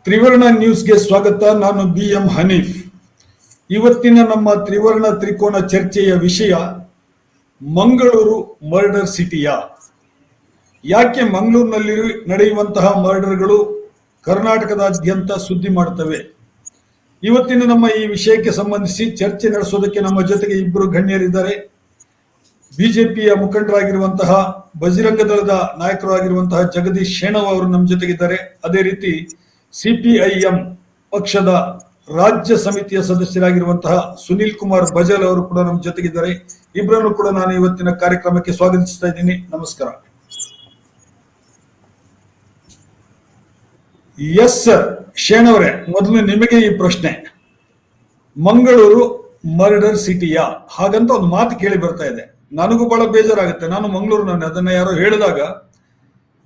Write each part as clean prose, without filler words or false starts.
ತ್ರಿವರ್ಣ ನ್ಯೂಸ್ಗೆ ಸ್ವಾಗತ. ನಾನು BM ಹನೀಫ್. ಇವತ್ತಿನ ನಮ್ಮ ತ್ರಿವರ್ಣ ತ್ರಿಕೋನ ಚರ್ಚೆಯ ವಿಷಯ ಮಂಗಳೂರು ಮರ್ಡರ್ ಸಿಟಿಯ. ಯಾಕೆ ಮಂಗಳೂರಿನಲ್ಲಿ ನಡೆಯುವಂತಹ ಮರ್ಡರ್ಗಳು ಕರ್ನಾಟಕದಾದ್ಯಂತ ಸುದ್ದಿ ಮಾಡುತ್ತವೆ? ಇವತ್ತಿನ ನಮ್ಮ ಈ ವಿಷಯಕ್ಕೆ ಸಂಬಂಧಿಸಿ ಚರ್ಚೆ ನಡೆಸೋದಕ್ಕೆ ನಮ್ಮ ಜೊತೆಗೆ ಇಬ್ಬರು ಗಣ್ಯರಿದ್ದಾರೆ. ಬಿಜೆಪಿಯ ಮುಖಂಡರಾಗಿರುವಂತಹ, ಬಜರಂಗ ದಳದ ನಾಯಕರು ಆಗಿರುವಂತಹ ಜಗದೀಶ್ ಶೇಣವ್ ಅವರು ನಮ್ಮ ಜೊತೆಗಿದ್ದಾರೆ. ಅದೇ ರೀತಿ CPIM ಪಕ್ಷದ ರಾಜ್ಯ ಸಮಿತಿಯ ಸದಸ್ಯರಾಗಿರುವಂತಹ ಸುನಿಲ್ ಕುಮಾರ್ ಬಜಲ್ ಅವರು ಕೂಡ ನಮ್ಮ ಜೊತೆಗಿದ್ದಾರೆ. ಇಬ್ಬರನ್ನು ಕೂಡ ನಾನು ಇವತ್ತಿನ ಕಾರ್ಯಕ್ರಮಕ್ಕೆ ಸ್ವಾಗತಿಸ್ತಾ ಇದ್ದೀನಿ. ನಮಸ್ಕಾರ. ಎಸ್ ಸರ್, ಶೇಣವರೇ, ಮೊದಲು ನಿಮಗೆ ಈ ಪ್ರಶ್ನೆ. ಮಂಗಳೂರು ಮರ್ಡರ್ ಸಿಟಿಯಾ ಹಾಗಂತ ಒಂದು ಮಾತು ಕೇಳಿ ಬರ್ತಾ ಇದೆ. ನನಗೂ ಬಹಳ ಬೇಜಾರಾಗುತ್ತೆ. ನಾನು ಮಂಗಳೂರಿನವನೇ. ಅದನ್ನ ಯಾರೋ ಹೇಳಿದಾಗ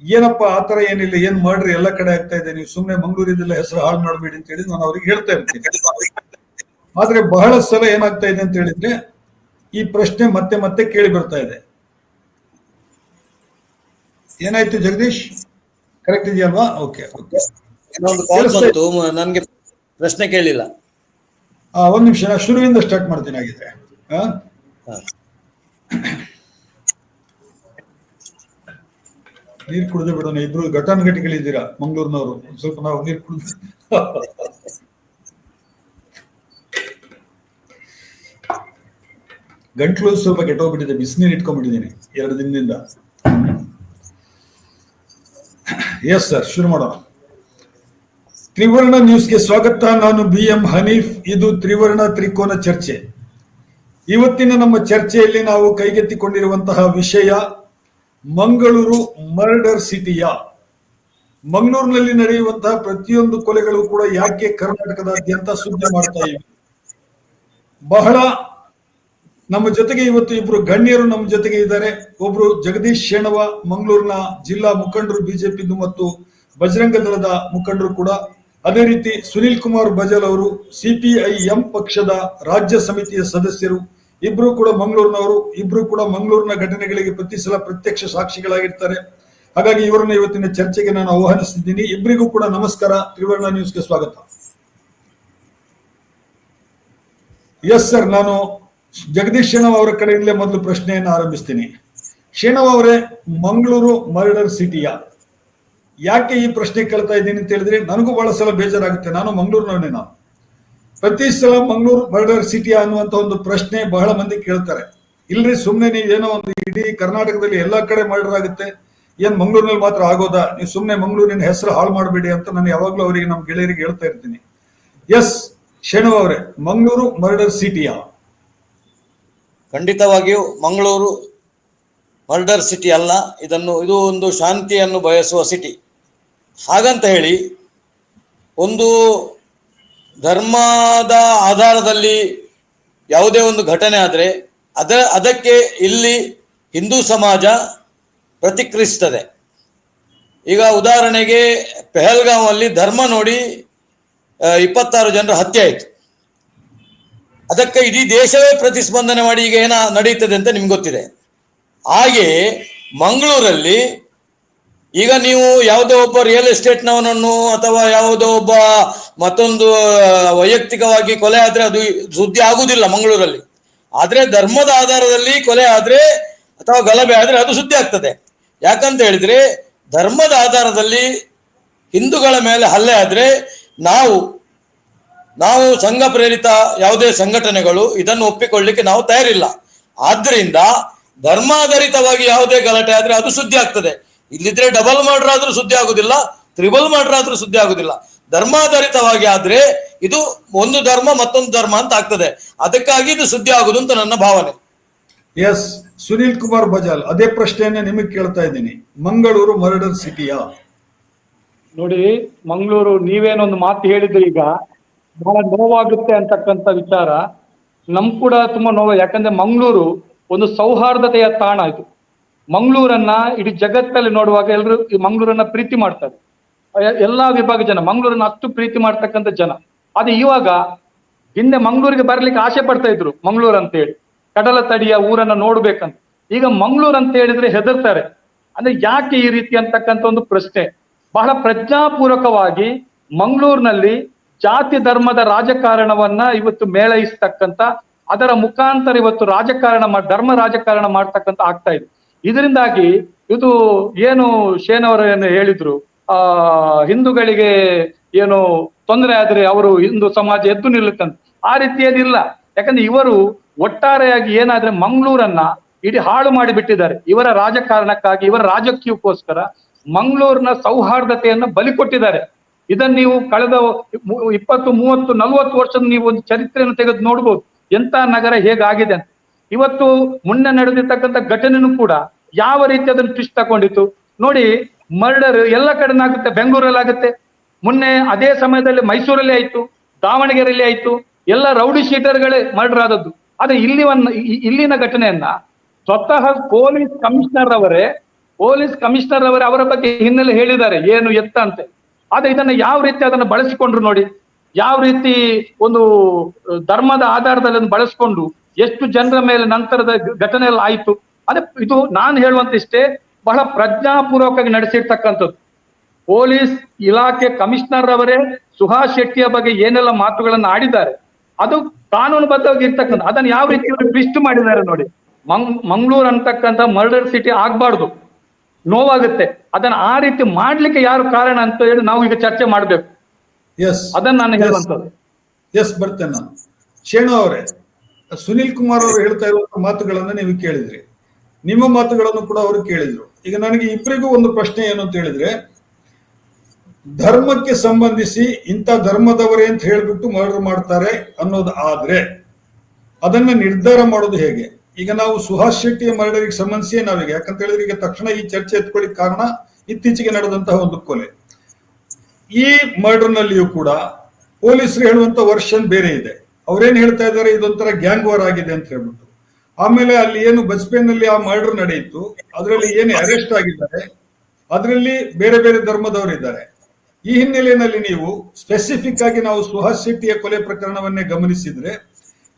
ಏನಪ್ಪ ಆತರ ಏನಿಲ್ಲ, ಏನ್ ಮಾಡ್ರಿ, ಎಲ್ಲ ಕಡೆ ಆಗ್ತಾ ಇದೆ, ನೀವು ಸುಮ್ಮನೆ ಮಂಗಳೂರಿದೆಲ್ಲ ಹೆಸರು ಹಾಳು ಮಾಡಬೇಡಿ ಅಂತ ಹೇಳಿ ನಾನು ಅವ್ರಿಗೆ ಹೇಳ್ತಾ ಇರ್ತೀನಿ. ಆದ್ರೆ ಬಹಳ ಸಲ ಏನಾಗ್ತಾ ಇದೆ ಅಂತ ಹೇಳಿದ್ರೆ ಈ ಪ್ರಶ್ನೆ ಮತ್ತೆ ಮತ್ತೆ ಕೇಳಿ ಬರ್ತಾ ಇದೆ. ಏನಾಯ್ತು ಜಗದೀಶ್, ಕರೆಕ್ಟ್ ಇದೆಯಲ್ವಾ? Okay okay. ನನ್ಗೆ ಪ್ರಶ್ನೆ ಕೇಳಿಲ್ಲ. ಒಂದ್ ನಿಮಿಷ, ನಾ ಶುರುವಿಂದ ಸ್ಟಾರ್ಟ್ ಮಾಡ್ತೀನಿ. ಆಗಿದ್ರೆ ನೀರ್ ಕುಡಿದು ಬಿಡೋಣ. ಇಬ್ರು ಘಟಾನುಘಟಿಗಳಿದ್ದೀರಾ ಮಂಗಳೂರಿನವರು. ಸ್ವಲ್ಪ ನಾವು ನೀರು ಕುಡಿದು ಗಂಟ್ಲು ಸ್ವಲ್ಪ ಕೆಟ್ಟೋಗ್ಬಿಟ್ಟಿದೆ. ಬಿಸಿನೀರು ಇಟ್ಕೊಂಡ್ಬಿಟ್ಟಿದ್ದೀನಿ 2 ದಿನದಿಂದ. ಎಸ್ ಸರ್, ಶುರು ಮಾಡೋಣ. ತ್ರಿವರ್ಣ ನ್ಯೂಸ್ಗೆ ಸ್ವಾಗತ. ನಾನು BM ಹನೀಫ್. ಇದು ತ್ರಿವರ್ಣ ತ್ರಿಕೋನ ಚರ್ಚೆ. ಇವತ್ತಿನ ನಮ್ಮ ಚರ್ಚೆಯಲ್ಲಿ ನಾವು ಕೈಗೆತ್ತಿಕೊಂಡಿರುವಂತಹ ವಿಷಯ ಮಂಗಳೂರು ಮರ್ಡರ್ ಸಿಟಿಯ. ಮಂಗಳೂರಿನಲ್ಲಿ ನಡೆಯುವಂತಹ ಪ್ರತಿಯೊಂದು ಕೊಲೆಗಳು ಕೂಡ ಯಾಕೆ ಕರ್ನಾಟಕದಾದ್ಯಂತ ಸುದ್ದಿ ಮಾಡ್ತಾ ಇವೆ. ಬಹಳ ನಮ್ಮ ಜೊತೆಗೆ ಇವತ್ತು ಇಬ್ರು ಗಣ್ಯರು ನಮ್ಮ ಜೊತೆಗೆ ಇದ್ದಾರೆ. ಒಬ್ರು ಜಗದೀಶ್ ಶೇಣವ, ಮಂಗಳೂರಿನ ಜಿಲ್ಲಾ ಮುಖಂಡರು, ಬಿಜೆಪಿದು ಮತ್ತು ಬಜರಂಗ ದಳದ ಮುಖಂಡರು ಕೂಡ. ಅದೇ ರೀತಿ ಸುನಿಲ್ ಕುಮಾರ್ ಬಜಲ್ ಅವರು CPIM ಪಕ್ಷದ ರಾಜ್ಯ ಸಮಿತಿಯ ಸದಸ್ಯರು. ಇಬ್ರು ಕೂಡ ಮಂಗಳೂರಿನವರು. ಇಬ್ರು ಕೂಡ ಮಂಗಳೂರಿನ ಘಟನೆಗಳಿಗೆ ಪ್ರತಿ ಸಲ ಪ್ರತ್ಯಕ್ಷ ಸಾಕ್ಷಿಗಳಾಗಿರ್ತಾರೆ. ಹಾಗಾಗಿ ಇವರನ್ನ ಇವತ್ತಿನ ಚರ್ಚೆಗೆ ನಾನು ಆಹ್ವಾನಿಸ್ತಿದ್ದೀನಿ. ಇಬ್ಬರಿಗೂ ಕೂಡ ನಮಸ್ಕಾರ. ತ್ರಿವರ್ಣ ನ್ಯೂಸ್ಗೆ ಸ್ವಾಗತ. ಎಸ್ ಸರ್, ನಾನು ಜಗದೀಶ್ ಶೇಣವ್ ಅವರ ಕಡೆಯಿಂದಲೇ ಮೊದಲು ಪ್ರಶ್ನೆಯನ್ನು ಆರಂಭಿಸ್ತೀನಿ. ಶೇಣವ್ ಅವರೇ, ಮಂಗಳೂರು ಮರ್ಡರ್ ಸಿಟಿಯ ಯಾಕೆ ಈ ಪ್ರಶ್ನೆ ಕೇಳ್ತಾ ಇದ್ದೀನಿ ಅಂತ ಹೇಳಿದ್ರೆ ನನಗೂ ಬಹಳ ಸಲ ಬೇಜಾರಾಗುತ್ತೆ. ನಾನು ಮಂಗಳೂರಿನವನೇ. ನಾನು ಪ್ರತಿ ಸಲ ಮಂಗಳೂರು ಮರ್ಡರ್ ಸಿಟಿ ಅನ್ನುವಂತ ಒಂದು ಪ್ರಶ್ನೆ ಬಹಳ ಮಂದಿ ಕೇಳ್ತಾರೆ. ಇಲ್ರಿ, ಸುಮ್ನೆ ನೀವೇನೋ ಒಂದು ಇಡೀ ಕರ್ನಾಟಕದಲ್ಲಿ ಎಲ್ಲಾ ಕಡೆ ಮರ್ಡರ್ ಆಗುತ್ತೆ, ಏನ್ ಮಂಗಳೂರಿನಲ್ಲಿ ಮಾತ್ರ ಆಗೋದಾ, ನೀವು ಸುಮ್ನೆ ಮಂಗಳೂರಿನ ಹೆಸರು ಹಾಳು ಮಾಡಬೇಡಿ ಅಂತ ನಾನು ಯಾವಾಗ್ಲೂ ಅವರಿಗೆ, ನಮ್ಮ ಗೆಳೆಯರಿಗೆ ಹೇಳ್ತಾ ಇರ್ತೀನಿ. ಎಸ್ ಶೇಣವ್ ಅವರೇ, ಮಂಗಳೂರು ಮರ್ಡರ್ ಸಿಟಿಯ. ಖಂಡಿತವಾಗಿಯೂ ಮಂಗಳೂರು ಮರ್ಡರ್ ಸಿಟಿ ಅಲ್ಲ. ಇದು ಒಂದು ಶಾಂತಿಯನ್ನು ಬಯಸುವ ಸಿಟಿ. ಹಾಗಂತ ಹೇಳಿ ಒಂದು ಧರ್ಮದ ಆಧಾರದಲ್ಲಿ ಯಾವುದೇ ಒಂದು ಘಟನೆ ಆದರೆ ಅದಕ್ಕೆ ಇಲ್ಲಿ ಹಿಂದೂ ಸಮಾಜ ಪ್ರತಿಕ್ರಿಯಿಸ್ತದೆ. ಈಗ ಉದಾಹರಣೆಗೆ ಪೆಹಲ್ಗಾಮ್ ಅಲ್ಲಿ ಧರ್ಮ ನೋಡಿ 26 ಜನರ ಹತ್ಯೆ ಆಯಿತು. ಅದಕ್ಕೆ ಇಡೀ ದೇಶವೇ ಪ್ರತಿಸ್ಪಂದನೆ ಮಾಡಿ ಈಗ ಏನ ನಡೀತದೆ ಅಂತ ನಿಮ್ಗೆ ಗೊತ್ತಿದೆ. ಹಾಗೆ ಮಂಗಳೂರಲ್ಲಿ ಈಗ ನೀವು ಯಾವುದೋ ಒಬ್ಬ ರಿಯಲ್ ಎಸ್ಟೇಟ್ನವನನ್ನು ಅಥವಾ ಯಾವುದೋ ಒಬ್ಬ ಮತ್ತೊಂದು ವೈಯಕ್ತಿಕವಾಗಿ ಕೊಲೆ ಆದ್ರೆ ಅದು ಸುದ್ದಿ ಆಗುವುದಿಲ್ಲ ಮಂಗಳೂರಲ್ಲಿ. ಆದ್ರೆ ಧರ್ಮದ ಆಧಾರದಲ್ಲಿ ಕೊಲೆ ಆದ್ರೆ ಅಥವಾ ಗಲಭೆ ಆದ್ರೆ ಅದು ಸುದ್ದಿ ಆಗ್ತದೆ. ಯಾಕಂತ ಹೇಳಿದ್ರೆ ಧರ್ಮದ ಆಧಾರದಲ್ಲಿ ಹಿಂದೂಗಳ ಮೇಲೆ ಹಲ್ಲೆ ಆದ್ರೆ ನಾವು ಸಂಘ ಪ್ರೇರಿತ ಯಾವುದೇ ಸಂಘಟನೆಗಳು ಇದನ್ನು ಒಪ್ಪಿಕೊಳ್ಳಿಕ್ಕೆ ನಾವು ತಯಾರಿಲ್ಲ. ಆದ್ರಿಂದ ಧರ್ಮಾಧಾರಿತವಾಗಿ ಯಾವುದೇ ಗಲಾಟೆ ಆದ್ರೆ ಅದು ಸುದ್ದಿ ಆಗ್ತದೆ. ಇಲ್ಲಿದ್ರೆ ಡಬಲ್ ಮರ್ಡರ್ ಆದ್ರೂ ಸುದ್ದಿ ಆಗುದಿಲ್ಲ, ತ್ರಿಬಲ್ ಮರ್ಡರ್ ಆದ್ರೂ ಸುದ್ದಿ ಆಗುದಿಲ್ಲ. ಧರ್ಮಾಧಾರಿತವಾಗಿ ಆದ್ರೆ ಇದು ಒಂದು ಧರ್ಮ ಮತ್ತೊಂದು ಧರ್ಮ ಅಂತ ಆಗ್ತದೆ. ಅದಕ್ಕಾಗಿ ಇದು ಸುದ್ದಿ ಆಗುದು ಅಂತ ನನ್ನ ಭಾವನೆ. ಎಸ್ ಸುನಿಲ್ ಕುಮಾರ್ ಬಜಾಲ್, ಅದೇ ಪ್ರಶ್ನೆಯನ್ನ ನಿಮಗೆ ಕೇಳ್ತಾ ಇದ್ದೀನಿ. ಮಂಗಳೂರು ಮರ್ಡರ್ ಸಿಟಿಯಾ? ನೋಡಿ, ಮಂಗಳೂರು, ನೀವೇನೊಂದು ಮಾತು ಹೇಳಿದ್ರಿ, ಈಗ ಬಹಳ ನೋವಾಗುತ್ತೆ ಅಂತಕ್ಕಂಥ ವಿಚಾರ ನಮ್ ಕೂಡ ತುಂಬಾ ನೋವು. ಯಾಕಂದ್ರೆ ಮಂಗಳೂರು ಒಂದು ಸೌಹಾರ್ದತೆಯ ತಾಣ. ಇದು ಮಂಗಳೂರನ್ನ ಇಡೀ ಜಗತ್ತಲ್ಲಿ ನೋಡುವಾಗ ಎಲ್ಲರೂ ಈ ಮಂಗಳೂರನ್ನ ಪ್ರೀತಿ ಮಾಡ್ತಾರೆ. ಎಲ್ಲಾ ವಿಭಾಗ ಜನ ಮಂಗಳೂರನ್ನ ಅಷ್ಟು ಪ್ರೀತಿ ಮಾಡ್ತಕ್ಕಂಥ ಜನ. ಅದು ಇವಾಗ ಹಿಂದೆ ಮಂಗಳೂರಿಗೆ ಬರ್ಲಿಕ್ಕೆ ಆಸೆ ಪಡ್ತಾ ಇದ್ರು ಮಂಗಳೂರು ಅಂತ ಹೇಳಿ, ಕಡಲ ತಡಿಯ ಊರನ್ನ ನೋಡ್ಬೇಕಂತ. ಈಗ ಮಂಗಳೂರು ಅಂತ ಹೇಳಿದ್ರೆ ಹೆದರ್ತಾರೆ. ಅಂದ್ರೆ ಯಾಕೆ ಈ ರೀತಿ ಅಂತಕ್ಕಂಥ ಒಂದು ಪ್ರಶ್ನೆ ಬಹಳ ಪ್ರಜ್ಞಾಪೂರ್ವಕವಾಗಿ ಮಂಗಳೂರಿನಲ್ಲಿ ಜಾತಿ ಧರ್ಮದ ರಾಜಕಾರಣವನ್ನ ಇವತ್ತು ಮೇಳೈಸ್ತಕ್ಕಂತ, ಅದರ ಮುಖಾಂತರ ಇವತ್ತು ಧರ್ಮ ರಾಜಕಾರಣ ಮಾಡ್ತಕ್ಕಂತ ಆಗ್ತಾ ಇದೆ. ಇದರಿಂದಾಗಿ ಇದು ಏನು ಶೇನವರು ಏನು ಹೇಳಿದ್ರು, ಹಿಂದೂಗಳಿಗೆ ಏನು ತೊಂದರೆ ಆದ್ರೆ ಅವರು ಹಿಂದೂ ಸಮಾಜ ಎದ್ದು ನಿಲ್ಲುತ್ತಂತ, ಆ ರೀತಿ ಏನಿಲ್ಲ. ಯಾಕಂದ್ರೆ ಇವರು ಒಟ್ಟಾರೆಯಾಗಿ ಏನಾದ್ರೆ ಮಂಗಳೂರನ್ನ ಇಡೀ ಹಾಳು ಮಾಡಿ ಬಿಟ್ಟಿದ್ದಾರೆ. ಇವರ ರಾಜಕಾರಣಕ್ಕಾಗಿ, ಇವರ ರಾಜಕೀಯಕ್ಕೋಸ್ಕರ ಮಂಗಳೂರಿನ ಸೌಹಾರ್ದತೆಯನ್ನ ಬಲಿ ಕೊಟ್ಟಿದ್ದಾರೆ. ಇದನ್ನ ನೀವು ಕಳೆದ 20, 30, 40 ವರ್ಷದ ನೀವು ಒಂದು ಚರಿತ್ರೆಯನ್ನು ತೆಗೆದು ನೋಡ್ಬೋದು, ಎಂತ ನಗರ ಹೇಗಾಗಿದೆ ಅಂತ. ಇವತ್ತು ಮುನ್ನೆ ನಡೆದಿರ್ತಕ್ಕಂಥ ಘಟನೆನೂ ಕೂಡ ಯಾವ ರೀತಿ ಅದನ್ನು ಟ್ವಿಸ್ಟ್ ತಗೊಂಡಿತ್ತು ನೋಡಿ. ಮರ್ಡರ್ ಎಲ್ಲ ಕಡೆ ಆಗುತ್ತೆ, ಬೆಂಗಳೂರಲ್ಲಿ ಆಗುತ್ತೆ, ಮೊನ್ನೆ ಅದೇ ಸಮಯದಲ್ಲಿ ಮೈಸೂರಲ್ಲಿ ಆಯ್ತು, ದಾವಣಗೆರೆಯಲ್ಲಿ ಆಯ್ತು, ಎಲ್ಲ ರೌಡಿ ಶೀಟರ್ಗಳೇ ಮರ್ಡರ್ ಆದದ್ದು. ಆದ್ರೆ ಇಲ್ಲಿನ ಘಟನೆಯನ್ನ ಸ್ವತಃ ಪೊಲೀಸ್ ಕಮಿಷನರ್ ಅವರೇ ಅವರ ಬಗ್ಗೆ ಹಿನ್ನೆಲೆ ಹೇಳಿದ್ದಾರೆ, ಏನು ಎತ್ತ ಅಂತೆ. ಆದ್ರೆ ಇದನ್ನ ಯಾವ ರೀತಿ ಅದನ್ನ ಬಳಸಿಕೊಂಡ್ರು ನೋಡಿ, ಯಾವ ರೀತಿ ಒಂದು ಧರ್ಮದ ಆಧಾರದಲ್ಲಿ ಬಳಸ್ಕೊಂಡು ಎಷ್ಟು ಜನರ ಮೇಲೆ ನಂತರದ ಘಟನೆ ಎಲ್ಲ ಆಯ್ತು. ಅದೇ ಇದು ನಾನು ಹೇಳುವಂತ ಇಷ್ಟೇ, ಬಹಳ ಪ್ರಜ್ಞಾಪೂರ್ವಕವಾಗಿ ನಡೆಸಿರ್ತಕ್ಕಂಥದ್ದು. ಪೊಲೀಸ್ ಇಲಾಖೆ ಕಮಿಷನರ್ ಅವರೇ ಸುಹಾಸ್ ಶೆಟ್ಟಿಯ ಬಗ್ಗೆ ಏನೆಲ್ಲ ಮಾತುಗಳನ್ನ ಆಡಿದ್ದಾರೆ, ಅದು ಕಾನೂನುಬದ್ಧವಾಗಿ ಇರ್ತಕ್ಕಂಥ. ಅದನ್ನ ಯಾವ ರೀತಿ ಟ್ವಿಸ್ಟ್ ಮಾಡಿದ್ದಾರೆ ನೋಡಿ. ಮಂಗಳೂರು ಅಂತಕ್ಕಂಥ ಮರ್ಡರ್ ಸಿಟಿ ಆಗ್ಬಾರ್ದು, ನೋವಾಗುತ್ತೆ. ಅದನ್ನ ಆ ರೀತಿ ಮಾಡ್ಲಿಕ್ಕೆ ಯಾರು ಕಾರಣ ಅಂತ ಹೇಳಿ ನಾವು ಈಗ ಚರ್ಚೆ ಮಾಡ್ಬೇಕು. ಅದನ್ನ ನಾನು ಹೇಳುವಂತದ್ದು. ಬರ್ತೇನೆ ನಾನು. ಶೇಣು ಅವರೇ, ಸುನಿಲ್ ಕುಮಾರ್ ಅವರು ಹೇಳ್ತಾ ಇರುವಂತ ಮಾತುಗಳನ್ನ ನೀವು ಕೇಳಿದ್ರಿ, ನಿಮ್ಮ ಮಾತುಗಳನ್ನು ಕೂಡ ಅವರು ಕೇಳಿದ್ರು. ಈಗ ನನಗೆ ಇಬ್ಬರಿಗೂ ಒಂದು ಪ್ರಶ್ನೆ ಏನು ಅಂತ ಹೇಳಿದ್ರೆ, ಧರ್ಮಕ್ಕೆ ಸಂಬಂಧಿಸಿ ಇಂಥ ಧರ್ಮದವರೇ ಅಂತ ಹೇಳ್ಬಿಟ್ಟು ಮರ್ಡರ್ ಮಾಡ್ತಾರೆ ಅನ್ನೋದು ಆದ್ರೆ ಅದನ್ನ ನಿರ್ಧಾರ ಮಾಡೋದು ಹೇಗೆ? ಈಗ ನಾವು ಸುಹಾಸ್ ಶೆಟ್ಟಿಯ ಮರ್ಡರ್ಗೆ ಸಂಬಂಧಿಸಿಯೇ ನಾವೀಗ, ಯಾಕಂತ ಹೇಳಿದ್ರೆ ಈಗ ತಕ್ಷಣ ಈ ಚರ್ಚೆ ಎತ್ಕೊಳ್ಳಿಕ್ ಕಾರಣ ಇತ್ತೀಚೆಗೆ ನಡೆದಂತಹ ಒಂದು ಕೊಲೆ. ಈ ಮರ್ಡರ್ ನಲ್ಲಿಯೂ ಕೂಡ ಪೊಲೀಸರು ಹೇಳುವಂತ ವರ್ಷನ್ ಬೇರೆ ಇದೆ. ಅವ್ರೇನ್ ಹೇಳ್ತಾ ಇದ್ದಾರೆ, ಇದೊಂಥರ ಗ್ಯಾಂಗ್ ವಾರ್ ಆಗಿದೆ ಅಂತ ಹೇಳ್ಬಿಟ್ಟು. ಆಮೇಲೆ ಅಲ್ಲಿ ಏನು ಬಜ್ಪೇನಲ್ಲಿ ಆ ಮರ್ಡರ್ ನಡೆಯಿತು, ಅದರಲ್ಲಿ ಏನು ಅರೆಸ್ಟ್ ಆಗಿದ್ದಾರೆ, ಅದರಲ್ಲಿ ಬೇರೆ ಬೇರೆ ಧರ್ಮದವರು ಇದ್ದಾರೆ. ಈ ಹಿನ್ನೆಲೆಯಲ್ಲಿ ನೀವು ಸ್ಪೆಸಿಫಿಕ್ ಆಗಿ ನಾವು ಸುಹಾಸ್ ಶೆಟ್ಟಿಯ ಕೊಲೆ ಪ್ರಕರಣವನ್ನೇ ಗಮನಿಸಿದ್ರೆ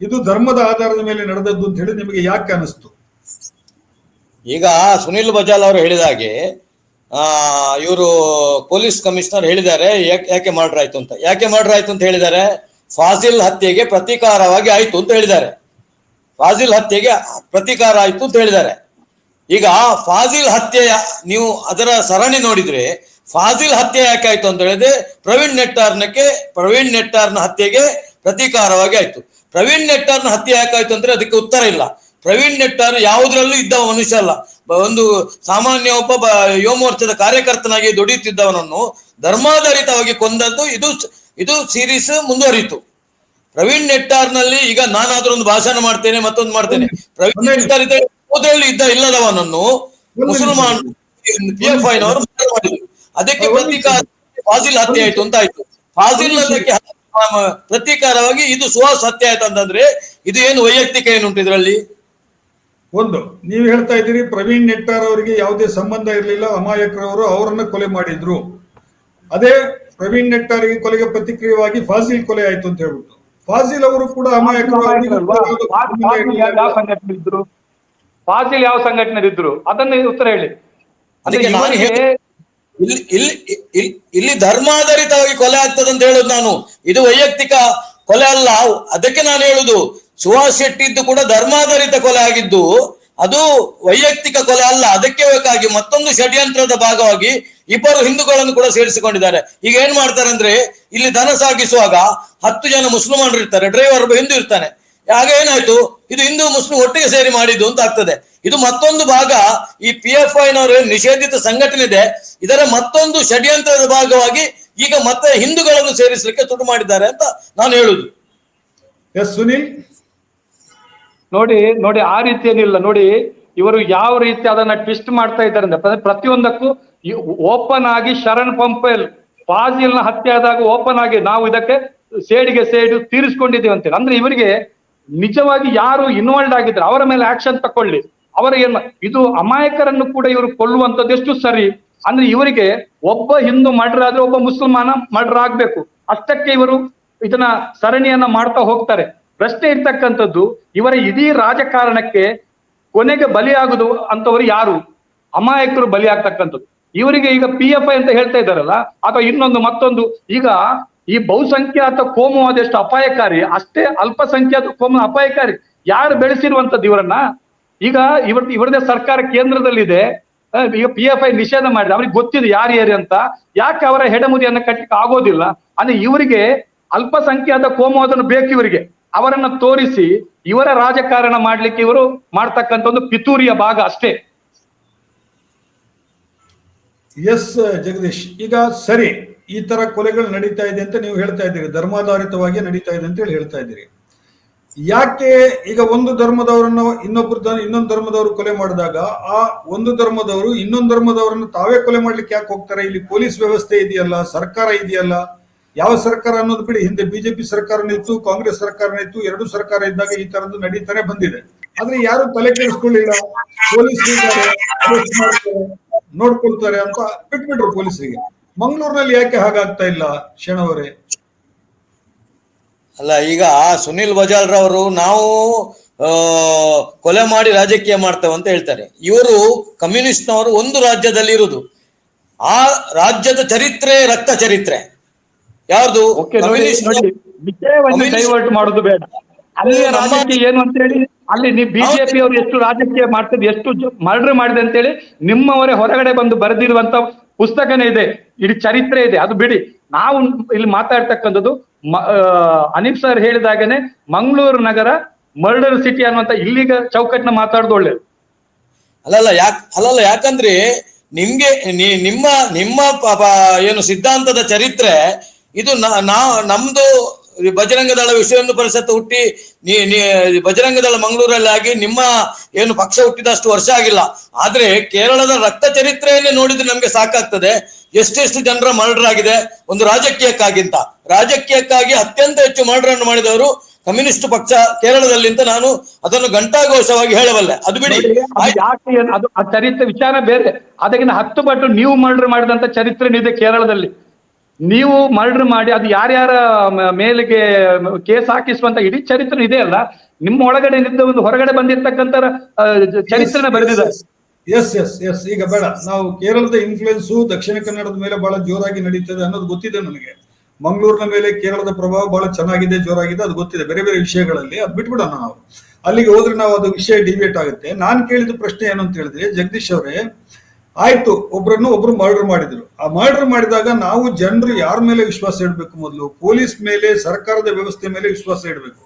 ಇದು ಧರ್ಮದ ಆಧಾರದ ಮೇಲೆ ನಡೆದದ್ದು ಅಂತ ಹೇಳಿ ನಿಮಗೆ ಯಾಕೆ ಅನಿಸ್ತು? ಈಗ ಸುನಿಲ್ ಬಜಾಲ್ ಅವರು ಹೇಳಿದ ಹಾಗೆ ಇವರು ಪೊಲೀಸ್ ಕಮಿಷನರ್ ಹೇಳಿದ್ದಾರೆ ಯಾಕೆ ಮರ್ಡರ್ ಆಯ್ತು ಅಂತ. ಯಾಕೆ ಮರ್ಡರ್ ಆಯ್ತು ಅಂತ ಹೇಳಿದ್ದಾರೆ, ಫಾಜಿಲ್ ಹತ್ಯೆಗೆ ಪ್ರತೀಕಾರವಾಗಿ ಆಯ್ತು ಅಂತ ಹೇಳಿದ್ದಾರೆ. ಫಾಜಿಲ್ ಹತ್ಯೆಗೆ ಪ್ರತೀಕಾರ ಆಯ್ತು ಅಂತ ಹೇಳಿದ್ದಾರೆ. ಈಗ ಫಾಜಿಲ್ ಹತ್ಯೆ ನೀವು ಅದರ ಸರಣಿ ನೋಡಿದ್ರೆ ಫಾಜಿಲ್ ಹತ್ಯೆ ಯಾಕೆ ಆಯ್ತು ಅಂತ ಹೇಳಿದ್ರೆ ಪ್ರವೀಣ್ ನೆಟ್ಟಾರ್ನ ಹತ್ಯೆಗೆ ಪ್ರತೀಕಾರವಾಗಿ ಆಯ್ತು. ಪ್ರವೀಣ್ ನೆಟ್ಟಾರ್ನ ಹತ್ಯೆ ಯಾಕಾಯ್ತು ಅಂದ್ರೆ ಅದಕ್ಕೆ ಉತ್ತರ ಇಲ್ಲ. ಪ್ರವೀಣ್ ನೆಟ್ಟಾರ್ ಯಾವುದ್ರಲ್ಲೂ ಇದ್ದವ ಮನುಷ್ಯ ಅಲ್ಲ. ಒಂದು ಸಾಮಾನ್ಯ ಒಬ್ಬ ಯುವ ಮೋರ್ಚಾದ ಕಾರ್ಯಕರ್ತನಾಗಿ ದುಡಿಯುತ್ತಿದ್ದವನನ್ನು ಧರ್ಮಾಧಾರಿತವಾಗಿ ಕೊಂದದ್ದು ಇದು ಸೀರೀಸ್ ಮುಂದುವರಿಯಿತು. ಪ್ರವೀಣ್ ನೆಟ್ಟಾರ್ನಲ್ಲಿ ಈಗ ನಾನಾದ್ರೂ ಒಂದು ಭಾಷಣ ಮಾಡ್ತೇನೆ, ಮತ್ತೊಂದು ಮಾಡ್ತೇನೆ. ಪ್ರವೀಣ್ ನೆಟ್ಟಾರ್ ಯಾವುದ್ರಲ್ಲಿ ಇಲ್ಲದವನನ್ನು ಮುಸಲ್ಮಾನ್ PFI ನವರು ಮಾಡಿದ್ರು. ಅದಕ್ಕೆ ಪ್ರತೀಕಾರ ಫಾಜಿಲ್ ಹತ್ಯೆ ಆಯ್ತು ಅಂತ ಆಯ್ತು. ಫಾಜಿಲ್ ಹತ್ಯೆಗೆ ಪ್ರತೀಕಾರವಾಗಿ ಇದು ಸುಹಾಸ್ ಹತ್ಯೆ ಆಯ್ತು ಅಂತಂದ್ರೆ ಇದು ಏನು ವೈಯಕ್ತಿಕ ಏನುಂಟು ಇದರಲ್ಲಿ? ಒಂದು ನೀವು ಹೇಳ್ತಾ ಇದ್ದೀರಿ ಪ್ರವೀಣ್ ನೆಟ್ಟಾರ್ ಅವರಿಗೆ ಯಾವುದೇ ಸಂಬಂಧ ಇರಲಿಲ್ಲ, ಅಮಾಯಕರವರು ಅವರನ್ನ ಕೊಲೆ ಮಾಡಿದ್ರು. ಅದೇ ಪ್ರವೀಣ್ ನೆಟ್ಟಾರಿಗೆ ಕೊಲೆಗೆ ಪ್ರತಿಕ್ರಿಯೆಯಾಗಿ ಫಾಜಿಲ್ ಕೊಲೆ ಆಯ್ತು ಅಂತ ಹೇಳ್ಬಿಟ್ಟು, ಫಾಜಿಲ್ ಅವರು ಕೂಡ ಅಮಾಯಕರು. ಫಾಜಿಲ್ ಯಾವ ಸಂಘಟನೆ ಇದ್ರು ಅದನ್ನ ಉತ್ತರ ಹೇಳಿ. ಅದಕ್ಕೆ ನಾನು ಇಲ್ಲಿ ಧರ್ಮಾಧಾರಿತವಾಗಿ ಕೊಲೆ ಆಗ್ತದೆ ಅಂತ ಹೇಳುದು ನಾನು, ಇದು ವೈಯಕ್ತಿಕ ಕೊಲೆ ಅಲ್ಲ. ಅದಕ್ಕೆ ನಾನು ಹೇಳುದು ಸುಹಾಸ್ ಶೆಟ್ಟಿ ಇದ್ದು ಕೂಡ ಧರ್ಮಾಧಾರಿತ ಕೊಲೆ ಆಗಿದ್ದು, ಅದು ವೈಯಕ್ತಿಕ ಕೊಲೆ ಅಲ್ಲ. ಅದಕ್ಕೆ ಬೇಕಾಗಿ ಮತ್ತೊಂದು ಷಡ್ಯಂತ್ರದ ಭಾಗವಾಗಿ ಇಬ್ಬರು ಹಿಂದೂಗಳನ್ನು ಕೂಡ ಸೇರಿಸಿಕೊಂಡಿದ್ದಾರೆ. ಈಗ ಏನ್ ಮಾಡ್ತಾರೆ ಅಂದ್ರೆ, ಇಲ್ಲಿ ದನ ಸಾಗಿಸುವಾಗ 10 ಜನ ಮುಸ್ಲಿಮರು ಇರ್ತಾರೆ, ಡ್ರೈವರ್ ಒಬ್ಬ ಹಿಂದೂ ಇರ್ತಾನೆ. ಆಗ ಏನಾಯ್ತು, ಇದು ಹಿಂದೂ ಮುಸ್ಲಿಂ ಒಟ್ಟಿಗೆ ಸೇರಿ ಮಾಡಿದ್ದು ಅಂತ ಆಗ್ತದೆ. ಇದು ಮತ್ತೊಂದು ಭಾಗ. ಈ PFI ನವರು ನಿಷೇಧಿತ ಸಂಘಟನೆ ಇದೆ, ಇದರ ಮತ್ತೊಂದು ಷಡ್ಯಂತ್ರದ ಭಾಗವಾಗಿ ಈಗ ಮತ್ತೆ ಹಿಂದೂಗಳನ್ನು ಸೇರಿಸಲಿಕ್ಕೆ ಶುರು ಮಾಡಿದ್ದಾರೆ ಅಂತ ನಾನು ಹೇಳುದು. ಸುನಿಲ್ ನೋಡಿ ಆ ರೀತಿ ಏನಿಲ್ಲ ನೋಡಿ. ಇವರು ಯಾವ ರೀತಿ ಅದನ್ನ ಟ್ವಿಸ್ಟ್ ಮಾಡ್ತಾ ಇದ್ದಾರೆ ಅಂದ್ರೆ, ಪ್ರತಿಯೊಂದಕ್ಕೂ ಓಪನ್ ಆಗಿ ಶರಣ್ ಪಂಪೇಲ್ ಫಾಜಿಲ್ನ ಹತ್ಯೆ ಆದಾಗ ಓಪನ್ ಆಗಿ ನಾವು ಇದಕ್ಕೆ ಸೇಡಿಗೆ ಸೇಡು ತೀರಿಸ್ಕೊಂಡಿದ್ದೀವಿ ಅಂತೇಳಿ. ಅಂದ್ರೆ ಇವರಿಗೆ ನಿಜವಾಗಿ ಯಾರು ಇನ್ವಾಲ್ವ್ ಆಗಿದ್ರೆ ಅವರ ಮೇಲೆ ಆಕ್ಷನ್ ತಕೊಳ್ಳಿ. ಅವರ ಇದು ಅಮಾಯಕರನ್ನು ಕೂಡ ಇವರು ಕೊಲ್ಲುವಂಥದ್ದು ಎಷ್ಟು ಸರಿ ಅಂದ್ರೆ, ಇವರಿಗೆ ಒಬ್ಬ ಹಿಂದೂ ಮರ್ಡರ್ ಆದ್ರೆ ಒಬ್ಬ ಮುಸಲ್ಮಾನ ಮರ್ಡರ್ ಆಗ್ಬೇಕು, ಅಷ್ಟಕ್ಕೆ ಇವರು ಇದನ್ನ ಸರಣಿಯನ್ನ ಮಾಡ್ತಾ ಹೋಗ್ತಾರೆ. ಪ್ರಶ್ನೆ ಇರ್ತಕ್ಕಂಥದ್ದು, ಇವರ ಇಡೀ ರಾಜಕಾರಣಕ್ಕೆ ಕೊನೆಗೆ ಬಲಿಯಾಗುದು ಅಂತವರು ಯಾರು? ಅಮಾಯಕರು ಬಲಿ ಆಗ್ತಕ್ಕಂಥದ್ದು. ಇವರಿಗೆ ಈಗ PFI ಅಂತ ಹೇಳ್ತಾ ಇದ್ದಾರಲ್ಲ, ಅಥವಾ ಇನ್ನೊಂದು ಮತ್ತೊಂದು. ಈಗ ಈ ಬಹುಸಂಖ್ಯಾತ ಕೋಮುವಾದ ಎಷ್ಟು ಅಪಾಯಕಾರಿ, ಅಷ್ಟೇ ಅಲ್ಪಸಂಖ್ಯಾತ ಕೋಮು ಅಪಾಯಕಾರಿ. ಯಾರು ಬೆಳೆಸಿರುವಂತದ್ದು ಇವರನ್ನ? ಈಗ ಇವರದೇ ಸರ್ಕಾರ ಕೇಂದ್ರದಲ್ಲಿದೆ. ಈಗ PFI ನಿಷೇಧ ಮಾಡಿದೆ, ಅವ್ರಿಗೆ ಗೊತ್ತಿದೆ ಯಾರು ಅಂತ. ಯಾಕೆ ಅವರ ಹೆಡಮುದಿಯನ್ನ ಕಟ್ಟಲಿಕ್ಕೆ ಆಗೋದಿಲ್ಲ ಅಂದ್ರೆ ಇವರಿಗೆ ಅಲ್ಪಸಂಖ್ಯಾತ ಕೋಮುವಾದನ್ನು ಬೇಕು ಇವರಿಗೆ. ಅವರನ್ನ ತೋರಿಸಿ ಇವರ ರಾಜಕಾರಣ ಮಾಡ್ಲಿಕ್ಕೆ ಇವರು ಮಾಡ್ತಕ್ಕಂಥ ಒಂದು ಪಿತೂರಿಯ ಭಾಗ ಅಷ್ಟೇ. ಎಸ್ ಜಗದೀಶ್, ಈಗ ಸರಿ, ಈ ತರ ಕೊಲೆಗಳು ನಡೀತಾ ಇದೆ ಅಂತ ನೀವು ಹೇಳ್ತಾ ಇದ್ದೀರಿ, ಧರ್ಮಾಧಾರಿತವಾಗಿ ನಡೀತಾ ಇದೆ ಅಂತ ಹೇಳಿ ಹೇಳ್ತಾ ಇದ್ದೀರಿ. ಯಾಕೆ ಈಗ ಒಂದು ಧರ್ಮದವರನ್ನು ಇನ್ನೊಂದು ಧರ್ಮದವರು ಕೊಲೆ ಮಾಡಿದಾಗ ಆ ಒಂದು ಧರ್ಮದವರು ಇನ್ನೊಂದು ಧರ್ಮದವರನ್ನು ತಾವೇ ಕೊಲೆ ಮಾಡ್ಲಿಕ್ಕೆ ಯಾಕೆ ಹೋಗ್ತಾರೆ? ಇಲ್ಲಿ ಪೊಲೀಸ್ ವ್ಯವಸ್ಥೆ ಇದೆಯಲ್ಲ, ಸರ್ಕಾರ ಇದೆಯಲ್ಲ. ಯಾವ ಸರ್ಕಾರ ಅನ್ನೋದು ಬಿಡಿ, ಹಿಂದೆ ಬಿಜೆಪಿ ಸರ್ಕಾರನೇ ಇತ್ತು, ಕಾಂಗ್ರೆಸ್ ಸರ್ಕಾರನೇ ಇತ್ತು. ಎರಡು ಸರ್ಕಾರ ಇದ್ದಾಗ ಈ ತರದ್ದು ನಡೀತಾನೆ ಬಂದಿದೆ. ಆದ್ರೆ ಯಾರು ತಲೆ ಕೆಡಿಸ್ಕೊಳ್ಳಿಲ್ಲ. ಪೊಲೀಸ್ ನೋಡ್ಕೊಳ್ತಾರೆ ಅಂತ ಬಿಟ್ಬಿಟ್ರು ಪೊಲೀಸರಿಗೆ. ಮಂಗಳೂರಿನಲ್ಲಿ ಯಾಕೆ ಹಾಗಾಗ್ತಾ ಇಲ್ಲ ಶರಣವರೇ? ಅಲ್ಲ, ಈಗ ಸುನಿಲ್ ಬಜಾಲ್ರವರು ನಾವು ಕೊಲೆ ಮಾಡಿ ರಾಜಕೀಯ ಮಾಡ್ತೇವೆ ಅಂತ ಹೇಳ್ತಾರೆ. ಇವರು ಕಮ್ಯುನಿಸ್ಟ್ನವರು ಒಂದು ರಾಜ್ಯದಲ್ಲಿ ಇರುವುದು, ಆ ರಾಜ್ಯದ ಚರಿತ್ರೆ ರಕ್ತ ಚರಿತ್ರೆ ಯಾರ್ದು? ವಿಷಯವನ್ನು ಡೈವರ್ಟ್ ಮಾಡೋದು ಬೇಡ. ಅಲ್ಲಿಯ ರಾಜಕೀಯ ಏನು ಅಂತ ಹೇಳಿ, ಅಲ್ಲಿ ನೀವು ಬಿಜೆಪಿ ಅವರು ಎಷ್ಟು ರಾಜಕೀಯ ಮಾಡ್ತಿದ್ದು, ಎಷ್ಟು ಮರ್ಡರ್ ಮಾಡಿದೆ ಅಂತ ಹೇಳಿ ನಿಮ್ಮವರೇ ಹೊರಗಡೆ ಬಂದು ಬರೆದಿರುವಂತ ಪುಸ್ತಕನೇ ಇದೆ, ಇಡೀ ಚರಿತ್ರೆ ಇದೆ. ಅದು ಬಿಡಿ, ನಾವು ಇಲ್ಲಿ ಮಾತಾಡ್ತಕ್ಕಂಥದ್ದು ಅನೀಫ್ ಸರ್ ಹೇಳಿದಾಗನೆ ಮಂಗಳೂರು ನಗರ ಮರ್ಡರ್ ಸಿಟಿ ಅನ್ನುವಂತ ಇಲ್ಲಿಗ ಚೌಕಟ್ಟಿನ ಮಾತಾಡೋದು ಒಳ್ಳೇದು. ಅಲ್ಲಲ್ಲ, ಯಾಕಂದ್ರೆ ನಿಮ್ಗೆ ನಿಮ್ಮ ನಿಮ್ಮ ಏನು ಸಿದ್ಧಾಂತದ ಚರಿತ್ರೆ ಇದು. ನಮ್ದು ಬಜರಂಗ ದಳ ವಿಶ್ವ ಹಿಂದೂ ಪರಿಷತ್ ಹುಟ್ಟಿ ಬಜರಂಗ ದಳ ಮಂಗಳೂರಲ್ಲಿ ಆಗಿ ನಿಮ್ಮ ಏನು ಪಕ್ಷ ಹುಟ್ಟಿದಷ್ಟು ವರ್ಷ ಆಗಿಲ್ಲ. ಆದ್ರೆ ಕೇರಳದ ರಕ್ತ ಚರಿತ್ರೆಯನ್ನೇ ನೋಡಿದ್ರೆ ನಮ್ಗೆ ಸಾಕಾಗ್ತದೆ. ಎಷ್ಟೆಷ್ಟು ಜನರ ಮರ್ಡರ್ ಆಗಿದೆ ಒಂದು ರಾಜಕೀಯಕ್ಕಾಗಿ ಅತ್ಯಂತ ಹೆಚ್ಚು ಮರ್ಡರ್ ಅನ್ನು ಮಾಡಿದವರು ಕಮ್ಯುನಿಸ್ಟ್ ಪಕ್ಷ ಕೇರಳದಲ್ಲಿ ಅಂತ ನಾನು ಅದನ್ನು ಘಂಟಾಘೋಷವಾಗಿ ಹೇಳಬಲ್ಲೆ. ಅದು ಬಿಡಿ, ಯಾಕೆ ಅದು ಆ ಚರಿತ್ರೆ ವಿಚಾರ ಬೇರೆ. ಅದಕ್ಕಿಂತ 10 ಪಟ್ಟು ನೀವು ಮರ್ಡರ್ ಮಾಡಿದಂತ ಚರಿತ್ರೆ ಇದೆ ಕೇರಳದಲ್ಲಿ. ನೀವು ಮರ್ಡರ್ ಮಾಡಿ ಅದು ಯಾರ್ಯಾರ ಮೇಲಿಗೆ ಕೇಸ್ ಹಾಕಿಸುವಂತ ಇಡೀ ಚರಿತ್ರೆ ಇದೆ ಅಲ್ಲ, ನಿಮ್ಮ ಒಳಗಡೆ ಒಂದು ಹೊರಗಡೆ ಬಂದಿರ್ತಕ್ಕಂಥ ಚರಿತ್ರೆನ ಬರೆದಿದ್ದಾರೆ. ಎಸ್ ಈಗ ಬೇಡ, ನಾವು ಕೇರಳದ ಇನ್ಫ್ಲುಯೆನ್ಸು ದಕ್ಷಿಣ ಕನ್ನಡದ ಮೇಲೆ ಬಹಳ ಜೋರಾಗಿ ನಡೀತದೆ ಅನ್ನೋದು ಗೊತ್ತಿದೆ ನನಗೆ. ಮಂಗಳೂರಿನ ಮೇಲೆ ಕೇರಳದ ಪ್ರಭಾವ ಬಹಳ ಚೆನ್ನಾಗಿದೆ, ಜೋರಾಗಿದೆ, ಅದು ಗೊತ್ತಿದೆ ಬೇರೆ ಬೇರೆ ವಿಷಯಗಳಲ್ಲಿ. ಅದು ಬಿಟ್ಬಿಡೋಣ, ನಾವು ಅಲ್ಲಿಗೆ ಹೋದ್ರೆ ನಾವು ಅದು ವಿಷಯ ಡಿಬೇಟ್ ಆಗುತ್ತೆ. ನಾನು ಕೇಳಿದ ಪ್ರಶ್ನೆ ಏನು ಅಂತ ಹೇಳಿದ್ರೆ, ಜಗದೀಶ್ ಅವರೇ, ಆಯ್ತು, ಒಬ್ರು ಮರ್ಡರ್ ಮಾಡಿದ್ರು. ಆ ಮರ್ಡರ್ ಮಾಡಿದಾಗ ನಾವು ಜನರು ಯಾರ ಮೇಲೆ ವಿಶ್ವಾಸ ಇಡಬೇಕು? ಮೊದಲು ಪೊಲೀಸ್ ಮೇಲೆ, ಸರ್ಕಾರದ ವ್ಯವಸ್ಥೆ ಮೇಲೆ ವಿಶ್ವಾಸ ಇಡಬೇಕು.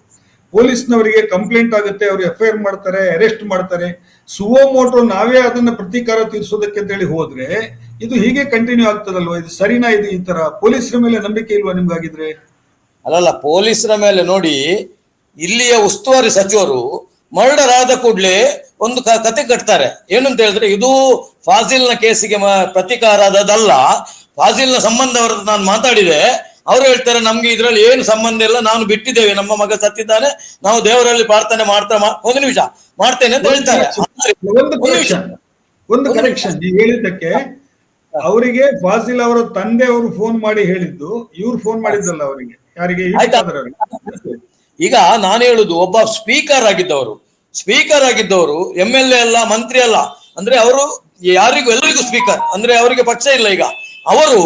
ಪೊಲೀಸ್ನವರಿಗೆ ಕಂಪ್ಲೇಂಟ್ ಆಗುತ್ತೆ, ಅವರು FIR ಮಾಡ್ತಾರೆ, ಅರೆಸ್ಟ್ ಮಾಡ್ತಾರೆ. ಸುವೋಮೋಟೋ ನಾವೇ ಅದನ್ನ ಪ್ರತೀಕಾರ ತೀರಿಸೋದಕ್ಕೆ ಅಂತ ಹೇಳಿ ಹೋದ್ರೆ ಇದು ಹೀಗೆ ಕಂಟಿನ್ಯೂ ಆಗ್ತದಲ್ವಾ? ಇದು ಸರಿನಾ? ಇದು ಈ ತರ ಪೊಲೀಸರ ಮೇಲೆ ನಂಬಿಕೆ ಇಲ್ವಾ ನಿಮ್ಗಾಗಿದ್ರೆ? ಅಲ್ಲಲ್ಲ, ಪೊಲೀಸರ ಮೇಲೆ ನೋಡಿ, ಇಲ್ಲಿಯ ಉಸ್ತುವಾರಿ ಸಚಿವರು ಮರ್ಡರ್ ಆದ ಕೂಡಲೇ ಒಂದು ಕತೆ ಕಟ್ತಾರೆ. ಏನಂತ ಹೇಳಿದ್ರೆ, ಇದು ಫಾಜಿಲ್ನ ಕೇಸಿಗೆ ಪ್ರತೀಕಾರ ಆದದಲ್ಲ, ಫಾಜಿಲ್ನ ಸಂಬಂಧವರದ್ದು ನಾನು ಮಾತಾಡಿದೆ. ಅವರು ಹೇಳ್ತಾರೆ ನಮ್ಗೆ ಇದ್ರಲ್ಲಿ ಏನು ಸಂಬಂಧ ಇಲ್ಲ, ನಾನು ಬಿಟ್ಟಿದ್ದೇವೆ, ನಮ್ಮ ಮಗ ಸತ್ತಿದ್ದಾನೆ, ನಾವು ದೇವರಲ್ಲಿ ಪ್ರಾರ್ಥನೆ ಒಂದು ನಿಮಿಷ ಮಾಡ್ತೇನೆ ಅಂತ ಹೇಳ್ತಾರೆ. ಒಂದು ಕರೆಕ್ಷನ್ ನೀವು ಹೇಳಿದ್ದಕ್ಕೆ, ಅವರಿಗೆ ಫಾಜಿಲ್ ಅವರ ತಂದೆ ಅವರು ಫೋನ್ ಮಾಡಿ ಹೇಳಿದ್ದು, ಇವ್ರು ಫೋನ್ ಮಾಡಿದ್ದಲ್ಲ ಅವರಿಗೆ. ಯಾರಿಗೆ? ಈಗ ನಾನು ಹೇಳುದು, ಒಬ್ಬ ಸ್ಪೀಕರ್ ಆಗಿದ್ದವರು MLA ಅಲ್ಲ, ಮಂತ್ರಿ ಅಲ್ಲ, ಅಂದ್ರೆ ಅವರು ಎಲ್ಲರಿಗೂ ಸ್ಪೀಕರ್, ಅಂದ್ರೆ ಅವರಿಗೆ ಪಕ್ಷ ಇಲ್ಲ. ಈಗ ಅವರು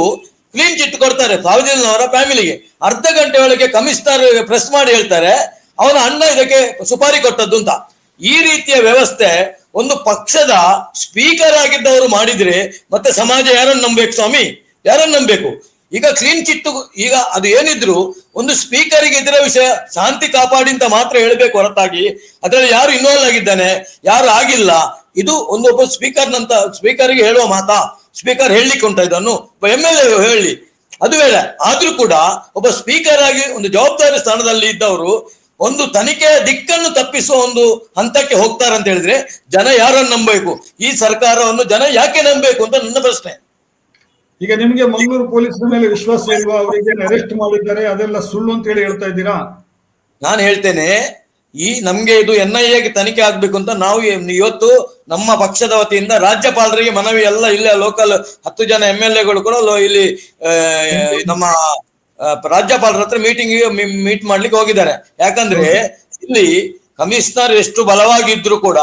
ಕ್ಲೀನ್ ಚಿಟ್ ಕೊಡ್ತಾರೆ ಫಾಜಿಲ್ನವರ ಫ್ಯಾಮಿಲಿಗೆ. ಅರ್ಧ ಗಂಟೆ ಒಳಗೆ ಕಮಿಷನರ್ ಪ್ರೆಸ್ ಮಾಡಿ ಹೇಳ್ತಾರೆ ಅವನ ಅಣ್ಣ ಇದಕ್ಕೆ ಸುಪಾರಿ ಕೊಟ್ಟದ್ದು ಅಂತ. ಈ ರೀತಿಯ ವ್ಯವಸ್ಥೆ ಒಂದು ಪಕ್ಷದ ಸ್ಪೀಕರ್ ಆಗಿದ್ದವರು ಮಾಡಿದ್ರೆ ಮತ್ತೆ ಸಮಾಜ ಯಾರನ್ನು ನಂಬೇಕು ಸ್ವಾಮಿ? ಯಾರನ್ನು ನಂಬೇಕು? ಈಗ ಕ್ಲೀನ್ ಚಿಟ್, ಈಗ ಅದು ಏನಿದ್ರು ಒಂದು ಸ್ಪೀಕರ್ಗೆ ಇದರ ವಿಷಯ ಶಾಂತಿ ಕಾಪಾಡಿ ಅಂತ ಮಾತ್ರ ಹೇಳ್ಬೇಕು ಹೊರತಾಗಿ ಅದರಲ್ಲಿ ಯಾರು ಇನ್ವಾಲ್ವ್ ಆಗಿದ್ದಾನೆ, ಯಾರು ಆಗಿಲ್ಲ, ಇದು ಒಬ್ಬ ಸ್ಪೀಕರ್ಗೆ ಹೇಳುವ ಮಾತಾ? ಸ್ಪೀಕರ್ ಹೇಳಲಿಕ್ಕೆ ಉಂಟ ಇದನ್ನು? MLA ಹೇಳಿ, ಅದು ಬೇಡ. ಆದ್ರೂ ಕೂಡ ಒಬ್ಬ ಸ್ಪೀಕರ್ ಆಗಿ ಒಂದು ಜವಾಬ್ದಾರಿ ಸ್ಥಾನದಲ್ಲಿ ಇದ್ದವರು ಒಂದು ತನಿಖೆಯ ದಿಕ್ಕನ್ನು ತಪ್ಪಿಸುವ ಒಂದು ಹಂತಕ್ಕೆ ಹೋಗ್ತಾರೆ ಅಂತ ಹೇಳಿದ್ರೆ ಜನ ಯಾರನ್ನು ನಂಬಬೇಕು? ಈ ಸರ್ಕಾರವನ್ನು ಜನ ಯಾಕೆ ನಂಬಬೇಕು ಅಂತ ನನ್ನ ಪ್ರಶ್ನೆ. ಈಗ ನಿಮ್ಗೆ ಮಂಗಳೂರು ಪೊಲೀಸರ ಮೇಲೆ ವಿಶ್ವಾಸ ಇಲ್ವಾ? ಅವರಿಗೆ ಅರೆಸ್ಟ್ ಮಾಡಿದ್ದಾರೆ, ಅದೆಲ್ಲ ಸುಳ್ಳು ಅಂತ ಹೇಳಿ ಹೇಳ್ತಾ ಇದ್ದೀರಾ? ನಾನು ಹೇಳ್ತೇನೆ, ನಮ್ಗೆ ಇದು NIA ಗೆ ತನಿಖೆ ಆಗ್ಬೇಕು ಅಂತ ನಾವು ಇವತ್ತು ನಮ್ಮ ಪಕ್ಷದ ವತಿಯಿಂದ ರಾಜ್ಯಪಾಲರಿಗೆ ಮನವಿ ಎಲ್ಲ ಇಲ್ಲೇ ಲೋಕಲ್ 10 ಜನ MLAಗಳು ಕೂಡ ಇಲ್ಲಿ ನಮ್ಮ ರಾಜ್ಯಪಾಲರ ಹತ್ರ ಮೀಟ್ ಮಾಡ್ಲಿಕ್ಕೆ ಹೋಗಿದ್ದಾರೆ. ಯಾಕಂದ್ರೆ ಇಲ್ಲಿ ಕಮಿಷನರ್ ಎಷ್ಟು ಬಲವಾಗಿದ್ರು ಕೂಡ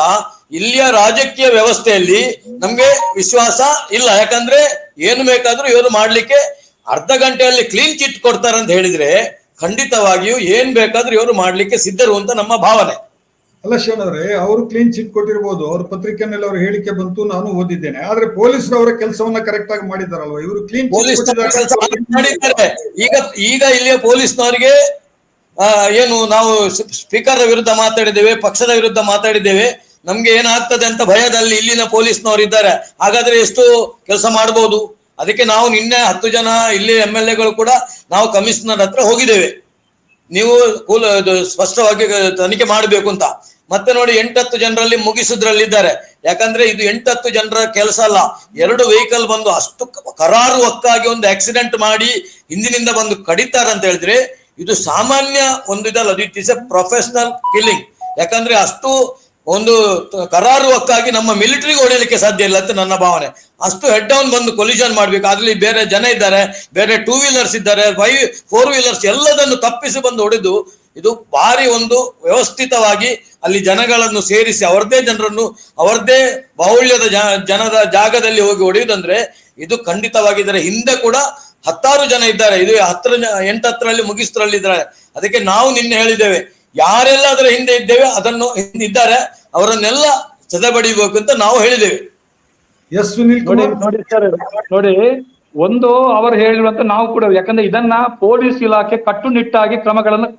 ಇಲ್ಲಿಯ ರಾಜಕೀಯ ವ್ಯವಸ್ಥೆಯಲ್ಲಿ ನಮ್ಗೆ ವಿಶ್ವಾಸ ಇಲ್ಲ. ಯಾಕಂದ್ರೆ ಏನು ಬೇಕಾದ್ರೂ ಇವರು ಮಾಡ್ಲಿಕ್ಕೆ ಅರ್ಧ ಗಂಟೆಯಲ್ಲಿ ಕ್ಲೀನ್ ಚಿಟ್ ಕೊಡ್ತಾರೆ ಅಂತ ಹೇಳಿದ್ರೆ ಖಂಡಿತವಾಗಿಯೂ ಏನ್ ಬೇಕಾದ್ರೂ ಇವರು ಮಾಡ್ಲಿಕ್ಕೆ ಸಿದ್ಧರು ಅಂತ ನಮ್ಮ ಭಾವನೆ. ಅಲ್ಲ ಶಿವನವ್ರೆ, ಅವರು ಕ್ಲೀನ್ ಚಿಟ್ ಕೊಟ್ಟಿರ್ಬೋದು, ಅವ್ರ ಪತ್ರಿಕೆಯಲ್ಲಿ ಅವ್ರ ಹೇಳಿಕೆ ಬಂತು, ನಾನು ಓದಿದ್ದೇನೆ. ಆದ್ರೆ ಪೊಲೀಸರು ಅವರ ಕೆಲಸವನ್ನ ಕರೆಕ್ಟ್ ಆಗಿ ಮಾಡಿದಾರಲ್ವಾ? ಇವರು ಕ್ಲೀನ್ ಪೊಲೀಸ್ ಮಾಡಿದ್ದಾರೆ. ಈಗ ಇಲ್ಲಿಯ ಪೊಲೀಸ್ನವರಿಗೆ ಏನು ನಾವು ಸ್ಪೀಕರ್ ವಿರುದ್ಧ ಮಾತಾಡಿದ್ದೇವೆ, ಪಕ್ಷದ ವಿರುದ್ಧ ಮಾತಾಡಿದ್ದೇವೆ, ನಮ್ಗೆ ಏನಾಗ್ತದೆ ಅಂತ ಭಯದಲ್ಲಿ ಇಲ್ಲಿನ ಪೊಲೀಸ್ನವರು ಇದ್ದಾರೆ. ಹಾಗಾದ್ರೆ ಎಷ್ಟು ಕೆಲಸ ಮಾಡಬಹುದು? ಅದಕ್ಕೆ ನಾವು ನಿನ್ನೆ 10 ಜನ ಇಲ್ಲಿ MLA ಕೂಡ ನಾವು ಕಮಿಷನರ್ ಹತ್ರ ಹೋಗಿದ್ದೇವೆ, ನೀವು ಸ್ಪಷ್ಟವಾಗಿ ತನಿಖೆ ಮಾಡಬೇಕು ಅಂತ. ಮತ್ತೆ ನೋಡಿ 8-10 ಜನರಲ್ಲಿ ಮುಗಿಸುದ್ರಲ್ಲಿದ್ದಾರೆ. ಯಾಕಂದ್ರೆ ಇದು 8-10 ಜನರ ಕೆಲಸ ಅಲ್ಲ. 2 ವೆಹಿಕಲ್ ಬಂದು ಅಷ್ಟು ಕರಾರುವಕ್ಕಾಗಿ ಒಂದು ಆಕ್ಸಿಡೆಂಟ್ ಮಾಡಿ ಹಿಂದಿನಿಂದ ಬಂದು ಕಡಿತಾರೆ ಅಂತ ಹೇಳಿದ್ರೆ ಇದು ಸಾಮಾನ್ಯ ಒಂದು ಇದಲ್ಲ, it is A professional killing. ಯಾಕಂದ್ರೆ ಅಷ್ಟು ಒಂದು ಕರಾರುವಕ್ಕಾಗಿ ನಮ್ಮ ಮಿಲಿಟರಿಗೆ ಹೊಡೆಯಲಿಕ್ಕೆ ಸಾಧ್ಯ ಇಲ್ಲ ಅಂತ ನನ್ನ ಭಾವನೆ. ಅಷ್ಟು ಹೆಡ್ ಡೌನ್ ಬಂದು ಕೊಲಿಷನ್ ಮಾಡ್ಬೇಕು. ಅದ್ರಲ್ಲಿ ಬೇರೆ ಜನ ಇದ್ದಾರೆ, ಬೇರೆ 2 ವೀಲರ್ಸ್ ಇದ್ದಾರೆ, 4 ವೀಲರ್ಸ್ ಎಲ್ಲದನ್ನು ತಪ್ಪಿಸಿ ಬಂದು ಹೊಡೆದು ಇದು ಭಾರಿ ಒಂದು ವ್ಯವಸ್ಥಿತವಾಗಿ ಅಲ್ಲಿ ಜನಗಳನ್ನು ಸೇರಿಸಿ ಅವರದೇ ಜನರನ್ನು ಅವರದೇ ಬಾಹುಳ್ಯದ ಜನದ ಜಾಗದಲ್ಲಿ ಹೋಗಿ ಹೊಡೆಯುವುದಂದ್ರೆ ಇದು ಖಂಡಿತವಾಗಿ ಇದರ ಹಿಂದೆ ಕೂಡ 10 ಜನ ಇದ್ದಾರೆ. ಇದು 8-10ರಲ್ಲಿ ಮುಗಿಸ್ತರಲ್ಲಿದ್ದಾರೆ. ಅದಕ್ಕೆ ನಾವು ನಿನ್ನೆ ಹೇಳಿದ್ದೇವೆ, ಯಾರೆಲ್ಲ ಅದರ ಹಿಂದೆ ಇದ್ದೇವೆ ಅದನ್ನು ಇದ್ದಾರೆ ಅವರನ್ನೆಲ್ಲ ಸದೆಬಡಿಬೇಕು ಅಂತ ನಾವು ಹೇಳಿದ್ದೇವೆ. ಎಸ್ ಸುನಿಲ್ ಕುಮಾರ್ ನೋಡಿ ಸರ್, ನೋಡಿ ಒಂದು ಅವರು ಹೇಳಿರುವಂತ ನಾವು ಕೂಡ, ಯಾಕಂದ್ರೆ ಇದನ್ನ ಪೊಲೀಸ್ ಇಲಾಖೆ ಕಟ್ಟುನಿಟ್ಟಾಗಿ ಕ್ರಮಗಳನ್ನು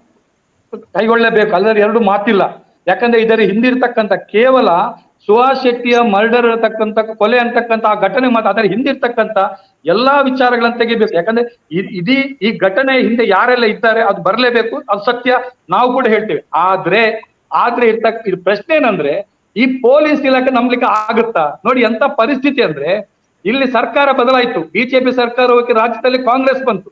ಕೈಗೊಳ್ಳಬೇಕು, ಅಲ್ಲದೆ 2 ಮಾತಿಲ್ಲ. ಯಾಕಂದ್ರೆ ಇದರ ಹಿಂದಿರ್ತಕ್ಕಂಥ ಕೇವಲ ಸುಹಾಸ್ ಶೆಟ್ಟಿಯ ಮರ್ಡರ್ ಇರತಕ್ಕಂಥ ಕೊಲೆ ಅಂತಕ್ಕಂಥ ಆ ಘಟನೆ ಮಾತ್ರ, ಅದರ ಹಿಂದಿರ್ತಕ್ಕಂಥ ಎಲ್ಲಾ ವಿಚಾರಗಳನ್ನು ತೆಗಿಬೇಕು. ಯಾಕಂದ್ರೆ ಈ ಘಟನೆ ಹಿಂದೆ ಯಾರೆಲ್ಲ ಇದ್ದಾರೆ ಅದು ಬರಲೇಬೇಕು, ಅದು ಸತ್ಯ, ನಾವು ಕೂಡ ಹೇಳ್ತೇವೆ. ಆದ್ರೆ ಇದು ಪ್ರಶ್ನೆ ಏನಂದ್ರೆ, ಈ ಪೊಲೀಸ್ ಇಲಾಖೆ ನಂಬಲಿಕ್ಕೆ ಆಗುತ್ತಾ? ನೋಡಿ ಎಂತ ಪರಿಸ್ಥಿತಿ ಅಂದ್ರೆ, ಇಲ್ಲಿ ಸರ್ಕಾರ ಬದಲಾಯಿತು, ಬಿಜೆಪಿ ಸರ್ಕಾರ ಹೋಗಿ ರಾಜ್ಯದಲ್ಲಿ ಕಾಂಗ್ರೆಸ್ ಬಂತು.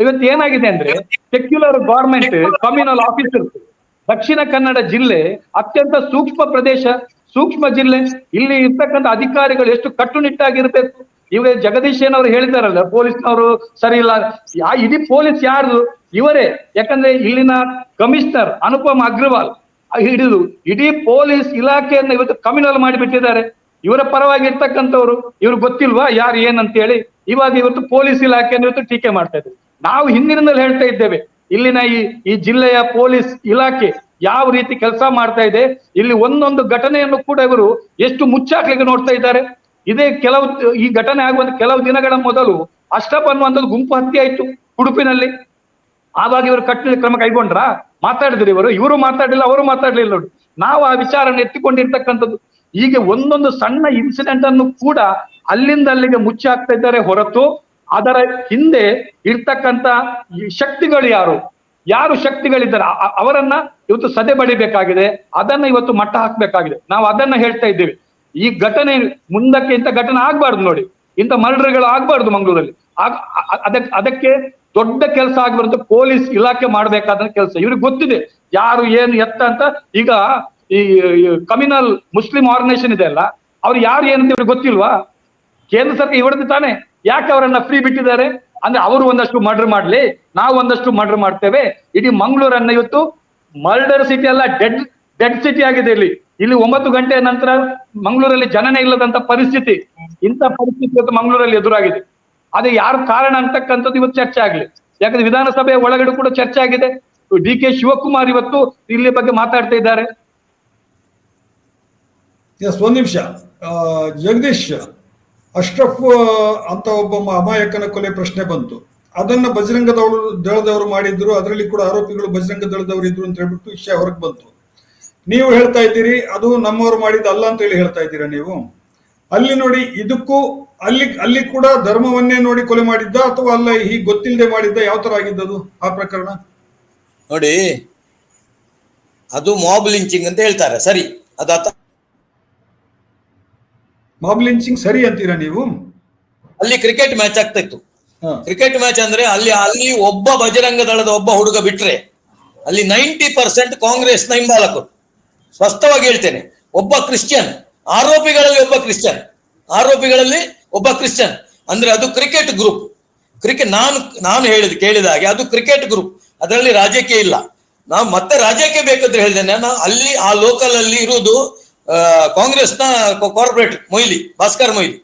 ಇವತ್ತು ಏನಾಗಿದೆ ಅಂದ್ರೆ, secular government communal officers, Dakshina Kannada ಜಿಲ್ಲೆ ಅತ್ಯಂತ ಸೂಕ್ಷ್ಮ ಪ್ರದೇಶ, ಸೂಕ್ಷ್ಮ ಜಿಲ್ಲೆ. ಇಲ್ಲಿ ಇರ್ತಕ್ಕಂಥ ಅಧಿಕಾರಿಗಳು ಎಷ್ಟು ಕಟ್ಟುನಿಟ್ಟಾಗಿರ್ಬೇಕು. ಇವಾಗ ಜಗದೀಶ್ ಅವರು ಹೇಳಿದಾರಲ್ಲ, ಪೊಲೀಸ್ನವರು ಸರಿ ಇಲ್ಲ. ಇಡೀ ಪೊಲೀಸ್ ಯಾರು? ಇವರೇ. ಯಾಕಂದ್ರೆ ಇಲ್ಲಿನ ಕಮಿಷನರ್ ಅನುಪಮ್ ಅಗ್ರವಾಲ್ ಹಿಡಿದು ಇಡೀ ಪೊಲೀಸ್ ಇಲಾಖೆಯನ್ನ ಇವತ್ತು ಕಮ್ಯುನಲ್ ಮಾಡಿಬಿಟ್ಟಿದ್ದಾರೆ. ಇವರ ಪರವಾಗಿ ಇರ್ತಕ್ಕಂಥವ್ರು ಇವ್ರು ಗೊತ್ತಿಲ್ವಾ ಯಾರು ಏನಂತ ಹೇಳಿ ಇವತ್ತು ಪೊಲೀಸ್ ಇಲಾಖೆಯನ್ನು ಇವತ್ತು ಟೀಕೆ ಮಾಡ್ತಾ ಇದ್ದಾರೆ. ನಾವು ಹಿಂದಿನಿಂದಲೇ ಹೇಳ್ತಾ ಇದ್ದೇವೆ, ಇಲ್ಲಿನ ಈ ಜಿಲ್ಲೆಯ ಪೊಲೀಸ್ ಇಲಾಖೆ ಯಾವ ರೀತಿ ಕೆಲಸ ಮಾಡ್ತಾ ಇದೆ. ಇಲ್ಲಿ ಒಂದೊಂದು ಘಟನೆಯನ್ನು ಕೂಡ ಇವರು ಎಷ್ಟು ಮುಚ್ಚಾಕ್ಲಿಕ್ಕೆ ನೋಡ್ತಾ ಇದ್ದಾರೆ. ಇದೇ ಈ ಘಟನೆ ಆಗುವಂತ ಕೆಲವು ದಿನಗಳ ಮೊದಲು ಅಶ್ರಫ್ ಅನ್ನುವಂಥದ್ದು ಗುಂಪು ಹತ್ಯೆ ಆಯ್ತು ಉಡುಪಿನಲ್ಲಿ. ಆವಾಗ ಇವರು ಕಟ್ಟುನಿಟ್ಟಿನ ಕ್ರಮ ಕೈಗೊಂಡ್ರ? ಮಾತಾಡಿದ್ರು ಇವರು ಮಾತಾಡಲಿಲ್ಲ, ಅವರು ಮಾತಾಡ್ಲಿಲ್ಲ. ನೋಡಿ, ನಾವು ಆ ವಿಚಾರವನ್ನು ಎತ್ತಿಕೊಂಡಿರ್ತಕ್ಕಂಥದ್ದು. ಹೀಗೆ ಒಂದೊಂದು ಸಣ್ಣ ಇನ್ಸಿಡೆಂಟ್ ಅನ್ನು ಕೂಡ ಅಲ್ಲಿಂದ ಅಲ್ಲಿಗೆ ಮುಚ್ಚಿ ಹಾಕ್ತಾ ಇದ್ದಾರೆ ಹೊರತು ಅದರ ಹಿಂದೆ ಇರ್ತಕ್ಕಂಥ ಶಕ್ತಿಗಳು ಯಾರು ಶಕ್ತಿಗಳಿದ್ದಾರೆ ಅವರನ್ನ ಇವತ್ತು ಸದೆ ಬಡಿಬೇಕಾಗಿದೆ, ಅದನ್ನ ಇವತ್ತು ಮಟ್ಟ ಹಾಕ್ಬೇಕಾಗಿದೆ. ನಾವು ಅದನ್ನ ಹೇಳ್ತಾ ಇದ್ದೇವೆ. ಈ ಘಟನೆ ಮುಂದಕ್ಕೆ ಇಂಥ ಘಟನೆ ಆಗ್ಬಾರ್ದು. ನೋಡಿ, ಇಂಥ ಮರ್ಡರ್ಗಳು ಆಗ್ಬಾರ್ದು ಮಂಗಳೂರಲ್ಲಿ. ಅದಕ್ಕೆ ದೊಡ್ಡ ಕೆಲಸ ಆಗಿಬಾರ್ದು, ಪೊಲೀಸ್ ಇಲಾಖೆ ಮಾಡ್ಬೇಕಾದ ಕೆಲಸ. ಇವ್ರಿಗೆ ಗೊತ್ತಿದೆ ಯಾರು ಏನು ಎತ್ತ ಅಂತ. ಈಗ ಈ ಕಮ್ಯುನಲ್ ಮುಸ್ಲಿಂ ಆರ್ಗನೈಸೇಷನ್ ಇದೆ ಅಲ್ಲ, ಅವ್ರು ಯಾರು ಏನಂತ ಇವ್ರಿಗೆ ಗೊತ್ತಿಲ್ವಾ? ಕೇಂದ್ರ ಸರ್ಕಾರ ಇವರದ್ದು ತಾನೆ, ಯಾಕೆ ಅವರನ್ನ ಫ್ರೀ ಬಿಟ್ಟಿದ್ದಾರೆ? ಅಂದ್ರೆ ಅವರು ಒಂದಷ್ಟು ಮರ್ಡರ್ ಮಾಡ್ಲಿ, ನಾವು ಒಂದಷ್ಟು ಮರ್ಡರ್ ಮಾಡ್ತೇವೆ. ಇಡೀ ಮಂಗಳೂರನ್ನ ಇವತ್ತು ಮರ್ಡರ್ ಸಿಟಿ ಅಲ್ಲ, ಡೆಡ್ ಸಿಟಿ ಆಗಿದೆ. ಇಲ್ಲಿ 9 ಗಂಟೆಯ ನಂತರ ಮಂಗಳೂರಲ್ಲಿ ಜನನೇ ಇಲ್ಲದಂತ ಪರಿಸ್ಥಿತಿ. ಇಂಥ ಪರಿಸ್ಥಿತಿ ಇವತ್ತು ಮಂಗಳೂರಲ್ಲಿ ಎದುರಾಗಿದೆ. ಅದೇ ಯಾರು ಕಾರಣ ಅಂತಕ್ಕಂಥದ್ದು ಇವತ್ತು ಚರ್ಚೆ ಆಗ್ಲಿ. ಯಾಕಂದ್ರೆ ವಿಧಾನಸಭೆಯ ಒಳಗಡೆ ಕೂಡ ಚರ್ಚೆ ಆಗಿದೆ. DK ಶಿವಕುಮಾರ್ ಇವತ್ತು ಇಲ್ಲಿ ಬಗ್ಗೆ ಮಾತಾಡ್ತಾ ಇದ್ದಾರೆ. ಎಸ್, ಒಂದ್ ನಿಮಿಷ. ಜಗದೀಶ್, ಅಶ್ರಫ್ ಅಂತ ಒಬ್ಬ ಅಮಾಯಕನ ಕೊಲೆ ಪ್ರಶ್ನೆ ಬಂತು. ಅದನ್ನ ಬಜರಂಗ ದಳದವರು ಮಾಡಿದ್ರು, ಅದರಲ್ಲಿ ಕೂಡ ಆರೋಪಿಗಳು ಬಜರಂಗ ದಳದವರು ಇದ್ರು ಅಂತ ಹೇಳ್ಬಿಟ್ಟು ವಿಷಯ ಹೊರಗೆ ಬಂತು. ನೀವು ಹೇಳ್ತಾ ಇದ್ದೀರಿ ಅದು ನಮ್ಮವರು ಮಾಡಿದ ಅಲ್ಲ ಅಂತ ಹೇಳಿ ಹೇಳ್ತಾ ಇದ್ದೀರಾ ನೀವು. ಅಲ್ಲಿ ನೋಡಿ, ಇದಕ್ಕೂ ಅಲ್ಲಿ ಕೂಡ ಧರ್ಮವನ್ನೇ ನೋಡಿ ಕೊಲೆ ಮಾಡಿದ್ದ ಅಥವಾ ಅಲ್ಲ ಹೀಗೆ ಗೊತ್ತಿಲ್ಲದೆ ಮಾಡಿದ್ದ? ಯಾವ ತರ ಆಗಿದ್ದದು ಆ ಪ್ರಕರಣ? ನೋಡಿ, ಅದು ಮಾಬ್ ಲಿಂಚಿಂಗ್ ಅಂತ ಹೇಳ್ತಾರೆ. ಸರಿ, ಮಾಬ್ ಲಿಂಚಿಂಗ್ ಸರಿ ಅಂತೀರಾ ನೀವು? ಅಲ್ಲಿ ಕ್ರಿಕೆಟ್ ಮ್ಯಾಚ್ ಆಗ್ತಾ ಇತ್ತು. ಕ್ರಿಕೆಟ್ ಮ್ಯಾಚ್ ಅಂದ್ರೆ ಅಲ್ಲಿ ಒಬ್ಬ ಬಜರಂಗ ದಳದ ಒಬ್ಬ ಹುಡುಗ ಬಿಟ್ರೆ ಅಲ್ಲಿ 90% ಕಾಂಗ್ರೆಸ್ನ ಹಿಂಬಾಲಕರು. ಸ್ಪಷ್ಟವಾಗಿ ಹೇಳ್ತೇನೆ, ಒಬ್ಬ ಕ್ರಿಶ್ಚಿಯನ್, ಆರೋಪಿಗಳಲ್ಲಿ ಒಬ್ಬ ಕ್ರಿಶ್ಚಿಯನ್ ಅಂದ್ರೆ ಅದು ಕ್ರಿಕೆಟ್ ಗ್ರೂಪ್. ನಾನು ಕೇಳಿದ ಹಾಗೆ ಅದು ಕ್ರಿಕೆಟ್ ಗ್ರೂಪ್, ಅದರಲ್ಲಿ ರಾಜಕೀಯ ಇಲ್ಲ. ನಾವು ಮತ್ತೆ ರಾಜಕೀಯ ಬೇಕಂದ್ರೆ ಹೇಳಿದ್ದೇನೆ. ಅಲ್ಲಿ ಆ ಲೋಕಲ್ ಅಲ್ಲಿ ಇರುವುದು ಕಾಂಗ್ರೆಸ್ನ ಕಾರ್ಪೊರೇಟ್ ಮೊಯ್ಲಿ, ಭಾಸ್ಕರ್ ಮೊಯ್ಲಿ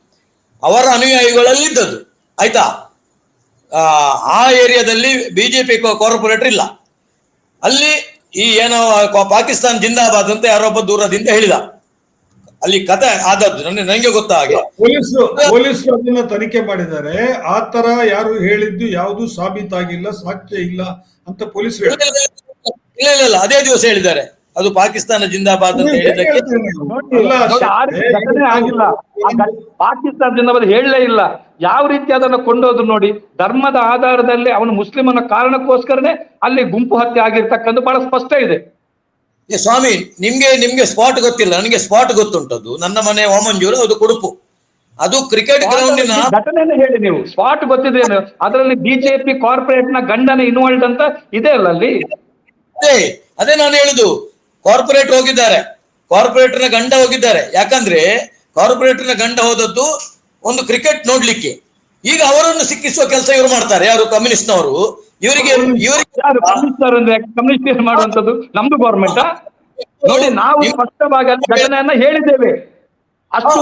ಅವರ ಅನುಯಾಯಿಗಳಲ್ಲಿ ಇದ್ದದ್ದು. ಆಯ್ತಾ, ಆ ಏರಿಯಾದಲ್ಲಿ ಬಿಜೆಪಿ ಕಾರ್ಪೊರೇಟರ್ ಇಲ್ಲ. ಅಲ್ಲಿ ಈ ಏನೋ ಪಾಕಿಸ್ತಾನ್ ಜಿಂದಾಬಾದ್ ಅಂತ ಯಾರೊಬ್ಬ ದೂರದಿಂದ ಹೇಳಿದ. ಅಲ್ಲಿ ಕತೆ ಆದದ್ದು ನನಗೆ ಗೊತ್ತ ಹಾಗೆ. ಪೊಲೀಸರು ಅದನ್ನ ತನಿಖೆ ಮಾಡಿದ್ದಾರೆ. ಆ ತರ ಯಾರು ಹೇಳಿದ್ದು ಯಾವುದು ಸಾಬೀತಾಗಿಲ್ಲ, ಸಾಕ್ಷ್ಯ ಇಲ್ಲ ಅಂತ ಪೊಲೀಸರು ಹೇಳಿದ್ದಾರೆ. ಇಲ್ಲ, ಅದೇ ದಿವಸ ಹೇಳಿದ್ದಾರೆ ಅದು ಪಾಕಿಸ್ತಾನ ಜಿಂದಾಬಾದ್ ಅಂತ ಹೇಳಿದಕ್ಕೆ. ಘಟನೆ ಆಗಿಲ್ಲ, ಪಾಕಿಸ್ತಾನ ಜಿಂದಾಬಾದ್ ಹೇಳಲೇ ಇಲ್ಲ. ಯಾವ ರೀತಿ ಅದನ್ನು ಕೊಂಡೋದ್ರು ನೋಡಿ. ಧರ್ಮದ ಆಧಾರದಲ್ಲಿ ಅವನು ಮುಸ್ಲಿಮನ ಕಾರಣಕ್ಕೋಸ್ಕರನೇ ಅಲ್ಲಿ ಗುಂಪು ಹತ್ಯೆ ಆಗಿರ್ತಕ್ಕಂಥ ಬಹಳ ಸ್ಪಷ್ಟ ಇದೆ. ಸ್ವಾಮಿ, ನಿಮ್ಗೆ ಸ್ಪಾಟ್ ಗೊತ್ತಿಲ್ಲ, ನನಗೆ ಸ್ಪಾಟ್ ಗೊತ್ತುಂಟದು. ನನ್ನ ಮನೆ ಓಮಂಜೂರು, ಅದು ಕುಡುಪು, ಅದು ಕ್ರಿಕೆಟ್ ಗ್ರೌಂಡಿನ ಘಟನೆಯನ್ನು ಹೇಳಿ ನೀವು. ಸ್ಪಾಟ್ ಗೊತ್ತಿದೇನು? ಅದರಲ್ಲಿ ಬಿಜೆಪಿ ಕಾರ್ಪೊರೇಟ್ ನ ಗಂಡನ ಇನ್ವಾಲ್ಡ್ ಅಂತ ಇದೆ ಅಲ್ಲ ಅಲ್ಲಿ. ಅದೇ ನಾನು ಹೇಳುದು. ಕಾರ್ಪೊರೇಟರ್ ಹೋಗಿದ್ದಾರೆ, ಕಾರ್ಪೊರೇಟರ್ನ ಗಂಡ ಹೋಗಿದ್ದಾರೆ. ಯಾಕಂದ್ರೆ ಕಾರ್ಪೊರೇಟರ್ನ ಗಂಡ ಹೋದದ್ದು ಒಂದು ಕ್ರಿಕೆಟ್ ನೋಡ್ಲಿಕ್ಕೆ. ಈಗ ಅವರನ್ನು ಸಿಕ್ಕಿಸುವ ಕೆಲಸ ಇವರು ಮಾಡ್ತಾರೆ. ಯಾರು? ಕಮ್ಯುನಿಸ್ಟ್ನವರು. ಇವರಿಗೆ ಕಮ್ಯುನಿಸ್ಟ್ ಮಾಡುವಂತದ್ದು ನಮ್ದು ಗೌರ್ಮೆಂಟ್ ನೋಡಿ. ನಾವು ಸ್ಪಷ್ಟವಾಗಿ ಅಲ್ಲಿ ಘಟನೆಯನ್ನ ಹೇಳಿದ್ದೇವೆ. ಅಷ್ಟು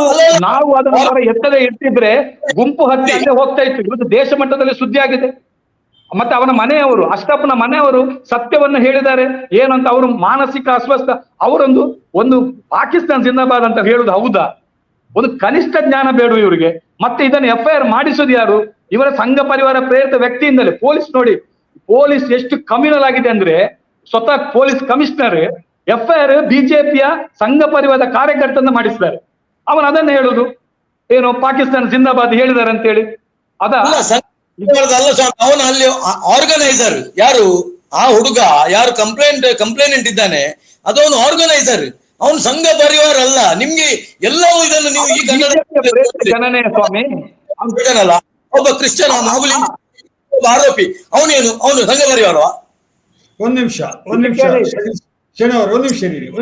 ನಾವು ಅದನ್ನ ಎತ್ತದ ಇಟ್ಟಿದ್ರೆ ಗುಂಪು ಹತ್ಯೆ ಅಲ್ಲೇ ಹೋಗ್ತಾ ಇತ್ತು. ಇವತ್ತು ದೇಶ ಮಟ್ಟದಲ್ಲಿ ಸುದ್ದಿ ಆಗಿದೆ. ಮತ್ತೆ ಅವನ ಮನೆಯವರು, ಅಷ್ಟಪ್ಪನ ಮನೆಯವರು ಸತ್ಯವನ್ನ ಹೇಳಿದ್ದಾರೆ. ಏನಂತ ಅವರು ಮಾನಸಿಕ ಅಸ್ವಸ್ಥ. ಒಂದು ಪಾಕಿಸ್ತಾನ ಜಿಂದಾಬಾದ್ ಅಂತ ಹೇಳುದು ಹೌದಾ? ಒಂದು ಕನಿಷ್ಠ ಜ್ಞಾನ ಬೇಡ ಇವರಿಗೆ. ಮತ್ತೆ ಇದನ್ನು FIR ಮಾಡಿಸೋದು ಯಾರು? ಇವರ ಸಂಘ ಪರಿವಾರ ಪ್ರೇರಿತ ವ್ಯಕ್ತಿಯಿಂದಲೇ. ಪೊಲೀಸ್ ನೋಡಿ, ಪೊಲೀಸ್ ಎಷ್ಟು ಕಮ್ಯುನಲ್ ಆಗಿದೆ ಅಂದ್ರೆ, ಸ್ವತಃ ಪೊಲೀಸ್ ಕಮಿಷನರ್ FIR ಬಿಜೆಪಿಯ ಸಂಘ ಪರಿವಾರದ ಕಾರ್ಯಕರ್ತನ ಮಾಡಿಸಿದ್ದಾರೆ. ಅವನು ಅದನ್ನ ಹೇಳುದು ಏನು, ಪಾಕಿಸ್ತಾನ ಜಿಂದಾಬಾದ್ ಹೇಳಿದ್ದಾರೆ ಅಂತೇಳಿ. ಅಲ್ಲ ಸ್ವಾಮಿ, ಅವನು ಅಲ್ಲಿ ಆರ್ಗನೈಸರ್. ಯಾರು ಆ ಹುಡುಗ, ಯಾರು ಕಂಪ್ಲೇನೆಂಟ್ ಇದ್ದಾನೆ, ಅದವನು ಆರ್ಗನೈಸರ್. ಅವನು ಸಂಘ ಪರಿವಾರ ಅಲ್ಲ. ನಿಮ್ಗೆ ಎಲ್ಲವೂ ಇದನ್ನು ನೀವು ಈ ಸ್ವಾಮಿ ಅಲ್ಲ, ಒಬ್ಬ ಕ್ರಿಶ್ಚಿಯನ್ ಆರೋಪಿ, ಅವನು ಸಂಘ ಪರಿವಾರವಾ? ಒಂದ್ ನಿಮಿಷ ಶನಿ ಅವರು ಒಂದ್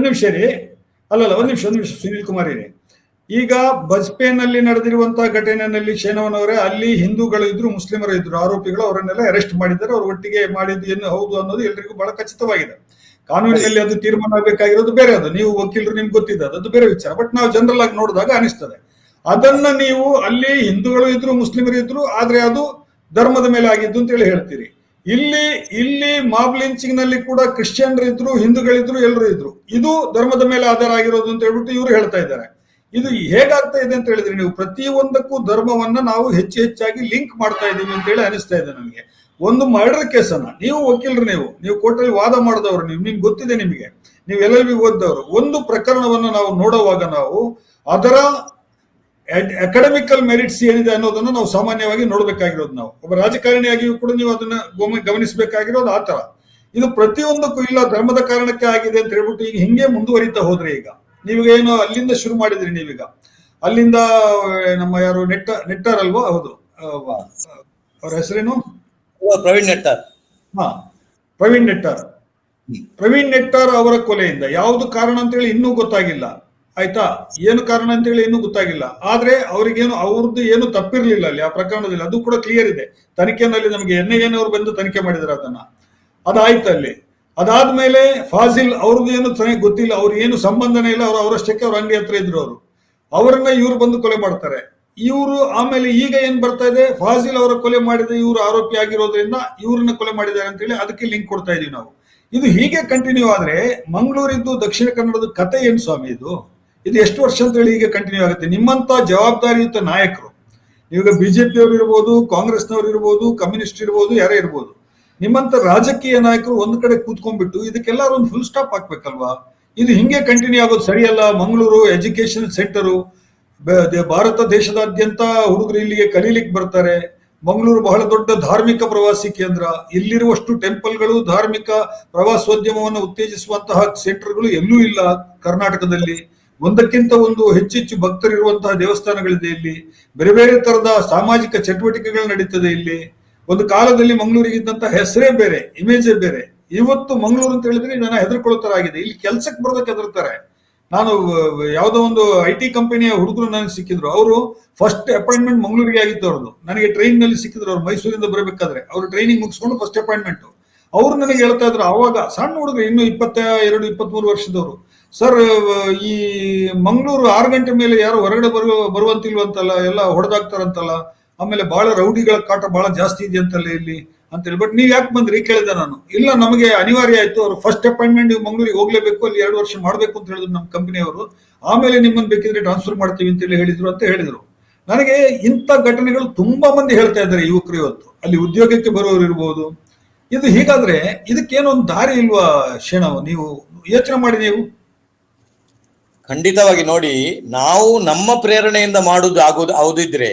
ನಿಮಿಷ ರೀ. ಅಲ್ಲಲ್ಲ, ಒಂದ್ ನಿಮಿಷ ಸುನೀಲ್ ಕುಮಾರ್ ಇರಿ. ಈಗ ಬಜ್ಪೇನಲ್ಲಿ ನಡೆದಿರುವಂತಹ ಘಟನೆಯಲ್ಲಿ ಶೇನವನವರೇ, ಅಲ್ಲಿ ಹಿಂದೂಗಳು ಇದ್ರು, ಮುಸ್ಲಿಮರು ಇದ್ರು, ಆರೋಪಿಗಳು. ಅವರನ್ನೆಲ್ಲ ಅರೆಸ್ಟ್ ಮಾಡಿದ್ದಾರೆ. ಅವ್ರ ಒಟ್ಟಿಗೆ ಮಾಡಿದ್ದು ಏನು ಹೌದು ಅನ್ನೋದು ಎಲ್ರಿಗೂ ಬಹಳ ಖಚಿತವಾಗಿದೆ. ಕಾನೂನಿನಲ್ಲಿ ಅದು ತೀರ್ಮಾನ ಆಗಬೇಕಾಗಿರೋದು ಬೇರೆ. ಅದು ನೀವು ವಕೀಲರು, ನಿಮ್ಗೆ ಗೊತ್ತಿದೆ, ಅದು ಬೇರೆ ವಿಚಾರ. ಬಟ್ ನಾವು ಜನರಲ್ ಆಗಿ ನೋಡಿದಾಗ ಅನಿಸ್ತದೆ, ಅದನ್ನ ನೀವು ಅಲ್ಲಿ ಹಿಂದೂಗಳು ಇದ್ರು, ಮುಸ್ಲಿಮರು ಇದ್ರು, ಆದ್ರೆ ಅದು ಧರ್ಮದ ಮೇಲೆ ಆಗಿದ್ದು ಅಂತ ಹೇಳ್ತೀರಿ. ಇಲ್ಲಿ ಮಾಬ್ ಲಿಂಚಿಂಗ್ ನಲ್ಲಿ ಕೂಡ ಕ್ರಿಶ್ಚಿಯನ್ರು ಇದ್ರು, ಹಿಂದೂಗಳಿದ್ರು, ಎಲ್ಲರೂ ಇದ್ರು. ಇದು ಧರ್ಮದ ಮೇಲೆ ಆಧಾರ ಆಗಿರೋದು ಅಂತ ಹೇಳ್ಬಿಟ್ಟು ಇವರು ಹೇಳ್ತಾ ಇದ್ದಾರೆ. ಇದು ಹೇಗಾಗ್ತಾ ಇದೆ ಅಂತ ಹೇಳಿದ್ರೆ, ನೀವು ಪ್ರತಿಯೊಂದಕ್ಕೂ ಧರ್ಮವನ್ನ ನಾವು ಹೆಚ್ಚಾಗಿ ಲಿಂಕ್ ಮಾಡ್ತಾ ಇದೀವಿ ಅಂತ ಹೇಳಿ ಅನಿಸ್ತಾ ಇದೆ ನನಗೆ. ಒಂದು ಮರ್ಡರ್ ಕೇಸನ್ನ ನೀವು ವಕೀಲರು, ನೀವು ಕೋರ್ಟಲ್ಲಿ ವಾದ ಮಾಡಿದವರು, ನಿಮ್ಗೆ ಗೊತ್ತಿದೆ, ನೀವು LLB ಓದಿದವರು. ಒಂದು ಪ್ರಕರಣವನ್ನು ನಾವು ನೋಡುವಾಗ ನಾವು ಅದರ ಅಕಾಡೆಮಿಕಲ್ ಮೆರಿಟ್ಸ್ ಏನಿದೆ ಅನ್ನೋದನ್ನ ನಾವು ಸಾಮಾನ್ಯವಾಗಿ ನೋಡ್ಬೇಕಾಗಿರೋದು. ನಾವು ಒಬ್ಬ ರಾಜಕಾರಣಿಯಾಗಿಯೂ ಕೂಡ ನೀವು ಅದನ್ನ ಗಮನಿಸಬೇಕಾಗಿರೋದು ಆ ತರ. ಇದು ಪ್ರತಿಯೊಂದಕ್ಕೂ ಇಲ್ಲ ಧರ್ಮದ ಕಾರಣಕ್ಕೆ ಆಗಿದೆ ಅಂತ ಹೇಳ್ಬಿಟ್ಟು ಈಗ ಹಿಂಗೆ ಮುಂದುವರಿತಾ ಹೋದ್ರೆ, ಈಗ ನೀವೀಗ ಏನು ಅಲ್ಲಿಂದ ಶುರು ಮಾಡಿದ್ರಿ, ನೀವೀಗ ಅಲ್ಲಿಂದ ನಮ್ಮ ಯಾರು ನೆಟ್ಟಾರ್ ಅಲ್ವಾ? ಹೌದು, ಅವ್ರ ಹೆಸರೇನು? ಪ್ರವೀಣ್ ನೆಟ್ಟಾರ್. ಪ್ರವೀಣ್ ನೆಟ್ಟಾರ್ ಅವರ ಕೊಲೆಯಿಂದ ಯಾವುದು ಕಾರಣ ಅಂತೇಳಿ ಇನ್ನೂ ಗೊತ್ತಾಗಿಲ್ಲ. ಆಯ್ತಾ, ಏನು ಕಾರಣ ಅಂತೇಳಿ ಇನ್ನೂ ಗೊತ್ತಾಗಿಲ್ಲ. ಆದ್ರೆ ಅವ್ರದ್ದು ಏನು ತಪ್ಪಿರ್ಲಿಲ್ಲ ಅಲ್ಲಿ ಆ ಪ್ರಕರಣದಲ್ಲಿ. ಅದು ಕೂಡ ಕ್ಲಿಯರ್ ಇದೆ ತನಿಖೆನಲ್ಲಿ. ನಮಗೆ NIA ಅವರು ಬಂದು ತನಿಖೆ ಮಾಡಿದಾರೆ ಅದನ್ನ. ಅದಾಯ್ತು ಅಲ್ಲಿ. ಅದಾದ್ಮೇಲೆ ಫಾಜಿಲ್ ಅವ್ರದ್ದು ಏನು ಗೊತ್ತಿಲ್ಲ, ಅವ್ರು ಏನು ಸಂಬಂಧನೇ ಇಲ್ಲ. ಅವರಷ್ಟಕ್ಕೆ ಅವ್ರ ಅಂಗಡಿ ಹತ್ರ ಇದ್ರು. ಅವರನ್ನ ಇವ್ರು ಬಂದು ಕೊಲೆ ಮಾಡ್ತಾರೆ. ಇವರು ಆಮೇಲೆ ಈಗ ಏನ್ ಬರ್ತಾ ಇದೆ, ಫಾಜಿಲ್ ಅವರ ಕೊಲೆ ಮಾಡಿದ ಇವರು ಆರೋಪಿ ಆಗಿರೋದ್ರಿಂದ ಇವ್ರನ್ನ ಕೊಲೆ ಮಾಡಿದ್ದಾರೆ ಅಂತ ಹೇಳಿ ಅದಕ್ಕೆ ಲಿಂಕ್ ಕೊಡ್ತಾ ಇದೀವಿ ನಾವು. ಇದು ಹೀಗೆ ಕಂಟಿನ್ಯೂ ಆದ್ರೆ ಮಂಗಳೂರಿದ್ದು ದಕ್ಷಿಣ ಕನ್ನಡದ ಕತೆ ಏನ್ ಸ್ವಾಮಿ? ಇದು ಎಷ್ಟು ವರ್ಷ ಅಂತ ಹೇಳಿ ಹೀಗೆ ಕಂಟಿನ್ಯೂ ಆಗುತ್ತೆ? ನಿಮ್ಮಂತ ಜವಾಬ್ದಾರಿಯುತ ನಾಯಕರು, ಇವಾಗ BJP ಅವರು ಇರ್ಬೋದು, ಕಾಂಗ್ರೆಸ್ನವ್ರು ಇರ್ಬೋದು, ಕಮ್ಯುನಿಸ್ಟ್ ಇರ್ಬೋದು, ಯಾರೇ ಇರ್ಬೋದು, ನಿಮ್ಮಂತ ರಾಜಕೀಯ ನಾಯಕರು ಒಂದ್ ಕಡೆ ಕೂತ್ಕೊಂಡ್ಬಿಟ್ಟು ಇದಕ್ಕೆಲ್ಲಾರು ಒಂದು ಫುಲ್ ಸ್ಟಾಪ್ ಹಾಕ್ಬೇಕಲ್ವಾ? ಇದು ಹಿಂಗೆ ಕಂಟಿನ್ಯೂ ಆಗೋದು ಸರಿಯಲ್ಲ. ಮಂಗಳೂರು ಎಜುಕೇಶನ್ ಸೆಂಟರು, ಭಾರತ ದೇಶದಾದ್ಯಂತ ಹುಡುಗರು ಇಲ್ಲಿಗೆ ಕಲೀಲಿಕ್ಕೆ ಬರ್ತಾರೆ. ಮಂಗಳೂರು ಬಹಳ ದೊಡ್ಡ ಧಾರ್ಮಿಕ ಪ್ರವಾಸಿ ಕೇಂದ್ರ. ಇಲ್ಲಿರುವಷ್ಟು ಟೆಂಪಲ್ಗಳು, ಧಾರ್ಮಿಕ ಪ್ರವಾಸೋದ್ಯಮವನ್ನು ಉತ್ತೇಜಿಸುವಂತಹ ಸೆಂಟರ್ಗಳು ಎಲ್ಲೂ ಇಲ್ಲ ಕರ್ನಾಟಕದಲ್ಲಿ. ಒಂದಕ್ಕಿಂತ ಒಂದು ಹೆಚ್ಚೆಚ್ಚು ಭಕ್ತರಿರುವಂತಹ ದೇವಸ್ಥಾನಗಳಿದೆ ಇಲ್ಲಿ. ಬೇರೆ ಬೇರೆ ತರದ ಸಾಮಾಜಿಕ ಚಟುವಟಿಕೆಗಳು ನಡೀತದೆ ಇಲ್ಲಿ. ಒಂದು ಕಾಲದಲ್ಲಿ ಮಂಗಳೂರಿಗಿದ್ದಂತ ಹೆಸರೇ ಬೇರೆ, ಇಮೇಜೇ ಬೇರೆ. ಇವತ್ತು ಮಂಗಳೂರು ಅಂತ ಹೇಳಿದ್ರೆ ಜನ ಹೆದರ್ಕೊಳ್ಳೋ ತರ ಆಗಿದೆ. ಇಲ್ಲಿ ಕೆಲ್ಸಕ್ಕೆ ಬರೋದಕ್ಕೆ ಹೆದರ್ತಾರೆ. ನಾನು ಯಾವುದೋ ಒಂದು IT ಕಂಪನಿಯ ಹುಡುಗರು ನನಗೆ ಸಿಕ್ಕಿದ್ರು. ಅವರು ಫಸ್ಟ್ ಅಪಾಯಿಂಟ್ಮೆಂಟ್ ಮಂಗಳೂರಿಗೆ ಆಗಿತ್ತು ಅವ್ರದ್ದು. ನನಗೆ ಟ್ರೈನ್ ನಲ್ಲಿ ಸಿಕ್ಕಿದ್ರು. ಅವ್ರು ಮೈಸೂರಿಂದ ಬರಬೇಕಾದ್ರೆ ಅವರು ಟ್ರೈನಿಂಗ್ ಮುಗಿಸ್ಕೊಂಡು ಫಸ್ಟ್ ಅಪಾಯಿಂಟ್ಮೆಂಟ್. ಅವ್ರು ನನಗೆ ಹೇಳ್ತಾ ಇದ್ರು, ಅವಾಗ ಸಣ್ಣ ಹುಡುಗರು, ಇನ್ನು 22-23 ವರ್ಷದವರು. ಸರ್, ಈ ಮಂಗಳೂರು 6 ಗಂಟೆ ಮೇಲೆ ಯಾರು ಹೊರಗಡೆ ಬರುವಂತಿಲ್ವಂತಲ್ಲ, ಎಲ್ಲ ಹೊಡೆದಾಕ್ತಾರಂತಲ್ಲ, ಆಮೇಲೆ ಬಹಳ ರೌಡಿಗಳ ಕಾಟ ಬಹಳ ಜಾಸ್ತಿ ಇದೆ ಅಂತಲ್ಲ ಇಲ್ಲಿ ಅಂತೇಳಿ. ಬಟ್ ನೀವ್ ಯಾಕೆ ಬಂದ್ರಿ ಕೇಳಿದೆ ನಾನು. ಇಲ್ಲ, ನಮಗೆ ಅನಿವಾರ್ಯ ಆಯ್ತು, ಅವ್ರು ಫಸ್ಟ್ ಅಪಾಯಿಂಟ್ಮೆಂಟ್ ನೀವು ಮಂಗಳೂರಿಗೆ ಹೋಗ್ಲೇಬೇಕು, ಅಲ್ಲಿ 2 ವರ್ಷ ಮಾಡ್ಬೇಕು ಅಂತ ಹೇಳಿದ್ರು ನಮ್ಮ ಕಂಪನಿಯವರು. ಆಮೇಲೆ ನಿಮ್ಮನ್ನು ಬೇಕಿದ್ರೆ ಟ್ರಾನ್ಸ್ಫರ್ ಮಾಡ್ತೀವಿ ಅಂತೇಳಿ ಹೇಳಿದ್ರು. ನನಗೆ ಇಂಥ ಘಟನೆಗಳು ತುಂಬಾ ಮಂದಿ ಹೇಳ್ತಾ ಇದ್ದಾರೆ, ಯುವಕರು ಇವತ್ತು ಅಲ್ಲಿ ಉದ್ಯೋಗಕ್ಕೆ ಬರುವವರು ಇರ್ಬೋದು. ಇದು ಹೀಗಾದ್ರೆ ಇದಕ್ಕೇನೊಂದು ದಾರಿ ಇಲ್ವಾ ಶೇಣವ್? ನೀವು ಯೋಚನೆ ಮಾಡಿ. ನೀವು ಖಂಡಿತವಾಗಿ ನೋಡಿ, ನಾವು ನಮ್ಮ ಪ್ರೇರಣೆಯಿಂದ ಮಾಡುದು ಆಗುದಿದ್ರೆ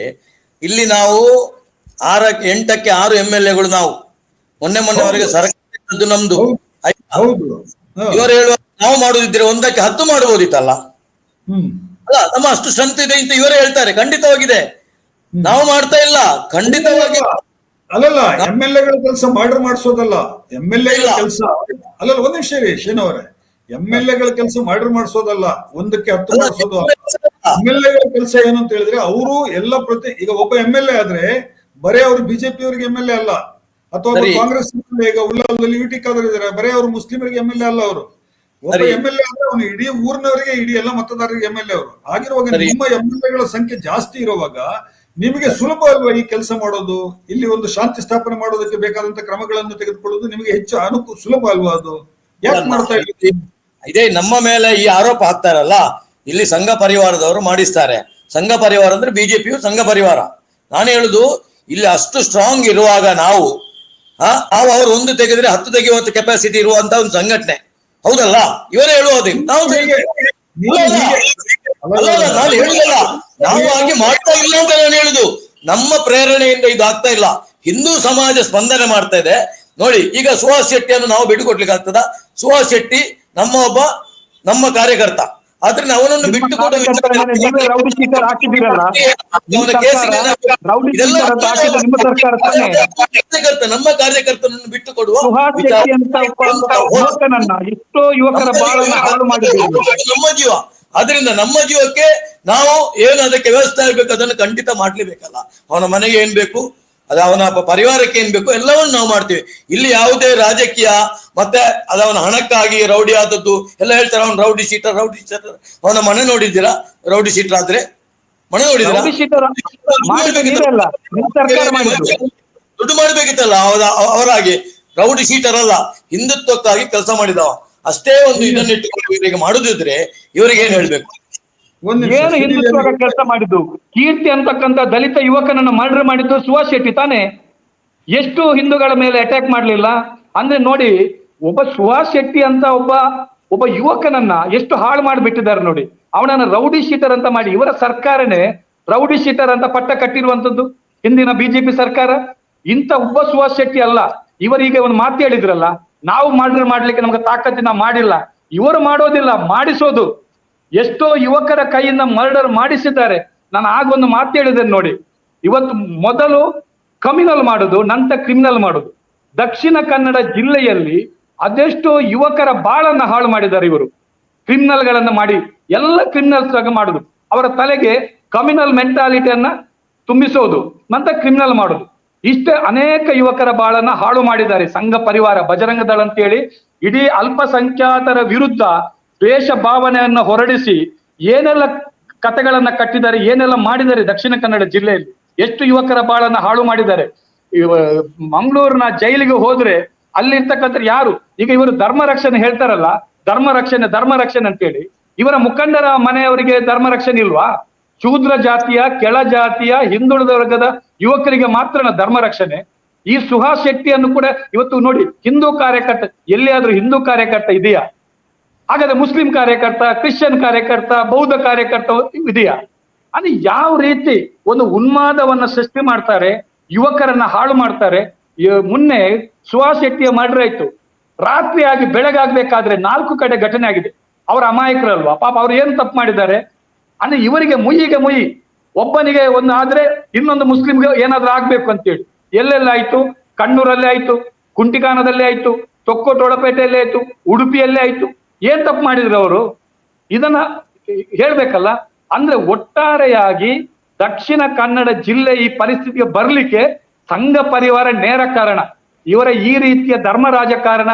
ಇಲ್ಲಿ ನಾವು 8ಕ್ಕೆ 6 MLA-ಗಳು ನಾವು ಮೊನ್ನೆವರೆಗೆ ಸರ್ಕಾರ ನಮ್ದು ಆಯ್ತಾ? ಇವರು ಹೇಳುವ ನಾವು ಮಾಡುದಿದ್ರೆ 1ಕ್ಕೆ 10 ಮಾಡಬಹುದಿತ್ತಲ್ಲ. ಅಲ್ಲ, ನಮ್ಮ ಅಷ್ಟು ಸ್ಟ್ರೆಂತ್ ಇದೆ ಅಂತ ಇವರೇ ಹೇಳ್ತಾರೆ. ಖಂಡಿತವಾಗಿದೆ, ನಾವು ಮಾಡ್ತಾ ಇಲ್ಲ. ಖಂಡಿತವಾಗಿ ಅಲ್ಲಲ್ಲ, MLA-ಗಳ ಕೆಲಸ ಮರ್ಡರ್ ಮಾಡಿಸೋದಲ್ಲ. MLA-ಗಳ ಕೆಲಸ ಅಲ್ಲಲ್ಲ, ಒಂದ್ ನಿಮಿಷ ರೀ ಶೇನವರೇ, MLA-ಗಳ ಕೆಲಸ ಮರ್ಡರ್ ಮಾಡಿಸೋದಲ್ಲ, 1ಕ್ಕೆ 10 ಮಾಡಿಸೋದು. MLA-ಗಳ ಕೆಲಸ ಏನು ಅಂತ ಹೇಳಿದ್ರೆ, ಅವರು ಎಲ್ಲ ಈಗ ಒಬ್ಬ MLA ಆದ್ರೆ ಬರೇ ಅವರು ಬಿಜೆಪಿ ಅವರಿಗೆ MLA ಅಲ್ಲ, ಅಥವಾ ಕಾಂಗ್ರೆಸ್ ಈಗ ಉಳ್ಳಾಲದಲ್ಲಿ ಯುಟಿ ಖಾದರ್ ಇದ್ದಾರೆ, ಬರೇ ಅವರು ಮುಸ್ಲಿಮರಿಗೆ MLA ಅಲ್ಲ. ಅವರು ಒಬ್ಬ MLA ಆದ್ರೆ ಅವನು ಇಡೀ ಊರಿನವರಿಗೆ, ಇಡೀ ಎಲ್ಲ ಮತದಾರರಿಗೆ MLA ಅವರು ಆಗಿರುವಾಗ, ನಿಮ್ಮ MLA-ಗಳ ಸಂಖ್ಯೆ ಜಾಸ್ತಿ ಇರುವಾಗ ನಿಮಗೆ ಸುಲಭ ಅಲ್ವಾ ಈ ಕೆಲಸ ಮಾಡೋದು? ಇಲ್ಲಿ ಒಂದು ಶಾಂತಿ ಸ್ಥಾಪನೆ ಮಾಡೋದಕ್ಕೆ ಬೇಕಾದಂತ ಕ್ರಮಗಳನ್ನು ತೆಗೆದುಕೊಳ್ಳೋದು ನಿಮಗೆ ಹೆಚ್ಚು ಸುಲಭ ಅಲ್ವಾ? ಅದು ಯಾಕೆ ಮಾಡ್ತಾ ಇದ್ದೀವಿ? ಇದೇ ನಮ್ಮ ಮೇಲೆ ಈ ಆರೋಪ ಹಾಕ್ತಾರಲ್ಲ, ಇಲ್ಲಿ ಸಂಘ ಪರಿವಾರದವರು ಮಾಡಿಸ್ತಾರೆ. ಸಂಘ ಪರಿವಾರ ಅಂದ್ರೆ ಬಿಜೆಪಿಯು ಸಂಘ ಪರಿವಾರ. ನಾನು ಹೇಳುದು, ಇಲ್ಲಿ ಅಷ್ಟು ಸ್ಟ್ರಾಂಗ್ ಇರುವಾಗ ನಾವು ಅವರು 1 ತೆಗೆದ್ರೆ 10 ತೆಗೆಯುವಂತ ಕೆಪಾಸಿಟಿ ಇರುವಂತ ಒಂದು ಸಂಘಟನೆ, ಹೌದಲ್ಲ? ಇವರೇ ಹೇಳುವುದು. ನಾವು ನಾನು ಹೇಳಿಲ್ಲ, ನಾವು ಹಾಗೆ ಮಾಡ್ತಾ ಇಲ್ಲ ಅಂತ ನಾನು ಹೇಳುದು. ನಮ್ಮ ಪ್ರೇರಣೆಯಿಂದ ಇದು ಆಗ್ತಾ ಇಲ್ಲ. ಹಿಂದೂ ಸಮಾಜ ಸ್ಪಂದನೆ ಮಾಡ್ತಾ ಇದೆ ನೋಡಿ. ಈಗ ಸುಹಾಸ್ ಶೆಟ್ಟಿಯನ್ನು ನಾವು ಬಿಟ್ಟುಕೊಡ್ಲಿಕ್ಕೆ ಆಗ್ತದ? ಸುಹಾಸ್ ಶೆಟ್ಟಿ ನಮ್ಮ ಕಾರ್ಯಕರ್ತ, ಆದ್ರೆ ಅವನನ್ನು ಬಿಟ್ಟು ಕೊಡುವ ನಮ್ಮ ಕಾರ್ಯಕರ್ತನನ್ನು ಬಿಟ್ಟು ಕೊಡುವ ಎಷ್ಟೋ ಯುವಕರ ಬಾಳನ್ನು ಹಾಳು ಮಾಡಿದ್ದೇವೆ. ನಮ್ಮ ಜೀವ, ಅದರಿಂದ ನಮ್ಮ ಜೀವಕ್ಕೆ ನಾವು ಏನು ಅದಕ್ಕೆ ವ್ಯವಸ್ಥೆ ಆಗ್ಬೇಕು ಅದನ್ನು ಖಂಡಿತ ಮಾಡ್ಲೇಬೇಕಲ್ಲ. ಅವನ ಮನೆಗೆ ಏನ್ ಬೇಕು, ಅದು ಅವನ ಪರಿವಾರಕ್ಕೆ ಏನ್ ಬೇಕು, ಎಲ್ಲವನ್ನು ನಾವು ಮಾಡ್ತೀವಿ. ಇಲ್ಲಿ ಯಾವುದೇ ರಾಜಕೀಯ ಮತ್ತೆ ಅದವನ ಹಣಕ್ಕಾಗಿ ರೌಡಿ ಆದದ್ದು ಎಲ್ಲ ಹೇಳ್ತಾರೆ. ಅವನು ರೌಡಿ ಶೀಟರ್. ಅವನ ಮನೆ ನೋಡಿದ್ದೀರಾ? ರೌಡಿ ಶೀಟರ್ ಆದ್ರೆ ಮನೆ ನೋಡಿದ್ದೀರಾ? ದುಡ್ಡು ಮಾಡ್ಬೇಕಿತ್ತಲ್ಲ ಅವರಾಗಿ. ರೌಡಿ ಶೀಟರ್ ಅಲ್ಲ, ಹಿಂದುತ್ವಕ್ಕಾಗಿ ಕೆಲಸ ಮಾಡಿದವ ಅಷ್ಟೇ. ಒಂದು ಇದನ್ನ ಇಟ್ಟುಕೊಂಡು ಇವರಿಗೆ ಮಾಡುದಿದ್ರೆ ಇವರಿಗೆ ಏನ್ ಹೇಳ್ಬೇಕು? ಏನು ಹಿಂದುತ್ವ ಕೆಲಸ ಮಾಡಿದ್ದು? ಕೀರ್ತಿ ಅಂತಕ್ಕಂಥ ದಲಿತ ಯುವಕನನ್ನು ಮರ್ಡರ್ ಮಾಡಿದ್ದು ಸುಹಾಸ್ ಶೆಟ್ಟಿ ತಾನೆ. ಎಷ್ಟು ಹಿಂದೂಗಳ ಮೇಲೆ ಅಟ್ಯಾಕ್ ಮಾಡ್ಲಿಲ್ಲ ಅಂದ್ರೆ ನೋಡಿ. ಒಬ್ಬ ಸುಹಾಸ್ ಶೆಟ್ಟಿ ಅಂತ ಒಬ್ಬ ಯುವಕನನ್ನ ಎಷ್ಟು ಹಾಳು ಮಾಡಿಬಿಟ್ಟಿದ್ದಾರೆ ನೋಡಿ. ಅವನನ್ನ ರೌಡಿ ಶೀಟರ್ ಅಂತ ಮಾಡಿ, ಇವರ ಸರ್ಕಾರನೇ ರೌಡಿ ಶೀಟರ್ ಅಂತ ಪಟ್ಟ ಕಟ್ಟಿರುವಂತದ್ದು ಹಿಂದಿನ ಬಿಜೆಪಿ ಸರ್ಕಾರ. ಇಂಥ ಒಬ್ಬ ಸುಹಾಸ್ ಶೆಟ್ಟಿ ಅಲ್ಲ. ಇವರಿಗೆ ಒಂದು ಮಾತು ಹೇಳಿದ್ರಲ್ಲ, ನಾವು ಮರ್ಡರ್ ಮಾಡ್ಲಿಕ್ಕೆ ನಮ್ಗೆ ತಾಕತ್ತಿನ ಮಾಡಿಲ್ಲ. ಇವರು ಮಾಡೋದಿಲ್ಲ, ಮಾಡಿಸೋದು. ಎಷ್ಟೋ ಯುವಕರ ಕೈಯಿಂದ ಮರ್ಡರ್ ಮಾಡಿಸಿದ್ದಾರೆ. ನಾನು ಆಗ ಒಂದು ಮಾತು ಹೇಳಿದ್ದೇನೆ ನೋಡಿ. ಇವತ್ತು ಮೊದಲು ಕಮ್ಯುನಲ್ ಮಾಡುದು, ನಂತರ ಕ್ರಿಮಿನಲ್ ಮಾಡುದು. ದಕ್ಷಿಣ ಕನ್ನಡ ಜಿಲ್ಲೆಯಲ್ಲಿ ಅದೆಷ್ಟೋ ಯುವಕರ ಬಾಳನ್ನ ಹಾಳು ಮಾಡಿದ್ದಾರೆ ಇವರು. ಕ್ರಿಮಿನಲ್ಗಳನ್ನ ಮಾಡಿ, ಎಲ್ಲ ಕ್ರಿಮಿನಲ್ಸ್ ಆಗ ಮಾಡುದು. ಅವರ ತಲೆಗೆ ಕಮ್ಯುನಲ್ ಮೆಂಟಾಲಿಟಿಯನ್ನ ತುಂಬಿಸೋದು, ನಂತರ ಕ್ರಿಮಿನಲ್ ಮಾಡುದು. ಇಷ್ಟೇ ಅನೇಕ ಯುವಕರ ಬಾಳನ್ನ ಹಾಳು ಮಾಡಿದ್ದಾರೆ. ಸಂಘ ಪರಿವಾರ, ಬಜರಂಗ ದಳ ಅಂತೇಳಿ ಇಡೀ ಅಲ್ಪಸಂಖ್ಯಾತರ ವಿರುದ್ಧ ದ್ವೇಷ ಭಾವನೆಯನ್ನ ಹೊರಡಿಸಿ ಏನೆಲ್ಲ ಕಥೆಗಳನ್ನ ಕಟ್ಟಿದ್ದಾರೆ, ಏನೆಲ್ಲ ಮಾಡಿದ್ದಾರೆ ದಕ್ಷಿಣ ಕನ್ನಡ ಜಿಲ್ಲೆಯಲ್ಲಿ. ಎಷ್ಟು ಯುವಕರ ಬಾಳನ್ನ ಹಾಳು ಮಾಡಿದ್ದಾರೆ. ಮಂಗಳೂರಿನ ಜೈಲಿಗೆ ಹೋದ್ರೆ ಅಲ್ಲಿರ್ತಕ್ಕಂಥ ಯಾರು ಈಗ ಇವರು ಧರ್ಮ ರಕ್ಷಣೆ ಹೇಳ್ತಾರಲ್ಲ, ಧರ್ಮ ರಕ್ಷಣೆ ಅಂತೇಳಿ, ಇವರ ಮುಖಂಡರ ಮನೆಯವರಿಗೆ ಧರ್ಮ ರಕ್ಷಣೆ ಇಲ್ವಾ? ಶೂದ್ರ ಜಾತಿಯ, ಕೆಳ ಜಾತಿಯ, ಹಿಂದುಳಿದ ವರ್ಗದ ಯುವಕರಿಗೆ ಮಾತ್ರ ಧರ್ಮ ರಕ್ಷಣೆ. ಈ ಸುಹಾಸ್ ಶೆಟ್ಟಿಯನ್ನು ಕೂಡ ಇವತ್ತು ನೋಡಿ, ಹಿಂದೂ ಕಾರ್ಯಕರ್ತ, ಎಲ್ಲಿಯಾದ್ರೂ ಹಿಂದೂ ಕಾರ್ಯಕರ್ತ ಇದೆಯಾ? ಹಾಗಾದ್ರೆ ಮುಸ್ಲಿಂ ಕಾರ್ಯಕರ್ತ, ಕ್ರಿಶ್ಚಿಯನ್ ಕಾರ್ಯಕರ್ತ, ಬೌದ್ಧ ಕಾರ್ಯಕರ್ತ ಇದೆಯಾ? ಅಂದ್ರೆ ಯಾವ ರೀತಿ ಒಂದು ಉನ್ಮಾದವನ್ನ ಸೃಷ್ಟಿ ಮಾಡ್ತಾರೆ, ಯುವಕರನ್ನ ಹಾಳು ಮಾಡ್ತಾರೆ. ಮೊನ್ನೆ ಸುಹಾಸ್ ಶೆಟ್ಟಿಯ ಮರ್ಡರ್ ಆಯ್ತು. ರಾತ್ರಿ ಆಗಿ ಬೆಳಗಾಗ್ಬೇಕಾದ್ರೆ 4 ಕಡೆ ಘಟನೆ ಆಗಿದೆ. ಅವರ ಅಮಾಯಕರಲ್ವಾ ಪಾಪ, ಅವ್ರು ಏನು ತಪ್ಪು ಮಾಡಿದ್ದಾರೆ ಅಂದ್ರೆ ಇವರಿಗೆ ಮುಯ್ಯಿಗೆ ಮುಯ್ಯಿ. ಒಬ್ಬನಿಗೆ ಒಂದು ಆದ್ರೆ ಇನ್ನೊಂದು ಮುಸ್ಲಿಂಗೆ ಏನಾದ್ರೂ ಆಗ್ಬೇಕು ಅಂತೇಳಿ. ಎಲ್ಲೆಲ್ಲ ಆಯ್ತು? ಕಣ್ಣೂರಲ್ಲೇ ಆಯ್ತು, ಕುಂಟಿಕಾನದಲ್ಲೇ ಆಯ್ತು, ತೊಕ್ಕೋಟೊಳಪೇಟೆಯಲ್ಲೇ ಆಯ್ತು, ಉಡುಪಿಯಲ್ಲೇ ಆಯ್ತು. ಏನ್ ತಪ್ಪು ಮಾಡಿದ್ರು ಅವರು? ಇದನ್ನ ಹೇಳ್ಬೇಕಲ್ಲ. ಅಂದ್ರೆ ಒಟ್ಟಾರೆಯಾಗಿ ದಕ್ಷಿಣ ಕನ್ನಡ ಜಿಲ್ಲೆ ಈ ಪರಿಸ್ಥಿತಿಗೆ ಬರ್ಲಿಕ್ಕೆ ಸಂಘ ಪರಿವಾರ ನೇರ ಕಾರಣ. ಇವರ ಈ ರೀತಿಯ ಧರ್ಮ ರಾಜಕಾರಣ,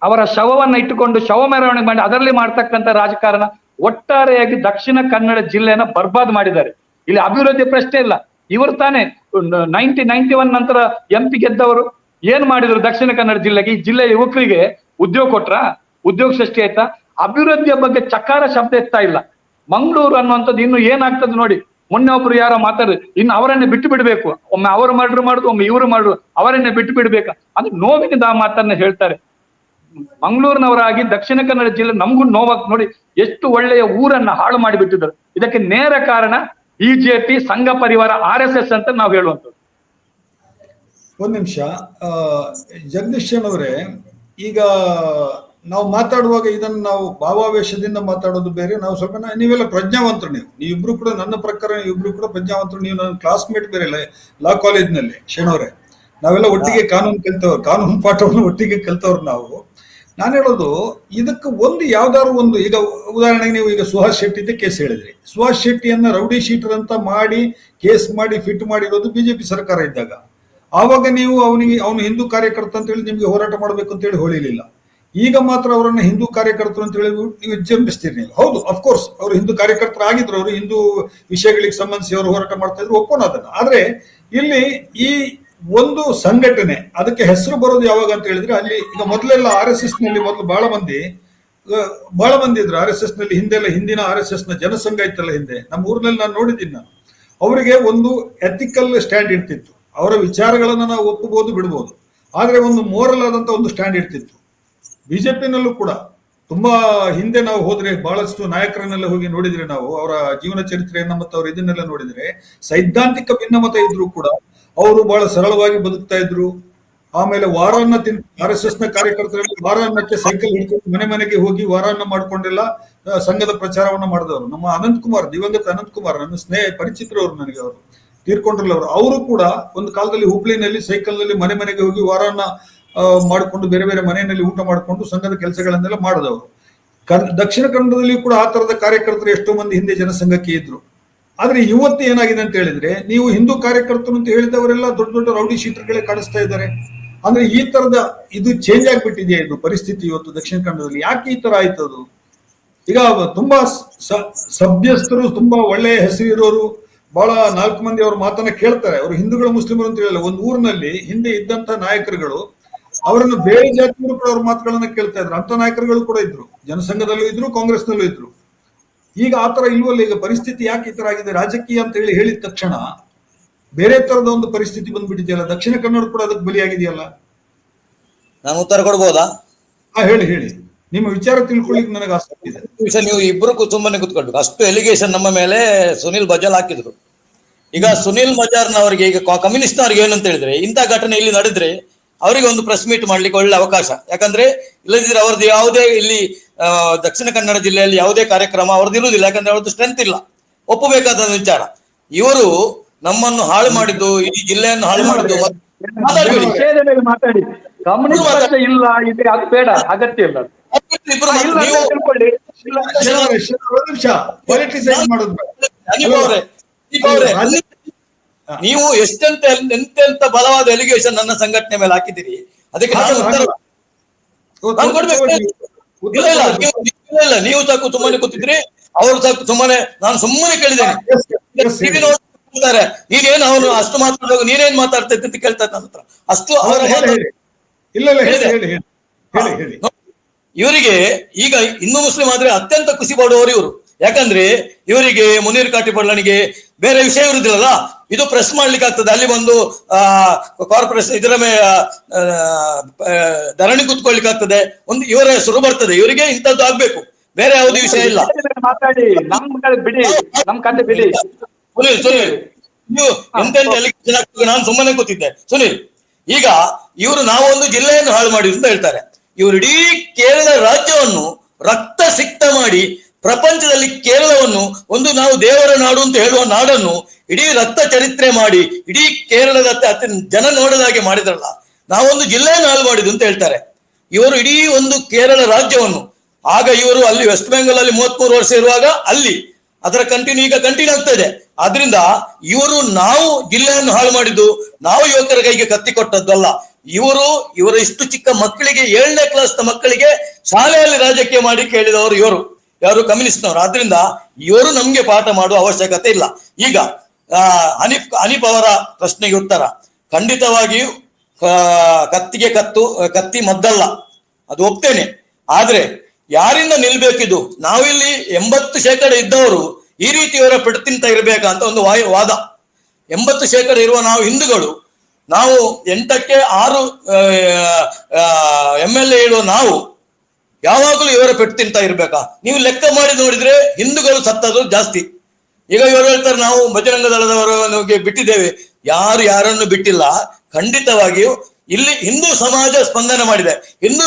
ಅವರ ಶವವನ್ನ ಇಟ್ಟುಕೊಂಡು ಶವ ಮೆರವಣಿಗೆ ಮಾಡಿ ಅದರಲ್ಲಿ ಮಾಡ್ತಕ್ಕಂಥ ರಾಜಕಾರಣ ಒಟ್ಟಾರೆಯಾಗಿ ದಕ್ಷಿಣ ಕನ್ನಡ ಜಿಲ್ಲೆಯನ್ನ ಬರ್ಬಾದ್ ಮಾಡಿದ್ದಾರೆ. ಇಲ್ಲಿ ಅಭಿವೃದ್ಧಿ ಪ್ರಶ್ನೆ ಇಲ್ಲ. ಇವರು ತಾನೇ 1991 ನಂತರ MP ಗೆದ್ದವರು. ಏನ್ ಮಾಡಿದ್ರು ದಕ್ಷಿಣ ಕನ್ನಡ ಜಿಲ್ಲೆಗೆ? ಈ ಜಿಲ್ಲೆಯ ಯುವಕರಿಗೆ ಉದ್ಯೋಗ ಕೊಟ್ರ? ಉದ್ಯೋಗ ಸೃಷ್ಟಿ ಆಯ್ತಾ? ಅಭಿವೃದ್ಧಿಯ ಬಗ್ಗೆ ಚಕಾರ ಶಬ್ದ ಎತ್ತಾ ಇಲ್ಲ. ಮಂಗಳೂರು ಅನ್ನುವಂಥದ್ದು ಇನ್ನು ಏನಾಗ್ತದೆ ನೋಡಿ. ಮೊನ್ನೆ ಒಬ್ರು ಯಾರೋ ಮಾತಾಡಿದ್ರು, ಇನ್ನು ಅವರನ್ನೇ ಬಿಟ್ಟು ಬಿಡ್ಬೇಕು, ಒಮ್ಮೆ ಅವರು ಮರ್ಡರ್ ಮಾಡುದು, ಒಮ್ಮೆ ಇವರು ಮಾಡುದು, ಅವರನ್ನೇ ಬಿಟ್ಟು ಬಿಡ್ಬೇಕು ಅಂದ್ರೆ ನೋವಿನಿಂದ ಆ ಮಾತನ್ನ ಹೇಳ್ತಾರೆ. ಮಂಗಳೂರಿನವರಾಗಿ ದಕ್ಷಿಣ ಕನ್ನಡ ಜಿಲ್ಲೆ ನಮಗೂ ನೋವಾಗ್ತದೆ ನೋಡಿ. ಎಷ್ಟು ಒಳ್ಳೆಯ ಊರನ್ನ ಹಾಳು ಮಾಡಿಬಿಟ್ಟಿದ್ರು. ಇದಕ್ಕೆ ನೇರ ಕಾರಣ BJP, ಸಂಘ ಪರಿವಾರ, RSS ಅಂತ ನಾವು ಹೇಳುವಂಥದ್ದು. ಒಂದ್ ನಿಮಿಷ ಜಗದೀಶನ್ ಅವರೇ, ಈಗ ನಾವು ಮಾತಾಡುವಾಗ ಇದನ್ನು ನಾವು ಭಾವಾವೇಶದಿಂದ ಮಾತಾಡೋದು ಬೇರೆ. ನಾವು ಸ್ವಲ್ಪ ನೀವೆಲ್ಲ ಪ್ರಜ್ಞಾವಂತರು, ನೀವಿಬ್ರು ಕೂಡ ನನ್ನ ಪ್ರಕಾರ ನೀವಿಬ್ರು ಕೂಡ ಪ್ರಜ್ಞಾವಂತರು. ನೀವು ನನ್ನ ಕ್ಲಾಸ್ಮೇಟ್ ಬೇರೆ ಲಾ ಕಾಲೇಜ್ನಲ್ಲಿ ಶೇಣವ್ರೆ, ನಾವೆಲ್ಲ ಒಟ್ಟಿಗೆ ಕಾನೂನು ಪಾಠವನ್ನು ಒಟ್ಟಿಗೆ ಕಲ್ತವ್ರು ನಾವು. ನಾನು ಹೇಳೋದು ಇದಕ್ಕೆ ಒಂದು ಯಾವ್ದಾದ್ರು ಒಂದು, ಈಗ ಉದಾಹರಣೆಗೆ ನೀವು ಈಗ ಸುಹಾಸ್ ಶೆಟ್ಟಿ ಕೇಸ್ ಹೇಳಿದ್ರಿ. ಸುಹಾಸ್ ಶೆಟ್ಟಿಯನ್ನ ರೌಡಿ ಶೀಟರ್ ಅಂತ ಮಾಡಿ ಕೇಸ್ ಮಾಡಿ ಫಿಟ್ ಮಾಡಿರೋದು BJP ಸರ್ಕಾರ ಇದ್ದಾಗ. ಆವಾಗ ನೀವು ಅವನು ಹಿಂದೂ ಕಾರ್ಯಕರ್ತ ಅಂತ ಹೇಳಿ ನಿಮ್ಗೆ ಹೋರಾಟ ಮಾಡಬೇಕು ಅಂತ ಹೇಳಿ ಹೊಳಿಲಿಲ್ಲ. ಈಗ ಮಾತ್ರ ಅವರನ್ನ ಹಿಂದೂ ಕಾರ್ಯಕರ್ತರು ಅಂತ ಹೇಳಿ ನೀವು ವಿಜೃಂಭಿಸ್ತೀರಿ ನೀವು. ಹೌದು, ಅಫ್ಕೋರ್ಸ್ ಅವರು ಹಿಂದೂ ಕಾರ್ಯಕರ್ತರಾಗಿದ್ರು, ಅವರು ಹಿಂದೂ ವಿಷಯಗಳಿಗೆ ಸಂಬಂಧಿಸಿ ಅವರು ಹೋರಾಟ ಮಾಡ್ತಾ ಇದ್ರು, ಒಪ್ಪೋಣ ಅದನ್ನ. ಆದ್ರೆ ಇಲ್ಲಿ ಈ ಒಂದು ಸಂಘಟನೆ ಅದಕ್ಕೆ ಹೆಸರು ಬರೋದು ಯಾವಾಗ ಅಂತ ಹೇಳಿದ್ರೆ, ಅಲ್ಲಿ ಈಗ ಮೊದಲೆಲ್ಲ RSS ನಲ್ಲಿ ಮೊದಲು ಬಹಳ ಮಂದಿ ಇದ್ರು. RSS ನಲ್ಲಿ ಹಿಂದಿನ RSS ನ ಜನಸಂಘ ಇತ್ತಲ್ಲ ಹಿಂದೆ, ನಮ್ಮ ಊರಿನಲ್ಲಿ ನಾನು ನೋಡಿದ್ದೀನಿ. ನಾನು ಅವರಿಗೆ ಒಂದು ಎಥಿಕಲ್ ಸ್ಟ್ಯಾಂಡ್ ಇರ್ತಿತ್ತು. ಅವರ ವಿಚಾರಗಳನ್ನ ನಾವು ಒಪ್ಪಬಹುದು ಬಿಡ್ಬೋದು, ಆದ್ರೆ ಒಂದು ಮೋರಲ್ ಆದಂತ ಒಂದು ಸ್ಟ್ಯಾಂಡ್ ಇರ್ತಿತ್ತು. BJP-ನಲ್ಲೂ ಕೂಡ ತುಂಬಾ ಹಿಂದೆ ನಾವು ಹೋದ್ರೆ ಬಹಳಷ್ಟು ನಾಯಕರನ್ನೆಲ್ಲ ಹೋಗಿ ನೋಡಿದ್ರೆ, ನಾವು ಅವರ ಜೀವನ ಚರಿತ್ರೆಯನ್ನ ಮತ್ತು ಅವ್ರ ಇದನ್ನೆಲ್ಲ ನೋಡಿದ್ರೆ, ಸೈದ್ಧಾಂತಿಕ ಭಿನ್ನಮತ ಇದ್ರು ಕೂಡ ಅವರು ಬಹಳ ಸರಳವಾಗಿ ಬದುಕ್ತಾ ಇದ್ರು. ಆಮೇಲೆ ವಾರಾನ್ನ RSS ನ ಕಾರ್ಯಕರ್ತರಲ್ಲಿ ವಾರಾನ್ನಕ್ಕೆ ಸೈಕಲ್ ಹಿಡ್ಕೊಂಡು ಮನೆ ಮನೆಗೆ ಹೋಗಿ ವಾರಾನ್ನ ಮಾಡ್ಕೊಂಡೆಲ್ಲ ಸಂಘದ ಪ್ರಚಾರವನ್ನ ಮಾಡಿದವರು. ನಮ್ಮ ಅನಂತಕುಮಾರ್, ದಿವಂಗತ ಅನಂತಕುಮಾರ್, ನನ್ನ ಪರಿಚಿತರವರು, ನನಗೆ ಅವರು ತೀರ್ಕೊಂಡ್ರಲ್ಲ ಅವರು ಕೂಡ ಒಂದು ಕಾಲದಲ್ಲಿ ಹುಬ್ಳಿನಲ್ಲಿ ಸೈಕಲ್ ನಲ್ಲಿ ಮನೆ ಮನೆಗೆ ಹೋಗಿ ವಾರಾನ್ನ ಮಾಡಿಕೊಂಡು ಬೇರೆ ಬೇರೆ ಮನೆಯಲ್ಲಿ ಊಟ ಮಾಡಿಕೊಂಡು ಸಂಘದ ಕೆಲಸಗಳನ್ನೆಲ್ಲ ಮಾಡಿದವರು. ದಕ್ಷಿಣ ಕನ್ನಡದಲ್ಲಿ ಕೂಡ ಆ ತರದ ಕಾರ್ಯಕರ್ತರು ಎಷ್ಟೋ ಮಂದಿ ಹಿಂದೆ ಜನಸಂಘಕ್ಕೆ ಇದ್ರು. ಆದ್ರೆ ಇವತ್ತು ಏನಾಗಿದೆ ಅಂತ ಹೇಳಿದ್ರೆ, ನೀವು ಹಿಂದೂ ಕಾರ್ಯಕರ್ತರು ಅಂತ ಹೇಳಿದವರೆಲ್ಲ ದೊಡ್ಡ ದೊಡ್ಡ ರೌಡಿ ಶೀಟರ್ಗಳೇ ಕಾಣಿಸ್ತಾ ಇದ್ದಾರೆ. ಅಂದ್ರೆ ಈ ತರದ ಇದು ಚೇಂಜ್ ಆಗ್ಬಿಟ್ಟಿದೆಯಾ ಇದು ಪರಿಸ್ಥಿತಿ ಇವತ್ತು ದಕ್ಷಿಣ ಕನ್ನಡದಲ್ಲಿ? ಯಾಕೆ ಈ ತರ ಆಯ್ತದು? ಈಗ ತುಂಬಾ ಸಭ್ಯಸ್ಥರು, ತುಂಬಾ ಒಳ್ಳೆಯ ಹೆಸರಿರೋರು, ಬಹಳ 4 ಮಂದಿ ಅವ್ರ ಮಾತನ್ನ ಕೇಳ್ತಾರೆ. ಅವರು ಹಿಂದೂಗಳು ಮುಸ್ಲಿಮರು ಅಂತ ಹೇಳಿಲ್ಲ. ಒಂದು ಊರಿನಲ್ಲಿ ಹಿಂದೆ ಇದ್ದಂತ ನಾಯಕರುಗಳು ಅವರನ್ನು ಬೇರೆ ಜಾತಿಯವರು ಕೂಡ ಅವ್ರ ಮಾತುಗಳನ್ನ ಕೇಳ್ತಾ ಇದ್ರು. ಅಂತ ನಾಯಕರುಗಳು ಕೂಡ ಇದ್ರು, ಜನಸಂಘದಲ್ಲೂ ಇದ್ರು, ಕಾಂಗ್ರೆಸ್ನಲ್ಲೂ ಇದ್ರು. ಈಗ ಆತರ ಇಲ್ವಲ್ಲ. ಈಗ ಪರಿಸ್ಥಿತಿ ಯಾಕೆ ಈ ತರ ಆಗಿದೆ? ರಾಜಕೀಯ ಅಂತ ಹೇಳಿದ ತಕ್ಷಣ ಬೇರೆ ತರದ ಒಂದು ಪರಿಸ್ಥಿತಿ ಬಂದ್ಬಿಟ್ಟಿದೆಯಲ್ಲ. ದಕ್ಷಿಣ ಕನ್ನಡ ಕೂಡ ಅದಕ್ಕೆ ಬಲಿಯಾಗಿದೆಯಲ್ಲ. ನಾನು ಉತ್ತರ ಕೊಡ್ಬೋದಾ? ಹೇಳಿ. ನಿಮ್ಮ ವಿಚಾರ ತಿಳ್ಕೊಳ್ಳಿಕ್ಕೆ ನನಗೆ ಆಸಕ್ತಿ ಇದೆ. ನೀವು ಇಬ್ರು ಸುಮ್ಮನೆ ಕೂತ್ಕೊಳ್ಬೇಕು. ಅಷ್ಟು ಎಲಿಗೇಷನ್ ನಮ್ಮ ಮೇಲೆ ಸುನಿಲ್ ಬಜಾಲ್ ಹಾಕಿದ್ರು. ಈಗ ಸುನಿಲ್ ಬಜಾರ್ನವರಿಗೆ, ಈಗ ಕಮ್ಯುನಿಸ್ಟ್ನವ್ರಿಗೆ ಏನಂತ ಹೇಳಿದ್ರೆ, ಇಂಥ ಘಟನೆ ಇಲ್ಲಿ ನಡೆದ್ರೆ ಅವರಿಗೆ ಒಂದು ಪ್ರೆಸ್ ಮೀಟ್ ಮಾಡ್ಲಿಕ್ಕೆ ಒಳ್ಳೆ ಅವಕಾಶ. ಯಾಕಂದ್ರೆ ಇಲ್ಲದಿದ್ರೆ ಅವ್ರದ್ದು ಯಾವುದೇ ಇಲ್ಲಿ ದಕ್ಷಿಣ ಕನ್ನಡ ಜಿಲ್ಲೆಯಲ್ಲಿ ಯಾವುದೇ ಕಾರ್ಯಕ್ರಮ ಅವ್ರದ್ದು ಇರುವುದಿಲ್ಲ. ಯಾಕಂದ್ರೆ ಅವ್ರದ್ದು ಸ್ಟ್ರೆಂತ್ ಇಲ್ಲ, ಒಪ್ಪಬೇಕಾದ ವಿಚಾರ. ಇವರು ನಮ್ಮನ್ನು ಹಾಳು ಮಾಡಿದ್ದು, ಈ ಜಿಲ್ಲೆಯನ್ನು ಹಾಳು ಮಾಡಿದ್ದು. ಮಾತಾಡಿ, ಕಮ್ಯುನಿಸ್ಟ್ ಇಲ್ಲ, ಇದೆ ಅದು ಬೇಡ, ಅಗತ್ಯ ಇಲ್ಲ. ನೀವು ಎಂತೆಂತ ಬಲವಾದ ಎಲಿಗೇಷನ್ ನನ್ನ ಸಂಘಟನೆ ಮೇಲೆ ಹಾಕಿದ್ದೀರಿ. ಅದಕ್ಕೆ ನಾನು ಕೊಡ್ಬೇಕು. ಇಲ್ಲ, ನೀವು ಸಾಕು ಸುಮ್ಮನೆ ಕೂತಿದ್ರಿ, ಅವರು ಸಾಕು ಸುಮ್ಮನೆ, ನಾನು ಸುಮ್ಮನೆ ಕೇಳಿದ್ದೇನೆ. ನೀನೇನು ಅವನು ಅಷ್ಟು ಮಾತಾಡುವಾಗ ನೀನೇನ್ ಮಾತಾಡ್ತಾ ಇದ್ದ ಅಂತ ಕೇಳ್ತಾ ನನ್ನ ಹತ್ರ. ಅಷ್ಟು ಅವರ ಇವರಿಗೆ ಈಗ ಹಿಂದೂ ಮುಸ್ಲಿಂ ಆದ್ರೆ ಅತ್ಯಂತ ಖುಷಿ ಪಡುವವರು ಇವರು. ಯಾಕಂದ್ರೆ ಇವರಿಗೆ ಮುನೀರ್ ಕಾಟಿಪಡ್ಲನಿಗೆ ಬೇರೆ ವಿಷಯ ಇರುದಿಲ್ಲಲ್ಲ, ಇದು ಪ್ರೆಸ್ ಮಾಡ್ಲಿಕ್ಕೆ ಆಗ್ತದೆ. ಅಲ್ಲಿ ಬಂದು ಕಾರ್ಪೊರೇಷನ್ ಇದರ ಧರಣಿ ಕೂತ್ಕೊಳ್ಲಿಕ್ಕೆ ಆಗ್ತದೆ, ಒಂದು ಇವರ ಹೆಸರು ಬರ್ತದೆ. ಇವರಿಗೆ ಇಂಥದ್ದು ಆಗ್ಬೇಕು, ಬೇರೆ ಯಾವುದೇ ವಿಷಯ ಇಲ್ಲ. ಮಾತಾಡಿ, ಬಿಡಿ, ನಮ್ ಕತೆ ಬಿಡಿ. ಸುನೀಲ್, ನೀವು ಎಂತೆಂತ ಎಲೆಕ್ಷನ್ ಆಗ್ತದೆ, ನಾನು ಸುಮ್ಮನೆ ಕೂತಿದ್ದೆ. ಸುನೀಲ್, ಈಗ ಇವರು ನಾವೊಂದು ಜಿಲ್ಲೆಯನ್ನು ಹಾಳು ಮಾಡಿದ್ರು ಅಂತ ಹೇಳ್ತಾರೆ. ಇವರು ಇಡೀ ಕೇರಳ ರಾಜ್ಯವನ್ನು ರಕ್ತ ಸಿಕ್ತ ಮಾಡಿ, ಪ್ರಪಂಚದಲ್ಲಿ ಕೇರಳವನ್ನು ಒಂದು ನಾವು ದೇವರ ನಾಡು ಅಂತ ಹೇಳುವ ನಾಡನ್ನು ಇಡೀ ರಕ್ತ ಚರಿತ್ರೆ ಮಾಡಿ, ಇಡೀ ಕೇರಳದ ಜನ ನೋಡದಾಗೆ ಮಾಡಿದ್ರಲ್ಲ, ನಾವೊಂದು ಜಿಲ್ಲೆಯನ್ನು ಹಾಳು ಮಾಡಿದ್ರು ಅಂತ ಹೇಳ್ತಾರೆ. ಇವರು ಇಡೀ ಒಂದು ಕೇರಳ ರಾಜ್ಯವನ್ನು, ಆಗ ಇವರು ಅಲ್ಲಿ ವೆಸ್ಟ್ ಬೆಂಗಾಲ್ ಅಲ್ಲಿ 33 ವರ್ಷ ಇರುವಾಗ ಅಲ್ಲಿ ಅದರ ಈಗ ಕಂಟಿನ್ಯೂ ಆಗ್ತಾ ಇದೆ. ಆದ್ರಿಂದ ಇವರು ನಾವು ಜಿಲ್ಲೆಯನ್ನು ಹಾಳು ಮಾಡಿದ್ದು, ನಾವು ಯುವಕರ ಕೈಗೆ ಕತ್ತಿ ಕೊಟ್ಟದ್ದಲ್ಲ. ಇವರ ಇಷ್ಟು ಚಿಕ್ಕ ಮಕ್ಕಳಿಗೆ 7ನೇ ಕ್ಲಾಸ್ನ ಮಕ್ಕಳಿಗೆ ಶಾಲೆಯಲ್ಲಿ ರಾಜಕೀಯ ಮಾಡಿ ಕೇಳಿದವರು ಇವರು, ಯಾರು ಕಮ್ಯುನಿಸ್ಟ್ನವರು. ಆದ್ರಿಂದ ಇವರು ನಮ್ಗೆ ಪಾಠ ಮಾಡುವ ಅವಶ್ಯಕತೆ ಇಲ್ಲ. ಈಗ ಹನೀಫ್ ಅವರ ಪ್ರಶ್ನೆಗೆ ಉತ್ತರ, ಖಂಡಿತವಾಗಿಯೂ ಕತ್ತಿಗೆ ಕತ್ತಿ ಮದ್ದಲ್ಲ, ಅದು ಒಪ್ತೇನೆ. ಆದ್ರೆ ಯಾರಿಂದ ನಿಲ್ಬೇಕಿದು? ನಾವಿಲ್ಲಿ 80% ಇದ್ದವರು ಈ ರೀತಿ ಇವರ ಪೆಟ್ಟು ತಿಂತ ಇರ್ಬೇಕಾ ಅಂತ ಒಂದು ವಾದ. 80% ಇರುವ ನಾವು ಹಿಂದೂಗಳು, ನಾವು 8ಕ್ಕೆ 6 MLA ಇಡುವ ನಾವು ಯಾವಾಗಲೂ ಇವರ ಪೆಟ್ಟು ತಿಂತ ಇರ್ಬೇಕಾ? ನೀವು ಲೆಕ್ಕ ಮಾಡಿ ನೋಡಿದ್ರೆ ಹಿಂದೂಗಳು ಸತ್ತದು ಜಾಸ್ತಿ. ಈಗ ಇವರು ಹೇಳ್ತಾರೆ ನಾವು ಬಜರಂಗ ದಳದವರಿಗೆ ಬಿಟ್ಟಿದ್ದೇವೆ. ಯಾರನ್ನು ಬಿಟ್ಟಿಲ್ಲ. ಖಂಡಿತವಾಗಿಯೂ ಇಲ್ಲಿ ಹಿಂದೂ ಸಮಾಜ ಸ್ಪಂದನ ಮಾಡಿದೆ. ಹಿಂದೂ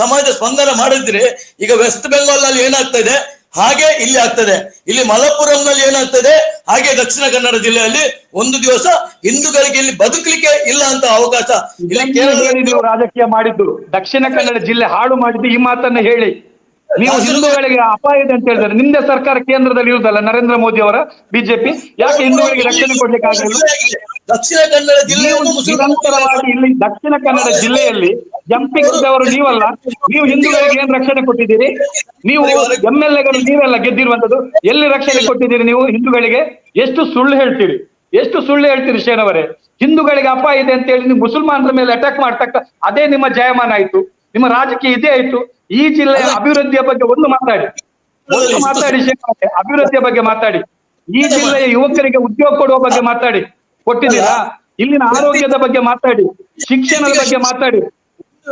ಸಮಾಜ ಸ್ಪಂದನ ಮಾಡಿದ್ರೆ ಈಗ ವೆಸ್ಟ್ ಬೆಂಗಾಲ್ ನಲ್ಲಿ ಏನಾಗ್ತಾ ಇದೆ ಹಾಗೆ ಇಲ್ಲಿ ಆಗ್ತದೆ, ಇಲ್ಲಿ ಮಲಪ್ಪುರಂನಲ್ಲಿ ಏನಾಗ್ತದೆ ಹಾಗೆ ದಕ್ಷಿಣ ಕನ್ನಡ ಜಿಲ್ಲೆಯಲ್ಲಿ ಒಂದು ದಿವಸ ಹಿಂದೂಗಳಿಗೆ ಇಲ್ಲಿ ಬದುಕಲಿಕ್ಕೆ ಇಲ್ಲ ಅಂತ ಅವಕಾಶ. ಇಲ್ಲಿ ನೀವು ರಾಜಕೀಯ ಮಾಡಿದ್ದು ದಕ್ಷಿಣ ಕನ್ನಡ ಜಿಲ್ಲೆ ಹಾಳು ಮಾಡಿದ್ದು, ಈ ಮಾತನ್ನ ಹೇಳಿ. ನೀವು ಹಿಂದೂಗಳಿಗೆ ಅಪಾಯ ಇದೆ ಅಂತ ಹೇಳಿದ್ರೆ ನಿಮ್ದೇ ಸರ್ಕಾರ ಕೇಂದ್ರದಲ್ಲಿ ಇರುವುದಲ್ಲ, ನರೇಂದ್ರ ಮೋದಿ ಅವರ ಬಿಜೆಪಿ, ಯಾಕೆ ಹಿಂದೂಗಳಿಗೆ ರಕ್ಷಣೆ ಕೊಡ್ಲಿಕ್ಕೆ ಆಗಲಿಲ್ಲ? ದಕ್ಷಿಣ ಕನ್ನಡ ಜಿಲ್ಲೆ ನಿರಂತರವಾಗಿ ಇಲ್ಲಿ ದಕ್ಷಿಣ ಕನ್ನಡ ಜಿಲ್ಲೆಯಲ್ಲಿ ಜಂಪಿಂಗ್ದವರು ನೀವಲ್ಲ, ನೀವು ಹಿಂದೂಗಳಿಗೆ ಏನ್ ರಕ್ಷಣೆ ಕೊಟ್ಟಿದ್ದೀರಿ? ನೀವು MLAಗಳು ನೀವೆಲ್ಲ ಗೆದ್ದಿರುವಂತದ್ದು, ಎಲ್ಲಿ ರಕ್ಷಣೆ ಕೊಟ್ಟಿದ್ದೀರಿ ನೀವು ಹಿಂದೂಗಳಿಗೆ? ಎಷ್ಟು ಸುಳ್ಳು ಹೇಳ್ತೀರಿ ಶೇನವರೇ? ಹಿಂದೂಗಳಿಗೆ ಅಪಾಯ ಇದೆ ಅಂತ ಹೇಳಿ ನೀವು ಮುಸಲ್ಮಾನರ ಮೇಲೆ ಅಟ್ಯಾಕ್ ಮಾಡ್ತಕ್ಕ ಅದೇ ನಿಮ್ಮ ಜಯಮಾನ ಆಯ್ತು, ನಿಮ್ಮ ರಾಜಕೀಯ ಇದೇ ಆಯ್ತು. ಈ ಜಿಲ್ಲೆಯ ಅಭಿವೃದ್ಧಿಯ ಬಗ್ಗೆ ಒಂದು ಮಾತಾಡಿ ಶೇನವರೇ, ಅಭಿವೃದ್ಧಿಯ ಬಗ್ಗೆ ಮಾತಾಡಿ. ಈ ಜಿಲ್ಲೆಯ ಯುವಕರಿಗೆ ಉದ್ಯೋಗ ಕೊಡುವ ಬಗ್ಗೆ ಮಾತಾಡಿ, ಕೊಟ್ಟಿದ್ದೀರಾ? ಇಲ್ಲಿನ ಆರೋಗ್ಯದ ಬಗ್ಗೆ ಮಾತಾಡಿ, ಶಿಕ್ಷಣದ ಬಗ್ಗೆ ಮಾತಾಡಿ.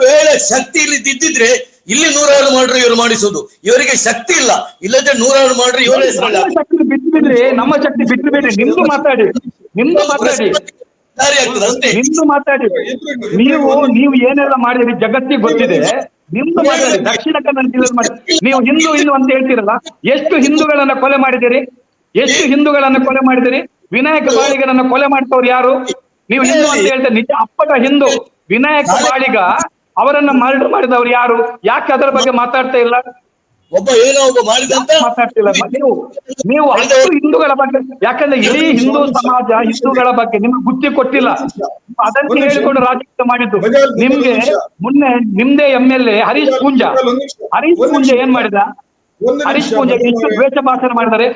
ವೇಳೆ ಶಕ್ತಿ ಇಲ್ಲಿ ಇದ್ದಿದ್ರೆ ಇಲ್ಲಿ 100 ಮಾಡ್ರೆ ಇವರು ಮಾಡಿಸೋದು. ಇವರಿಗೆ ಶಕ್ತಿ ಇಲ್ಲ, ಇಲ್ಲದ್ರೆ 100 ಮಾಡ್ರೆ ಇವರ ಹೆಸರಲ್ಲಿ ಶಕ್ತಿ ಬಿಟ್ಟು ಬಿಡ್ರಿ, ನಮ್ಮ ಶಕ್ತಿ ಬಿಟ್ಟು ಬಿಡ್ರಿ. ನಿಮ್ದು ಮಾತಾಡಿ. ನೀವು ಏನೆಲ್ಲ ಮಾಡಿದ್ರಿ ಜಗತ್ತಿಗೆ ಗೊತ್ತಿದೆ. ನಿಮ್ದು ಮಾತಾಡಿ. ದಕ್ಷಿಣ ಕನ್ನಡ ಜಿಲ್ಲೆ ಮಾಡಿ ನೀವು ಹಿಂದೂ ಅಂತ ಹೇಳ್ತೀರಲ್ಲ, ಎಷ್ಟು ಹಿಂದೂಗಳನ್ನ ಕೊಲೆ ಮಾಡಿದಿರಿ? ವಿನಾಯಕ ಬಾಳಿಗನನ್ನ ಕೊಲೆ ಮಾಡ್ತವ್ರು ಯಾರು? ನೀವು ಹಿಂದೂ ಅಂತ ಹೇಳ್ತಾರೆ, ನಿಜ ಅಪ್ಪಟ ಹಿಂದೂ. ವಿನಾಯಕ ಬಾಳಿಗ ಅವರನ್ನ ಮರ್ಡರ್ ಮಾಡಿದವ್ರು ಯಾರು? ಯಾಕೆ ಅದರ ಬಗ್ಗೆ ಮಾತಾಡ್ತಾ ಇಲ್ಲ? ಮಾತಾಡ್ತಿಲ್ಲ ನೀವು ಅಷ್ಟು ಹಿಂದೂಗಳ ಬಗ್ಗೆ. ಯಾಕಂದ್ರೆ ಇಡೀ ಹಿಂದೂ ಸಮಾಜ ಹಿಂದೂಗಳ ಬಗ್ಗೆ ನಿಮ್ಗೆ ಬುದ್ಧಿ ಕೊಟ್ಟಿಲ್ಲ. ಅದಕ್ಕೆ ಹೇಳಿಕೊಂಡು ರಾಜಕೀಯ ಮಾಡಿದ್ದು. ನಿಮ್ಗೆ ಮೊನ್ನೆ ನಿಮ್ದೇ MLA ಹರೀಶ್ ಪೂಂಜಾ ಏನ್ ಮಾಡಿದ? ಹರೀಶ್ ಪೂಂಜಾ ಎಷ್ಟು ದ್ವೇಷ ಭಾಷಣ ಮಾಡಿದ್ದಾರೆ.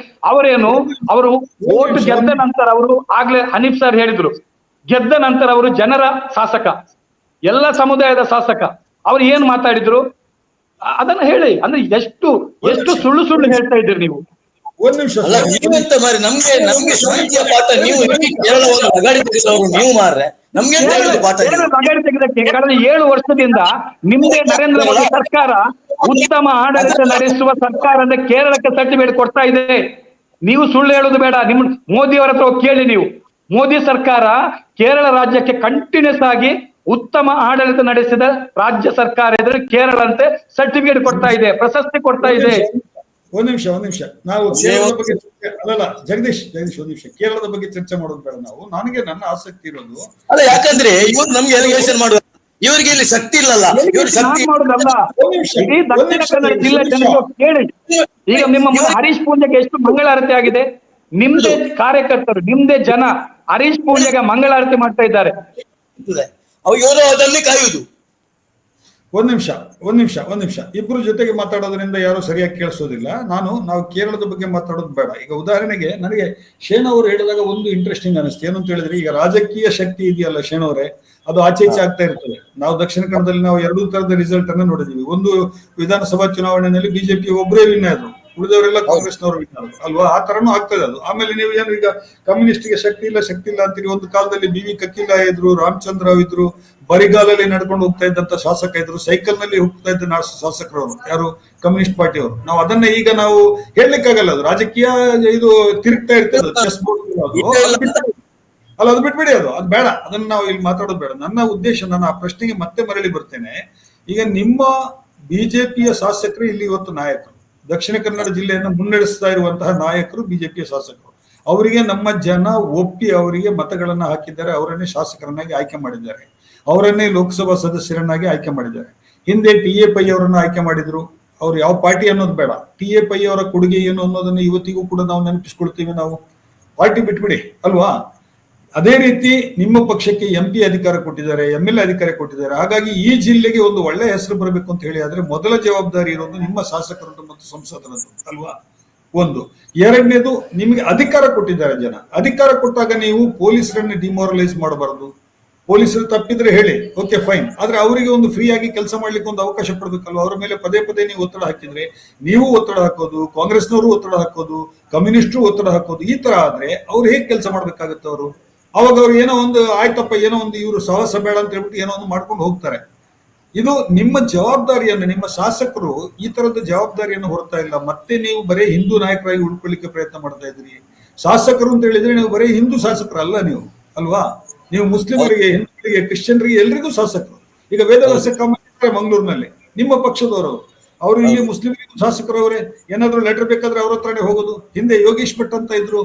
ಅವರು ಓಟ್ ಗೆದ್ದ ನಂತರ ಅವರು ಆಗ್ಲೇ ಹನೀಫ್ ಸರ್ ಹೇಳಿದ್ರು, ಗೆದ್ದ ನಂತರ ಅವರು ಜನರ ಶಾಸಕ, ಎಲ್ಲ ಸಮುದಾಯದ ಶಾಸಕ. ಅವ್ರು ಏನ್ ಮಾತಾಡಿದ್ರು ಅದನ್ನ ಹೇಳಿ. ಅಂದ್ರೆ ಎಷ್ಟು ಸುಳ್ಳು ಹೇಳ್ತಾ ಇದ್ದೀರಿ ನೀವು. ಒಂದ್ ನಿಮಿಷ ನೀವೆಂತ ಮಾರಿ ನಮ್ಗೆ ಶಾಂತಿಯ ಪಾಠ ನೀವು ಕೇರಳವನ್ನು ಅಗಾಡಿ ತೆಗೆದವರು ನೀವು ಮಾರ್ರೆ. ನಮ್ಗೆ ಅಗಾಡಿ ತೆಗೆದಕ್ಕೆ ಕಳೆದ 7 ವರ್ಷದಿಂದ ನಿಮ್ದೇ ನರೇಂದ್ರ ಮೋದಿ ಸರ್ಕಾರ ಉತ್ತಮ ಆಡಳಿತ ನಡೆಸುವ ಸರ್ಕಾರ ಅಂದ್ರೆ ಕೇರಳಕ್ಕೆ ಸರ್ಟಿಫಿಕೇಟ್ ಕೊಡ್ತಾ ಇದೆ. ನೀವು ಸುಳ್ಳು ಹೇಳುದು ಬೇಡ. ನಿಮ್ ಮೋದಿ ಅವರ ಹತ್ರ ಕೇಳಿ ನೀವು. ಮೋದಿ ಸರ್ಕಾರ ಕೇರಳ ರಾಜ್ಯಕ್ಕೆ ಕಂಟಿನ್ಯೂಸ್ ಆಗಿ ಉತ್ತಮ ಆಡಳಿತ ನಡೆಸಿದ ರಾಜ್ಯ ಸರ್ಕಾರ ಇದ್ರೆ ಕೇರಳ ಅಂತೆ ಸರ್ಟಿಫಿಕೇಟ್ ಕೊಡ್ತಾ ಇದೆ, ಪ್ರಶಸ್ತಿ ಕೊಡ್ತಾ ಇದೆ. ಒಂದ್ ನಿಮಿಷ ನಾವು ಕೇರಳದ ಬಗ್ಗೆ ಅಲ್ಲಲ್ಲ ಜಗದೀಶ್ ಒಂದ್ ನಿಮಿಷ ಕೇರಳದ ಬಗ್ಗೆ ಚರ್ಚೆ ಮಾಡೋದು ಬೇಡ ನಾವು. ನನಗೆ ನನ್ನ ಆಸಕ್ತಿ ಇರೋದು ಅಲ್ಲ, ಯಾಕಂದ್ರೆ ಇವ್ರು ನಮ್ಗೆ ಎಲಿಗೇಷನ್ ಮಾಡುವ, ಇವರಿಗೆ ಇಲ್ಲಿ ಶಕ್ತಿ ಇಲ್ಲಲ್ಲ. ಇವ್ರ ಶಕ್ತಿ ಮಾಡುದಲ್ಲ. ಇಡೀ ದಕ್ಷಿಣ ಕನ್ನಡ ಜಿಲ್ಲೆ ಜನರು ಕೇಳಿ. ಈಗ ನಿಮ್ಮ ಹರೀಶ್ ಪೂಂಜೆಗೆ ಎಷ್ಟು ಮಂಗಳಾರತಿ ಆಗಿದೆ? ನಿಮ್ದೇ ಕಾರ್ಯಕರ್ತರು, ನಿಮ್ದೇ ಜನ ಹರೀಶ್ ಪೂಂಜೆಗೆ ಮಂಗಳಾರತಿ ಮಾಡ್ತಾ ಇದ್ದಾರೆ. ಇವರು ಅದನ್ನೇ ಕಾಯುವುದು. ಒಂದ್ ನಿಮಿಷ ಇಬ್ರು ಜೊತೆಗೆ ಮಾತಾಡೋದ್ರಿಂದ ಯಾರು ಸರಿಯಾಗಿ ಕೇಳಿಸೋದಿಲ್ಲ. ನಾವು ಕೇರಳದ ಬಗ್ಗೆ ಮಾತಾಡೋದು ಬೇಡ. ಈಗ ಉದಾಹರಣೆಗೆ ನನಗೆ ಶೇಣ್ ಅವರು ಹೇಳಿದಾಗ ಒಂದು ಇಂಟ್ರೆಸ್ಟಿಂಗ್ ಅನಿಸ್ತು. ಏನು ಅಂತ ಹೇಳಿದ್ರೆ, ಈಗ ರಾಜಕೀಯ ಶಕ್ತಿ ಇದೆಯಲ್ಲ ಶೇಣ್ ಅವರೇ, ಅದು ಆಚೆ ಈಚೆ ಆಗ್ತಾ ಇರ್ತದೆ. ನಾವು ದಕ್ಷಿಣ ಕನ್ನಡದಲ್ಲಿ ನಾವು 2 ತರದ ರಿಸಲ್ಟ್ ಅನ್ನು ನೋಡಿದೀವಿ. ಒಂದು ವಿಧಾನಸಭಾ ಚುನಾವಣೆಯಲ್ಲಿ ಬಿಜೆಪಿ ಒಬ್ಬರೇ ವಿನ್ ಆದ್ರು, ಉಳಿದವರೆಲ್ಲ ಕಾಂಗ್ರೆಸ್ನವರು ವಿನ್ ಆದ್ರು ಅಲ್ವಾ? ಆ ತರನು ಆಗ್ತದೆ ಅದು. ಆಮೇಲೆ ನೀವು ಏನು ಈಗ ಕಮ್ಯುನಿಸ್ಟ್ಗೆ ಶಕ್ತಿ ಇಲ್ಲ ಅಂತೀರಿ. ಒಂದು ಕಾಲದಲ್ಲಿ BV ಕಕ್ಕಿಲ ಇದ್ರು, ರಾಮಚಂದ್ರ ರಾವ್ ಇದ್ರು, ಬರಿಗಾಲಲ್ಲಿ ನಡ್ಕೊಂಡು ಹೋಗ್ತಾ ಇದ್ದಂತ ಶಾಸಕ ಇದ್ರು, ಸೈಕಲ್ ನಲ್ಲಿ ಹೋಗ್ತಾ ಇದ್ದ ಶಾಸಕರವರು ಯಾರು? ಕಮ್ಯುನಿಸ್ಟ್ ಪಾರ್ಟಿ ಅವರು. ನಾವು ಅದನ್ನ ಈಗ ನಾವು ಹೇಳಲಿಕ್ಕಾಗಲ್ಲ. ಅದು ರಾಜಕೀಯ ಇದು ತಿರುಗ್ತಾ ಇರ್ತದೆ. ಚೆಸ್ ಬೋರ್ಡ್ ಅಲ್ಲ, ಅದು ಬಿಟ್ಬಿಡಿ. ಅದು ಬೇಡ, ಅದನ್ನ ನಾವು ಇಲ್ಲಿ ಮಾತಾಡೋದು ಬೇಡ. ನನ್ನ ಉದ್ದೇಶ, ನಾನು ಆ ಪ್ರಶ್ನೆಗೆ ಮತ್ತೆ ಮರಳಿ ಬರ್ತೇನೆ. ಈಗ ನಿಮ್ಮ ಬಿಜೆಪಿಯ ಶಾಸಕರು ಇಲ್ಲಿ ಇವತ್ತು ನಾಯಕರು, ದಕ್ಷಿಣ ಕನ್ನಡ ಜಿಲ್ಲೆಯನ್ನು ಮುನ್ನಡೆಸ್ತಾ ಇರುವಂತಹ ನಾಯಕರು ಬಿಜೆಪಿಯ ಶಾಸಕರು. ಅವರಿಗೆ ನಮ್ಮ ಜನ ಒಪ್ಪಿ ಅವರಿಗೆ ಮತಗಳನ್ನ ಹಾಕಿದ್ದಾರೆ, ಅವರನ್ನೇ ಶಾಸಕರನ್ನಾಗಿ ಆಯ್ಕೆ ಮಾಡಿದ್ದಾರೆ, ಅವರನ್ನೇ ಲೋಕಸಭಾ ಸದಸ್ಯರನ್ನಾಗಿ ಆಯ್ಕೆ ಮಾಡಿದ್ದಾರೆ. ಹಿಂದೆ TA ಪೈ ಅವರನ್ನ ಆಯ್ಕೆ ಮಾಡಿದ್ರು. ಅವ್ರು ಯಾವ ಪಾರ್ಟಿ ಅನ್ನೋದು ಬೇಡ, TA ಪೈ ಅವರ ಕೊಡುಗೆ ಏನು ಅನ್ನೋದನ್ನ ಇವತ್ತಿಗೂ ಕೂಡ ನಾವು ನೆನಪಿಸ್ಕೊಳ್ತೀವಿ. ನಾವು ಪಾರ್ಟಿ ಬಿಟ್ಬಿಡಿ ಅಲ್ವಾ. ಅದೇ ರೀತಿ ನಿಮ್ಮ ಪಕ್ಷಕ್ಕೆ MP ಅಧಿಕಾರ ಕೊಟ್ಟಿದ್ದಾರೆ, MLA ಅಧಿಕಾರ ಕೊಟ್ಟಿದ್ದಾರೆ. ಹಾಗಾಗಿ ಈ ಜಿಲ್ಲೆಗೆ ಒಂದು ಒಳ್ಳೆ ಹೆಸರು ಬರಬೇಕು ಅಂತ ಹೇಳಿ ಆದ್ರೆ ಮೊದಲ ಜವಾಬ್ದಾರಿ ಇರೋದು ನಿಮ್ಮ ಶಾಸಕರದ್ದು ಮತ್ತು ಸಂಸದರದ್ದು ಅಲ್ವಾ. ಒಂದು. ಎರಡನೇದು, ನಿಮಗೆ ಅಧಿಕಾರ ಕೊಟ್ಟಿದ್ದಾರೆ ಜನ. ಅಧಿಕಾರ ಕೊಟ್ಟಾಗ ನೀವು ಪೊಲೀಸರನ್ನ ಡಿಮೋರಲೈಸ್ ಮಾಡಬಾರದು. ಪೊಲೀಸರು ತಪ್ಪಿದ್ರೆ ಹೇಳಿ, ಓಕೆ ಫೈನ್, ಆದ್ರೆ ಅವರಿಗೆ ಒಂದು ಫ್ರೀ ಆಗಿ ಕೆಲಸ ಮಾಡ್ಲಿಕ್ಕೆ ಒಂದು ಅವಕಾಶ ಕೊಡ್ಬೇಕಲ್ವ. ಅವರ ಮೇಲೆ ಪದೇ ಪದೇ ನೀವು ಒತ್ತಡ ಹಾಕಿದ್ರೆ, ನೀವು ಒತ್ತಡ ಹಾಕೋದು, ಕಾಂಗ್ರೆಸ್ನವರು ಒತ್ತಡ ಹಾಕೋದು, ಕಮ್ಯುನಿಸ್ಟರು ಒತ್ತಡ ಹಾಕೋದು, ಈ ತರ ಆದ್ರೆ ಅವ್ರು ಹೇಗೆ ಕೆಲಸ ಮಾಡ್ಬೇಕಾಗತ್ತೆ ಅವರು. ಅವಾಗ ಅವ್ರು ಏನೋ ಒಂದು ಆಯ್ತಪ್ಪ, ಏನೋ ಒಂದು ಇವರು ಸಾಹಸ ಬೇಡ ಅಂತ ಹೇಳ್ಬಿಟ್ಟು ಏನೋ ಒಂದು ಮಾಡ್ಕೊಂಡು ಹೋಗ್ತಾರೆ. ಇದು ನಿಮ್ಮ ಜವಾಬ್ದಾರಿಯನ್ನು, ನಿಮ್ಮ ಶಾಸಕರು ಈ ತರದ ಜವಾಬ್ದಾರಿಯನ್ನು ಹೊರತಾ ಇಲ್ಲ. ಮತ್ತೆ ನೀವು ಬರೀ ಹಿಂದೂ ನಾಯಕರಾಗಿ ಉಳ್ಕೊಳ್ಳಿಕ್ಕೆ ಪ್ರಯತ್ನ ಮಾಡ್ತಾ ಇದ್ರಿ. ಶಾಸಕರು ಅಂತ ಹೇಳಿದ್ರೆ ನೀವು ಬರೀ ಹಿಂದೂ ಶಾಸಕರಲ್ಲ ನೀವು ಅಲ್ವಾ. ನೀವು ಮುಸ್ಲಿಮರಿಗೆ, ಹಿಂದೂಗಳಿಗೆ, ಕ್ರಿಶ್ಚಿಯನ್ರಿಗೆ ಎಲ್ರಿಗೂ ಶಾಸಕರು. ಈಗ ವೇದವ್ಯಾಸ ಕಾಮತ್ ಮಂಗಳೂರಿನಲ್ಲಿ ನಿಮ್ಮ ಪಕ್ಷದವರು, ಅವರು ಇಲ್ಲಿ ಮುಸ್ಲಿಮರಿಗೂ ಶಾಸಕರು ಅವರೇ. ಏನಾದ್ರು ಲೆಟರ್ ಬೇಕಾದ್ರೆ ಅವ್ರ ಹತ್ರನೇ ಹೋಗೋದು. ಹಿಂದೆ ಯೋಗೇಶ್ ಭಟ್ ಅಂತ ಇದ್ರು,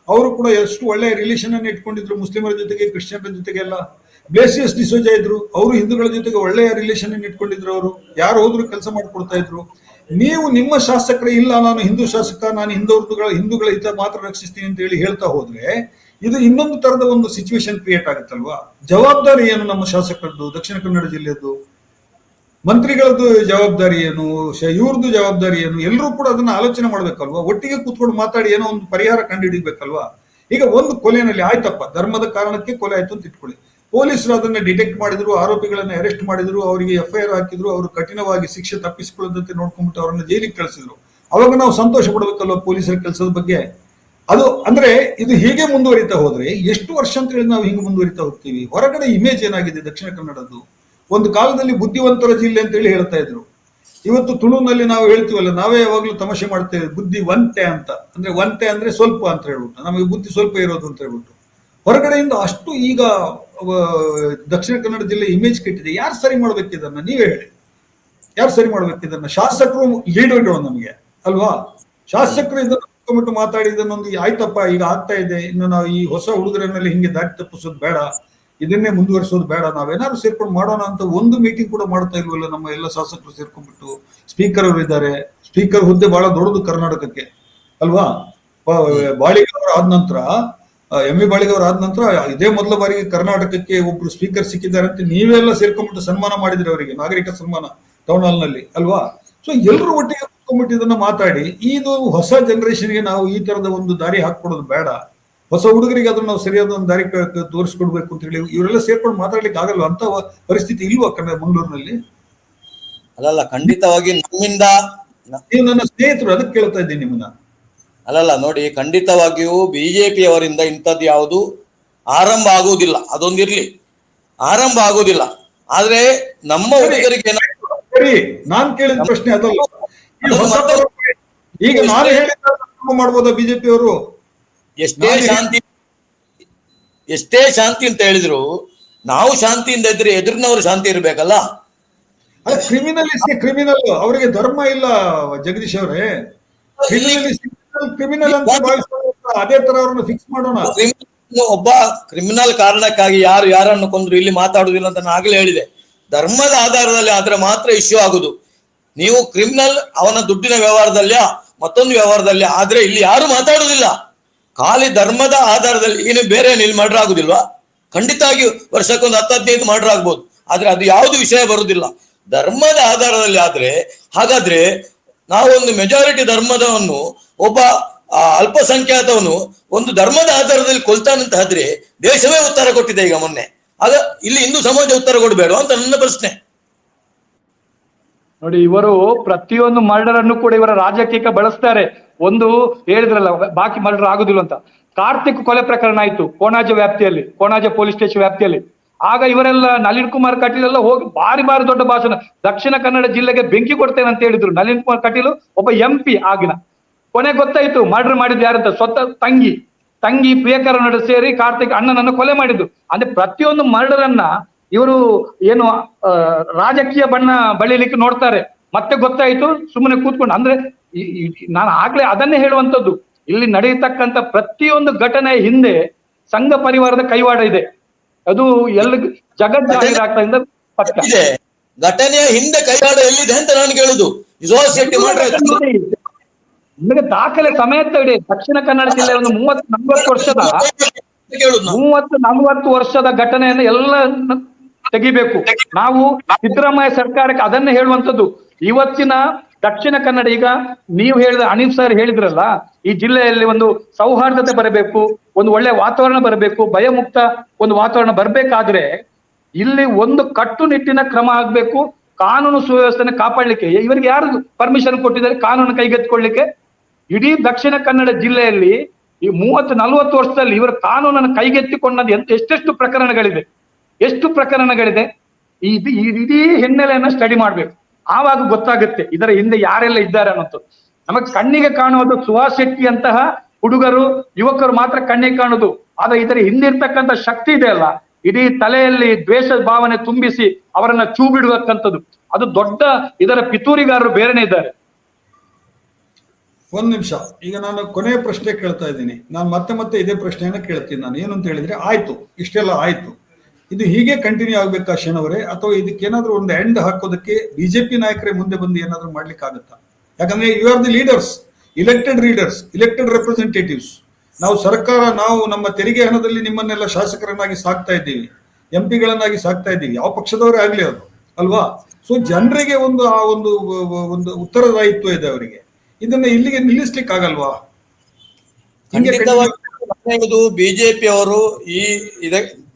ಅವರು ಕೂಡ ಎಷ್ಟು ಒಳ್ಳೆಯ ರಿಲೇಷನ್ ಅನ್ನು ಇಟ್ಕೊಂಡಿದ್ರು ಮುಸ್ಲಿಮರ ಜೊತೆಗೆ, ಕ್ರಿಶ್ಚಿಯನ್ರ ಜೊತೆಗೆಲ್ಲ. ಬ್ಲೇಸಿಯಸ್ ಡಿಸೋಜಾ ಇದ್ರು, ಅವರು ಹಿಂದೂಗಳ ಜೊತೆಗೆ ಒಳ್ಳೆಯ ರಿಲೇಷನ್ ಅನ್ನು ಇಟ್ಕೊಂಡಿದ್ರು. ಅವರು ಯಾರು ಹೋದ್ರು ಕೆಲಸ ಮಾಡ್ಕೊಡ್ತಾ ಇದ್ರು. ನೀವು ನಿಮ್ಮ ಶಾಸಕರೇ ಇಲ್ಲ, ನಾನು ಹಿಂದೂ ಶಾಸಕ, ನಾನು ಹಿಂದೂಗಳ ಹಿತ ಮಾತ್ರ ರಕ್ಷಿಸ್ತೀನಿ ಅಂತ ಹೇಳಿ ಹೇಳ್ತಾ ಹೋದ್ರೆ ಇದು ಇನ್ನೊಂದು ತರದ ಒಂದು ಸಿಚುವೇಶನ್ ಕ್ರಿಯೇಟ್ ಆಗುತ್ತಲ್ವಾ. ಜವಾಬ್ದಾರಿ ಏನು ನಮ್ಮ ಶಾಸಕರದ್ದು, ದಕ್ಷಿಣ ಕನ್ನಡ ಜಿಲ್ಲೆಯದ್ದು, ಮಂತ್ರಿಗಳದ್ದು ಜವಾಬ್ದಾರಿ ಏನು, ಇವ್ರದ್ದು ಜವಾಬ್ದಾರಿ ಏನು, ಎಲ್ಲರೂ ಕೂಡ ಅದನ್ನ ಆಲೋಚನೆ ಮಾಡ್ಬೇಕಲ್ವಾ. ಒಟ್ಟಿಗೆ ಕೂತ್ಕೊಂಡು ಮಾತಾಡಿ ಏನೋ ಒಂದು ಪರಿಹಾರ ಕಂಡುಹಿಡಿಬೇಕಲ್ವಾ. ಈಗ ಒಂದು ಕೊಲೆನಲ್ಲಿ ಆಯ್ತಪ್ಪ, ಧರ್ಮದ ಕಾರಣಕ್ಕೆ ಕೊಲೆ ಆಯ್ತು ಅಂತ ಇಟ್ಕೊಳ್ಳಿ, ಪೊಲೀಸರು ಅದನ್ನ ಡಿಟೆಕ್ಟ್ ಮಾಡಿದ್ರು, ಆರೋಪಿಗಳನ್ನ ಅರೆಸ್ಟ್ ಮಾಡಿದ್ರು, ಅವರಿಗೆ FIR ಹಾಕಿದ್ರು, ಅವರು ಕಠಿಣವಾಗಿ ಶಿಕ್ಷೆ ತಪ್ಪಿಸಿಕೊಳ್ಳದಂತೆ ನೋಡ್ಕೊಂಡ್ಬಿಟ್ಟು ಅವರನ್ನ ಜೈಲಿಗೆ ಕಳಿಸಿದ್ರು. ಅವಾಗ ನಾವು ಸಂತೋಷ ಪಡ್ಬೇಕಲ್ವಾ ಪೊಲೀಸರ ಕೆಲಸದ ಬಗ್ಗೆ. ಅದು ಅಂದ್ರೆ ಇದು ಹೀಗೆ ಮುಂದುವರಿತಾ ಹೋದ್ರೆ ಎಷ್ಟು ವರ್ಷ ಅಂತ ಹೇಳಿ ನಾವು ಹಿಂಗೆ ಮುಂದುವರಿತಾ ಹೋಗ್ತೀವಿ. ಹೊರಗಡೆ ಇಮೇಜ್ ಏನಾಗಿದೆ ದಕ್ಷಿಣ ಕನ್ನಡದ್ದು. ಒಂದು ಕಾಲದಲ್ಲಿ ಬುದ್ಧಿವಂತರ ಜಿಲ್ಲೆ ಅಂತ ಹೇಳಿ ಹೇಳ್ತಾ ಇದ್ರು. ಇವತ್ತು ತುಳುನಲ್ಲಿ ನಾವು ಹೇಳ್ತೀವಲ್ಲ, ನಾವೇ ಯಾವಾಗ್ಲೂ ತಮಾಷೆ ಮಾಡ್ತೇವೆ, ಬುದ್ಧಿವಂತೆ ಅಂತ. ಅಂದ್ರೆ ವಂತೆ ಅಂದ್ರೆ ಸ್ವಲ್ಪ ಅಂತ ಹೇಳ್ಬಿಟ್ಟು, ನಮಗೆ ಬುದ್ಧಿ ಸ್ವಲ್ಪ ಇರೋದು ಅಂತ ಹೇಳ್ಬಿಟ್ಟು. ಹೊರಗಡೆಯಿಂದ ಅಷ್ಟು ಈಗ ದಕ್ಷಿಣ ಕನ್ನಡ ಜಿಲ್ಲೆ ಇಮೇಜ್ ಕೆಟ್ಟಿದೆ. ಯಾರು ಸರಿ ಮಾಡ್ಬೇಕಿದನ್ನ ನೀವೇ ಹೇಳಿ, ಯಾರು ಸರಿ ಮಾಡ್ಬೇಕಿದನ್ನ? ಶಾಸಕರು ಲೀಡರ್ಗಳು ನಮಗೆ ಅಲ್ವಾ. ಶಾಸಕರು ಇದನ್ನು ಮಾತಾಡಿ ಇದನ್ನೊಂದು ಆಯ್ತಪ್ಪ ಈಗ ಆಗ್ತಾ ಇದೆ, ಇನ್ನು ನಾವು ಈ ಹೊಸ ಹುಡುಗರನ್ನಲ್ಲಿ ಹಿಂಗೆ ದಾರಿ ತಪ್ಪಿಸೋದು ಬೇಡ, ಇದನ್ನೇ ಮುಂದುವರಿಸೋದು ಬೇಡ, ನಾವೇನಾದ್ರು ಸೇರ್ಕೊಂಡು ಮಾಡೋಣ ಅಂತ ಒಂದು ಮೀಟಿಂಗ್ ಕೂಡ ಮಾಡ್ತಾ ಇಲ್ವಲ್ಲ ನಮ್ಮ ಎಲ್ಲ ಶಾಸಕರು ಸೇರ್ಕೊಂಡ್ಬಿಟ್ಟು. ಸ್ಪೀಕರ್ ಅವರು ಇದ್ದಾರೆ, ಸ್ಪೀಕರ್ ಹುದ್ದೆ ಬಹಳ ದೊಡ್ಡದು ಕರ್ನಾಟಕಕ್ಕೆ ಅಲ್ವಾ. ಬಾಳಿಗೆ ಅವರು ಆದ ನಂತರ, ME ಬಾಳಿಗೆ ಅವರು ಆದ ನಂತರ ಇದೇ ಮೊದಲ ಬಾರಿಗೆ ಕರ್ನಾಟಕಕ್ಕೆ ಒಬ್ರು ಸ್ಪೀಕರ್ ಸಿಕ್ಕಿದ್ದಾರೆ ಅಂತ ನೀವೆಲ್ಲ ಸೇರ್ಕೊಂಡ್ಬಿಟ್ಟು ಸನ್ಮಾನ ಮಾಡಿದ್ರಿ ಅವರಿಗೆ, ನಾಗರಿಕ ಸನ್ಮಾನ ಟೌನ್ ಹಾಲ್ ನಲ್ಲಿ ಅಲ್ವಾ. ಸೊ ಎಲ್ಲರೂ ಒಟ್ಟಿಗೆ ಕೂತ್ಕೊಂಡ್ಬಿಟ್ಟು ಇದನ್ನ ಮಾತಾಡಿ, ಇದು ಹೊಸ ಜನರೇಷನ್ಗೆ ನಾವು ಈ ತರದ ಒಂದು ದಾರಿ ಹಾಕೊಡೋದು ಬೇಡ, ಹೊಸ ಹುಡುಗರಿಗೆ ಅದನ್ನ ನಾವು ಸರಿಯಾದ ಒಂದು ದಾರಿ ತೋರಿಸ್ಕೊಡ್ಬೇಕು ಅಂತ ಹೇಳಿ ಇವರೆಲ್ಲ ಸೇರ್ಕೊಂಡು ಮಾತಾಡ್ಲಿಕ್ಕೆ ಆಗಲ್ವಾ? ಅಂತ ಪರಿಸ್ಥಿತಿ ಇಲ್ವಾ ಮಂಗಳೂರಿನಲ್ಲಿ? ಅಲ್ಲಲ್ಲ, ಖಂಡಿತವಾಗಿ ನಮ್ಮಿಂದ, ನೀವು ನನ್ನ ಸ್ನೇಹಿತರು, ಅದಕ್ಕೆ ಕೇಳ್ತಾ ಇದ್ದೀನಿ ನಿಮ್ಮನ್ನ. ಅಲ್ಲಲ್ಲ ನೋಡಿ, ಖಂಡಿತವಾಗಿಯೂ BJP ಅವರಿಂದ ಇಂಥದ್ದು ಯಾವುದು ಆರಂಭ ಆಗುವುದಿಲ್ಲ. ಅದೊಂದಿರ್ಲಿ, ಆರಂಭ ಆಗುವುದಿಲ್ಲ. ಆದ್ರೆ ನಮ್ಮ ಹುಡುಗರಿಗೆ ಸರಿ, ನಾನ್ ಕೇಳಿದ ಪ್ರಶ್ನೆ ಅದಲ್ಲ. ಈಗ ನಾನು ಹೇಳಿದ ಮಾಡ್ಬೋದಾ BJP ಅವರು? ಎಷ್ಟೇ ಶಾಂತಿ ಅಂತ ಹೇಳಿದ್ರು, ನಾವು ಶಾಂತಿಯಿಂದ ಇದ್ರೆ ಎದುರಿನವರು ಶಾಂತಿ ಇರ್ಬೇಕಲ್ಲ. ಕ್ರಿಮಿನಲ್ ಅವರಿಗೆ ಧರ್ಮ ಇಲ್ಲ ಜಗದೀಶ್ ಅವರೇ. ಕ್ರಿಮಿನಲ್ ಅಂತ ಅದೇ ತರ ಅವ್ರನ್ನ ಫಿಕ್ಸ್ ಮಾಡೋಣ. ಒಬ್ಬ ಕ್ರಿಮಿನಲ್ ಕಾರಣಕ್ಕಾಗಿ ಯಾರು ಯಾರನ್ನು ಕೊಂದ್ರು ಇಲ್ಲಿ ಮಾತಾಡುದಿಲ್ಲ ಅಂತ ನಾನು ಆಗ್ಲೇ ಹೇಳಿದೆ. ಧರ್ಮದ ಆಧಾರದಲ್ಲಿ ಆದ್ರೆ ಮಾತ್ರ ಇಶ್ಯೂ ಆಗುದು. ನೀವು ಕ್ರಿಮಿನಲ್ ಅವನ ದುಡ್ಡಿನ ವ್ಯವಹಾರದಲ್ಲಿಯ ಮತ್ತೊಂದು ವ್ಯವಹಾರದಲ್ಲಿ ಆದ್ರೆ ಇಲ್ಲಿ ಯಾರು ಮಾತಾಡುದಿಲ್ಲ. ಖಾಲಿ ಧರ್ಮದ ಆಧಾರದಲ್ಲಿ ಏನು ಬೇರೆ ಇಲ್ಲಿ ಮರ್ಡರ್ ಆಗುದಿಲ್ವಾ? ಖಂಡಿತವಾಗಿ ವರ್ಷಕ್ಕೊಂದು 10-15 ಮರ್ಡರ್ ಆಗ್ಬೋದು, ಆದ್ರೆ ಅದು ಯಾವುದು ವಿಷಯ ಬರುವುದಿಲ್ಲ. ಧರ್ಮದ ಆಧಾರದಲ್ಲಿ ಆದ್ರೆ, ಹಾಗಾದ್ರೆ ನಾವೊಂದು ಮೆಜಾರಿಟಿ ಧರ್ಮದವನ್ನು ಒಬ್ಬ ಅಲ್ಪಸಂಖ್ಯಾತವನು ಒಂದು ಧರ್ಮದ ಆಧಾರದಲ್ಲಿ ಕೊಲ್ತಾನಂತ ಆದ್ರೆ ದೇಶವೇ ಉತ್ತರ ಕೊಟ್ಟಿದೆ ಈಗ ಮೊನ್ನೆ. ಆಗ ಇಲ್ಲಿ ಹಿಂದೂ ಸಮಾಜ ಉತ್ತರ ಕೊಡಬೇಡ ಅಂತ ನನ್ನ ಪ್ರಶ್ನೆ. ನೋಡಿ, ಇವರು ಪ್ರತಿಯೊಂದು ಮರ್ಡರ್ ಅನ್ನು ಕೂಡ ಇವರ ರಾಜಕೀಯಕ್ಕೆ ಬಳಸ್ತಾರೆ. ಒಂದು ಹೇಳಿದ್ರಲ್ಲ, ಬಾಕಿ ಮರ್ಡರ್ ಆಗುದಿಲ್ಲ ಅಂತ. ಕಾರ್ತಿಕ್ ಕೊಲೆ ಪ್ರಕರಣ ಆಯ್ತು ಕೋಣಾಜೆ ವ್ಯಾಪ್ತಿಯಲ್ಲಿ, ಕೋಣಾಜೆ ಪೊಲೀಸ್ ಸ್ಟೇಷನ್ ವ್ಯಾಪ್ತಿಯಲ್ಲಿ. ಆಗ ಇವರೆಲ್ಲ ನಳಿನ್ ಕುಮಾರ್ ಕಟೀಲ್ ಎಲ್ಲ ಹೋಗಿ ಬಾರಿ ದೊಡ್ಡ ಭಾಷಣ, ದಕ್ಷಿಣ ಕನ್ನಡ ಜಿಲ್ಲೆಗೆ ಬೆಂಕಿ ಕೊಡ್ತೇನೆ ಅಂತ ಹೇಳಿದ್ರು. ನಳಿನ್ ಕುಮಾರ್ ಕಟೀಲ್ ಒಬ್ಬ MP ಆಗಿನ. ಕೊನೆ ಗೊತ್ತಾಯ್ತು ಮರ್ಡರ್ ಮಾಡಿದ್ದು ಯಾರಂತ, ಸ್ವತಃ ತಂಗಿ ಪ್ರಿಯಕರನೊಡ ಸೇರಿ ಕಾರ್ತಿಕ್ ಅಣ್ಣನನ್ನು ಕೊಲೆ ಮಾಡಿದ್ದು. ಅಂದ್ರೆ ಪ್ರತಿಯೊಂದು ಮರ್ಡರ್ ಅನ್ನ ಇವರು ಏನು ರಾಜಕೀಯ ಬಣ್ಣ ಬಳಿಲಿಕ್ಕೆ ನೋಡ್ತಾರೆ. ಮತ್ತೆ ಗೊತ್ತಾಯ್ತು ಸುಮ್ಮನೆ ಕೂತ್ಕೊಂಡು. ಅಂದ್ರೆ ನಾನು ಆಗ್ಲೇ ಅದನ್ನೇ ಹೇಳುವಂತದ್ದು, ಇಲ್ಲಿ ನಡೆಯತಕ್ಕಂತ ಪ್ರತಿಯೊಂದು ಘಟನೆ ಹಿಂದೆ ಸಂಘ ಪರಿವಾರದ ಕೈವಾಡ ಇದೆ. ಅದು ಜಗಜ್ಜಾಹೀರಾಗ್ತಾ ಪಕ್ಕ. ಘಟನೆಯ ಹಿಂದೆ ಕೈವಾಡ ಎಲ್ಲಿದೆ ಅಂತ ನಾನು ಕೇಳುದು. ನಿಮಗೆ ದಾಖಲೆ ಸಮೇತ ಇಡಿ. ದಕ್ಷಿಣ ಕನ್ನಡ ಜಿಲ್ಲೆ ಒಂದು 30-40 ವರ್ಷದ ಕೇಳುದು ನಾನು. 30-40 ವರ್ಷದ ಘಟನೆಯನ್ನು ಎಲ್ಲ ತೆಗಿಬೇಕು. ನಾವು ಸಿದ್ದರಾಮಯ್ಯ ಸರ್ಕಾರಕ್ಕೆ ಅದನ್ನೇ ಹೇಳುವಂತದ್ದು. ಇವತ್ತಿನ ದಕ್ಷಿಣ ಕನ್ನಡ, ಈಗ ನೀವು ಹೇಳಿದ ಅನಿಲ್ ಸರ್ ಹೇಳಿದ್ರಲ್ಲ, ಈ ಜಿಲ್ಲೆಯಲ್ಲಿ ಒಂದು ಸೌಹಾರ್ದತೆ ಬರಬೇಕು, ಒಂದು ಒಳ್ಳೆ ವಾತಾವರಣ ಬರಬೇಕು, ಭಯಮುಕ್ತ ಒಂದು ವಾತಾವರಣ ಬರ್ಬೇಕಾದ್ರೆ ಇಲ್ಲಿ ಒಂದು ಕಟ್ಟುನಿಟ್ಟಿನ ಕ್ರಮ ಆಗ್ಬೇಕು. ಕಾನೂನು ಸುವ್ಯವಸ್ಥೆನ ಕಾಪಾಡ್ಲಿಕ್ಕೆ ಇವರಿಗೆ ಯಾರು ಪರ್ಮಿಷನ್ ಕೊಟ್ಟಿದ್ದಾರೆ ಕಾನೂನು ಕೈಗೆತ್ತಿಕೊಳ್ಳಿಕ್ಕೆ? ಇಡೀ ದಕ್ಷಿಣ ಕನ್ನಡ ಜಿಲ್ಲೆಯಲ್ಲಿ ಈ 30-40 ವರ್ಷದಲ್ಲಿ ಇವರ ಕಾನೂನನ್ನು ಕೈಗೆತ್ತಿಕೊಂಡದ್ದು ಎಷ್ಟೆಷ್ಟು ಪ್ರಕರಣಗಳಿದೆ, ಎಷ್ಟು ಪ್ರಕರಣಗಳಿದೆ. ಈ ಇಡೀ ಹಿನ್ನೆಲೆಯನ್ನ ಸ್ಟಡಿ ಮಾಡ್ಬೇಕು. ಆವಾಗ ಗೊತ್ತಾಗುತ್ತೆ ಇದರ ಹಿಂದೆ ಯಾರೆಲ್ಲ ಇದ್ದಾರೆ ಅನ್ನೋದು. ನಮಗೆ ಕಣ್ಣಿಗೆ ಕಾಣುವುದು ಸುಹಾಸ್ ಶೆಟ್ಟಿ ಅಂತಹ ಹುಡುಗರು, ಯುವಕರು ಮಾತ್ರ ಕಣ್ಣಿಗೆ ಕಾಣುದು. ಆದ್ರೆ ಇದರ ಹಿಂದಿರ್ತಕ್ಕಂಥ ಶಕ್ತಿ ಇದೆ ಅಲ್ಲ, ಇಡೀ ತಲೆಯಲ್ಲಿ ದ್ವೇಷ ಭಾವನೆ ತುಂಬಿಸಿ ಅವರನ್ನ ಚೂ ಬಿಡುವಂಥದ್ದು, ಅದು ದೊಡ್ಡ ಇದರ ಪಿತೂರಿಗಾರರು ಬೇರೆನೆ ಇದ್ದಾರೆ. ಒಂದ್ ನಿಮಿಷ, ಈಗ ನಾನು ಕೊನೆಯ ಪ್ರಶ್ನೆ ಕೇಳ್ತಾ ಇದ್ದೀನಿ. ನಾನು ಮತ್ತೆ ಇದೇ ಪ್ರಶ್ನೆಯನ್ನ ಕೇಳ್ತೀನಿ. ನಾನು ಏನು ಅಂತ ಹೇಳಿದ್ರೆ, ಆಯ್ತು ಇಷ್ಟೆಲ್ಲ ಆಯ್ತು, ಇದು ಹೀಗೆ ಕಂಟಿನ್ಯೂ ಆಗ್ಬೇಕಾ ಶೇನವರೇ, ಅಥವಾ ಇದಕ್ಕೇನಾದ್ರೂ ಒಂದು ಎಂಡ್ ಹಾಕೋದಕ್ಕೆ ಬಿಜೆಪಿ ನಾಯಕರೇ ಮುಂದೆ ಬಂದು ಏನಾದ್ರೂ ಮಾಡ್ಲಿಕ್ಕೆ ಆಗುತ್ತಾ? ಯಾಕಂದ್ರೆ you are the leaders, leaders, elected representatives. ನಾವು ಸರ್ಕಾರ, ನಾವು ನಮ್ಮ ತೆರಿಗೆ ಹಣದಲ್ಲಿ ನಿಮ್ಮನ್ನೆಲ್ಲ ಶಾಸಕರನ್ನಾಗಿ ಸಾಕ್ತಾ ಇದ್ದೀವಿ, ಎಂಪಿಗಳನ್ನಾಗಿ ಸಾಕ್ತಾ ಇದ್ದೀವಿ, ಯಾವ ಪಕ್ಷದವರೇ ಆಗ್ಲಿ ಅದು, ಅಲ್ವಾ? ಸೊ ಜನರಿಗೆ ಒಂದು ಆ ಒಂದು ಉತ್ತರದಾಯಿತ್ವ ಇದೆ ಅವರಿಗೆ. ಇದನ್ನ ಇಲ್ಲಿಗೆ ನಿಲ್ಲಿಸ್ಲಿಕ್ಕೆ ಆಗಲ್ವಾ? ಬಿಜೆಪಿ ಅವರು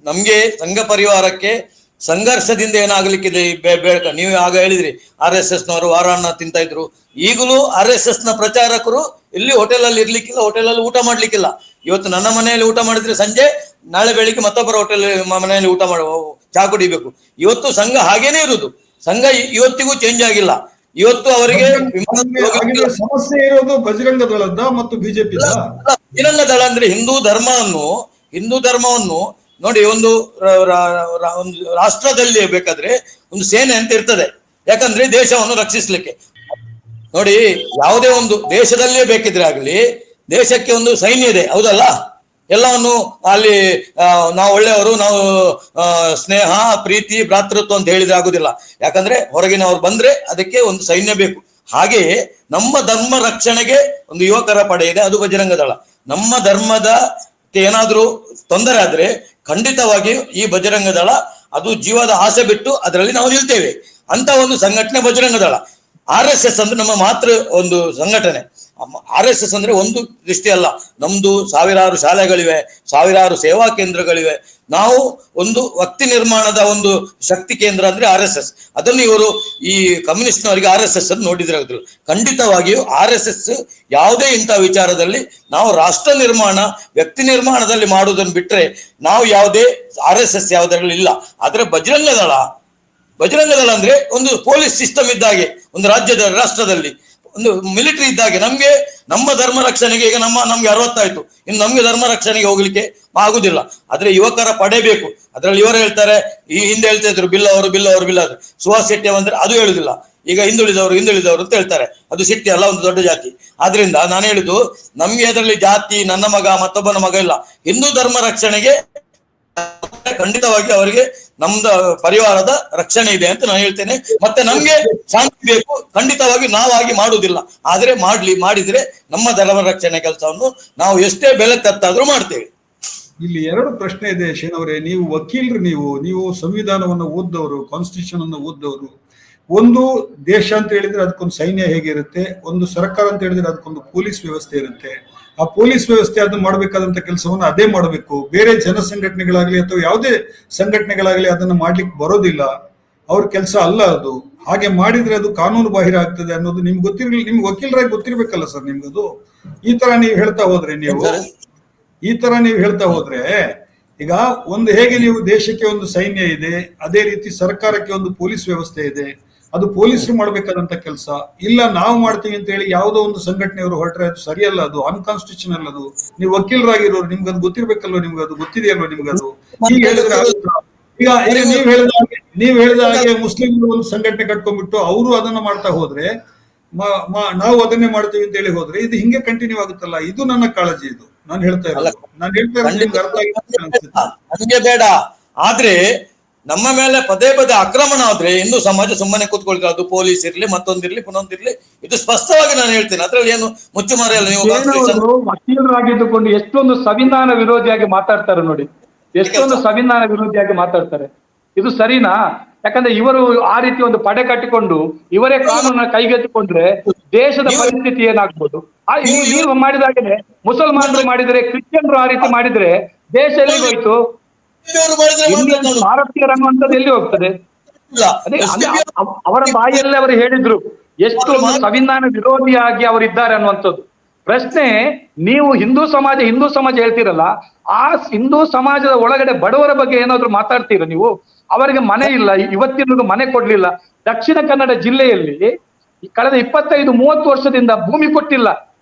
ನಮ್ಗೆ ಸಂಘ ಪರಿವಾರಕ್ಕೆ ಸಂಘರ್ಷದಿಂದ ಏನಾಗ್ಲಿಕ್ಕಿದೆ ಬೇಡ. ನೀವು ಆಗ ಹೇಳಿದ್ರಿ RSS ನವರು ವಾರಾನ್ನ ತಿಂತ ಇದ್ರು. ಈಗಲೂ RSS ನ ಪ್ರಚಾರಕರು ಇಲ್ಲಿ ಹೋಟೆಲ್ ಅಲ್ಲಿ ಇರ್ಲಿಕ್ಕಿಲ್ಲ, ಹೋಟೆಲ್ ಅಲ್ಲಿ ಊಟ ಮಾಡ್ಲಿಕ್ಕಿಲ್ಲ. ಇವತ್ತು ನನ್ನ ಮನೆಯಲ್ಲಿ ಊಟ ಮಾಡಿದ್ರೆ ಸಂಜೆ, ನಾಳೆ ಬೆಳಿಗ್ಗೆ ಮತ್ತೊಬ್ಬರ ಹೋಟೆಲ್ ಮನೆಯಲ್ಲಿ ಊಟ ಚಾ ಕುಡಿಬೇಕು. ಇವತ್ತು ಸಂಘ ಹಾಗೇನೆ ಇರುದು. ಸಂಘ ಇವತ್ತಿಗೂ ಚೇಂಜ್ ಆಗಿಲ್ಲ. ಇವತ್ತು ಅವರಿಗೆ ಸಮಸ್ಯೆ ಇರೋದು ಬಜರಂಗ ದಳದ ಮತ್ತು ಬಿಜೆಪಿ. ಬಜರಂಗ ದಳ ಅಂದ್ರೆ ಹಿಂದೂ ಧರ್ಮವನ್ನು ನೋಡಿ, ಒಂದು ರಾಷ್ಟ್ರದಲ್ಲಿ ಬೇಕಾದ್ರೆ ಒಂದು ಸೇನೆ ಅಂತ ಇರ್ತದೆ. ಯಾಕಂದ್ರೆ ದೇಶವನ್ನು ರಕ್ಷಿಸ್ಲಿಕ್ಕೆ. ನೋಡಿ, ಯಾವುದೇ ಒಂದು ದೇಶದಲ್ಲೇ ಬೇಕಿದ್ರೆ ಆಗ್ಲಿ, ದೇಶಕ್ಕೆ ಒಂದು ಸೈನ್ಯ ಇದೆ, ಹೌದಲ್ಲ? ಎಲ್ಲವನ್ನು ಅಲ್ಲಿ ನಾವು ಒಳ್ಳೆಯವರು, ನಾವು ಸ್ನೇಹ, ಪ್ರೀತಿ, ಭ್ರಾತೃತ್ವ ಅಂತ ಹೇಳಿದ್ರೆ ಆಗುದಿಲ್ಲ. ಯಾಕಂದ್ರೆ ಹೊರಗಿನವ್ರು ಬಂದ್ರೆ ಅದಕ್ಕೆ ಒಂದು ಸೈನ್ಯ ಬೇಕು. ಹಾಗೆಯೇ ನಮ್ಮ ಧರ್ಮ ರಕ್ಷಣೆಗೆ ಒಂದು ಯುವಕರ ಪಡೆ ಇದೆ, ಅದು ಬಜರಂಗ ದಳ. ನಮ್ಮ ಧರ್ಮದ ಏನಾದ್ರೂ ತೊಂದರೆ ಆದ್ರೆ ಖಂಡಿತವಾಗಿಯೂ ಈ ಬಜರಂಗ ದಳ ಅದು ಜೀವದ ಆಸೆ ಬಿಟ್ಟು ಅದರಲ್ಲಿ ನಾವು ನಿಲ್ತೇವೆ ಅಂತ ಒಂದು ಸಂಘಟನೆ ಬಜರಂಗ ದಳ. RSS ಅಂದ್ರೆ ನಮ್ಮ ಮಾತೃ ಒಂದು ಸಂಘಟನೆ. RSS ಅಂದ್ರೆ ಒಂದು ದೃಷ್ಟಿ ಅಲ್ಲ, ನಮ್ದು ಸಾವಿರಾರು ಶಾಲೆಗಳಿವೆ, ಸಾವಿರಾರು ಸೇವಾ ಕೇಂದ್ರಗಳಿವೆ. ನಾವು ಒಂದು ವ್ಯಕ್ತಿ ನಿರ್ಮಾಣದ ಒಂದು ಶಕ್ತಿ ಕೇಂದ್ರ ಅಂದ್ರೆ RSS. ಅದನ್ನು ಇವರು ಈ ಕಮ್ಯುನಿಸ್ಟ್ನವರಿಗೆ RSS ಅನ್ನು ನೋಡಿದ್ರೆ ಖಂಡಿತವಾಗಿಯೂ RSS ಯಾವುದೇ ಇಂಥ ವಿಚಾರದಲ್ಲಿ ನಾವು ರಾಷ್ಟ್ರ ನಿರ್ಮಾಣ, ವ್ಯಕ್ತಿ ನಿರ್ಮಾಣದಲ್ಲಿ ಮಾಡುವುದನ್ನು ಬಿಟ್ರೆ ನಾವು ಯಾವುದೇ RSS ಯಾವುದರಲ್ಲಿ ಇಲ್ಲ. ಆದ್ರೆ ಬಜರಂಗ ದಳ ಅಂದ್ರೆ ಒಂದು ಪೊಲೀಸ್ ಸಿಸ್ಟಮ್ ಇದ್ದಾಗೆ, ಒಂದು ರಾಷ್ಟ್ರದಲ್ಲಿ ಒಂದು ಮಿಲಿಟರಿ ಇದ್ದಾಗೆ. ನಮ್ಗೆ ನಮ್ಮ ಧರ್ಮ ರಕ್ಷಣೆಗೆ ಈಗ ನಮ್ಗೆ 60 ಆಯ್ತು, ಇನ್ನು ನಮ್ಗೆ ಧರ್ಮ ರಕ್ಷಣೆಗೆ ಹೋಗ್ಲಿಕ್ಕೆ ಆಗುದಿಲ್ಲ. ಆದ್ರೆ ಯುವಕರ ಪಡೆ ಬೇಕು. ಅದ್ರಲ್ಲಿ ಇವರು ಹೇಳ್ತಾರೆ, ಈ ಹಿಂದೆ ಹೇಳ್ತಾ ಇದ್ರು ಬಿಲ್ ಅವರು ಸುಹಾಸ್ ಶೆಟ್ಟಿ ಅಂದ್ರೆ ಅದು ಹೇಳುದಿಲ್ಲ. ಈಗ ಹಿಂದುಳಿದವರು ಅಂತ ಹೇಳ್ತಾರೆ. ಅದು ಶೆಟ್ಟಿ ಅಲ್ಲ, ಒಂದು ದೊಡ್ಡ ಜಾತಿ. ಆದ್ರಿಂದ ನಾನು ಹೇಳುದು, ನಮ್ಗೆ ಅದರಲ್ಲಿ ಜಾತಿ, ನನ್ನ ಮಗ ಮತ್ತೊಬ್ಬನ ಮಗ ಇಲ್ಲ. ಹಿಂದೂ ಧರ್ಮ ರಕ್ಷಣೆಗೆ ಖಂಡಿತವಾಗಿ ಅವರಿಗೆ ನಮ್ದು ಪರಿವಾರದ ರಕ್ಷಣೆ ಇದೆ ಅಂತ ನಾನು ಹೇಳ್ತೇನೆ. ಮತ್ತೆ ನಮ್ಗೆ ಶಾಂತಿ ಬೇಕು, ಖಂಡಿತವಾಗಿ ನಾವಾಗಿ ಮಾಡುವುದಿಲ್ಲ. ಆದ್ರೆ ಮಾಡಿದ್ರೆ ನಮ್ಮ ಧರ್ಮ ರಕ್ಷಣೆ ಕೆಲಸವನ್ನು ನಾವು ಎಷ್ಟೇ ಬೆಲೆ ತತ್ತಾದ್ರೂ ಮಾಡ್ತೇವೆ. ಇಲ್ಲಿ 2 ಪ್ರಶ್ನೆ ಇದೆ ಶೇನವರೇ. ನೀವು ವಕೀಲರು, ನೀವು ಸಂವಿಧಾನವನ್ನು ಓದ್ದವರು, ಕಾನ್ಸ್ಟಿಟ್ಯೂಷನ್ ಅನ್ನು ಓದ್ದವರು. ಒಂದು ದೇಶ ಅಂತ ಹೇಳಿದ್ರೆ ಅದಕ್ಕೊಂದು ಸೈನ್ಯ ಹೇಗಿರುತ್ತೆ, ಒಂದು ಸರ್ಕಾರ ಅಂತ ಹೇಳಿದ್ರೆ ಅದಕ್ಕೊಂದು ಪೊಲೀಸ್ ವ್ಯವಸ್ಥೆ ಇರುತ್ತೆ. ಆ ಪೊಲೀಸ್ ವ್ಯವಸ್ಥೆ ಅದನ್ನು ಮಾಡಬೇಕಾದಂತ ಕೆಲಸವನ್ನು ಅದೇ ಮಾಡಬೇಕು. ಬೇರೆ ಜನ ಸಂಘಟನೆಗಳಾಗ್ಲಿ ಅಥವಾ ಯಾವುದೇ ಸಂಘಟನೆಗಳಾಗ್ಲಿ ಅದನ್ನು ಮಾಡ್ಲಿಕ್ಕೆ ಬರೋದಿಲ್ಲ, ಅವ್ರ ಕೆಲಸ ಅಲ್ಲ ಅದು. ಹಾಗೆ ಮಾಡಿದ್ರೆ ಅದು ಕಾನೂನು ಬಾಹಿರ ಆಗ್ತದೆ ಅನ್ನೋದು ನಿಮ್ಗೆ ಗೊತ್ತಿರಲಿಲ್ಲ. ನಿಮ್ಗೆ ವಕೀಲರಾಗಿ ಗೊತ್ತಿರ್ಬೇಕಲ್ಲ ಸರ್ ನಿಮ್ಗದು. ಈ ತರ ನೀವು ಹೇಳ್ತಾ ಹೋದ್ರೆ ಈಗ ಒಂದು ಹೇಗೆ ನೀವು ದೇಶಕ್ಕೆ ಒಂದು ಸೈನ್ಯ ಇದೆ, ಅದೇ ರೀತಿ ಸರ್ಕಾರಕ್ಕೆ ಒಂದು ಪೊಲೀಸ್ ವ್ಯವಸ್ಥೆ ಇದೆ. ಅದು ಪೊಲೀಸರು ಮಾಡ್ಬೇಕಾದಂತ ಕೆಲಸ ಇಲ್ಲ, ನಾವು ಮಾಡ್ತೀವಿ ಅಂತ ಹೇಳಿ ಯಾವುದೋ ಒಂದು ಸಂಘಟನೆಯವರು ಹೊರಟ್ರೆ ಅದು ಸರಿಯಲ್ಲ, ಅದು ಅನ್ಕಾನ್ಸ್ಟಿಟ್ಯೂಷನಲ್. ಅದು ನೀವು ವಕೀಲರಾಗಿರೋರು, ನಿಮ್ಗೆ ಅದು ಗೊತ್ತಿರ್ಬೇಕಲ್ವ, ನಿಮ್ಗೆ ಅದು ಗೊತ್ತಿದೆಯಲ್ವ ನಿಮ್ಗದು. ಈಗ ಹೇಳಿದ್ರೆ ಈಗ ನೀವ್ ಹೇಳಿದ ಹಾಗೆ ಮುಸ್ಲಿಮ್ಗಳು ಒಂದು ಸಂಘಟನೆ ಕಟ್ಕೊಂಡ್ಬಿಟ್ಟು ಅವರು ಅದನ್ನ ಮಾಡ್ತಾ ಹೋದ್ರೆ, ನಾವು ಅದನ್ನೇ ಮಾಡ್ತೀವಿ ಅಂತ ಹೇಳಿ ಹೋದ್ರೆ ಇದು ಹಿಂಗೆ ಕಂಟಿನ್ಯೂ ಆಗುತ್ತಲ್ಲ. ಇದು ನನ್ನ ಕಾಳಜಿ. ಇದು ನಾನು ಹೇಳ್ತಾ ಇರೋದು. ನಮ್ಗೆ ಬೇಡ. ಆದ್ರೆ ನಮ್ಮ ಮೇಲೆ ಪದೇ ಪದೇ ಆಕ್ರಮಣ ಆದ್ರೆ ಹಿಂದೂ ಸಮಾಜ ಸುಮ್ಮನೆ ಕೂತ್ಕೊಳ್ತಾರೆ. ಅದು ಪೊಲೀಸ್ ಇರ್ಲಿ, ಮತ್ತೊಂದಿರ್ಲಿ, ಪುನೊಂದಿರ್ಲಿ, ಇದು ಸ್ಪಷ್ಟವಾಗಿ ನಾನು ಹೇಳ್ತೇನೆ. ಅದ್ರಲ್ಲಿ ಏನು ಮುಚ್ಚುಮರೆಯಲ್ಲ. ನೀವು ವಕೀಲರಾಗಿದ್ದುಕೊಂಡು ಎಷ್ಟೊಂದು ಸಂವಿಧಾನ ವಿರೋಧಿಯಾಗಿ ಮಾತಾಡ್ತಾರೆ ನೋಡಿ, ಎಷ್ಟೊಂದು ಸಂವಿಧಾನ ವಿರೋಧಿಯಾಗಿ ಮಾತಾಡ್ತಾರೆ. ಇದು ಸರಿನಾ? ಯಾಕಂದ್ರೆ ಇವರು ಆ ರೀತಿ ಒಂದು ಪಡೆ ಕಟ್ಟಿಕೊಂಡು ಇವರೇ ಕಾನೂನನ್ನ ಕೈಗೆತ್ತಿಕೊಂಡ್ರೆ ದೇಶದ ಪರಿಸ್ಥಿತಿ ಏನಾಗ್ಬೋದು? ನೀವು ಮಾಡಿದಾಗನೆ ಮುಸಲ್ಮಾನರು ಮಾಡಿದ್ರೆ, ಕ್ರಿಶ್ಚಿಯನ್ರು ಆ ರೀತಿ ಮಾಡಿದ್ರೆ ದೇಶ ಎಲ್ಲಿಗೆ ಹೋಯ್ತು? ಭಾರತೀಯರು ಅನ್ನುವಂಥದ್ದು ಎಲ್ಲಿ ಹೋಗ್ತದೆ? ಅದೇ ಅವರ ಬಾಯಲ್ಲಿ ಅವರು ಹೇಳಿದ್ರು ಎಷ್ಟು ಒಂದು ಸಂವಿಧಾನ ವಿರೋಧಿಯಾಗಿ ಅವರಿದ್ದಾರೆ ಅನ್ನುವಂಥದ್ದು. ಪ್ರಶ್ನೆ, ನೀವು ಹಿಂದೂ ಸಮಾಜ ಹೇಳ್ತೀರಲ್ಲ, ಆ ಹಿಂದೂ ಸಮಾಜದ ಒಳಗಡೆ ಬಡವರ ಬಗ್ಗೆ ಏನಾದ್ರು ಮಾತಾಡ್ತೀರ ನೀವು? ಅವರಿಗೆ ಮನೆ ಇಲ್ಲ, ಇವತ್ತಿನ ಮನೆ ಕೊಡ್ಲಿಲ್ಲ. ದಕ್ಷಿಣ ಕನ್ನಡ ಜಿಲ್ಲೆಯಲ್ಲಿ ಕಳೆದ 25-30 ವರ್ಷದಿಂದ ಭೂಮಿ ಕೊಟ್ಟಿಲ್ಲ.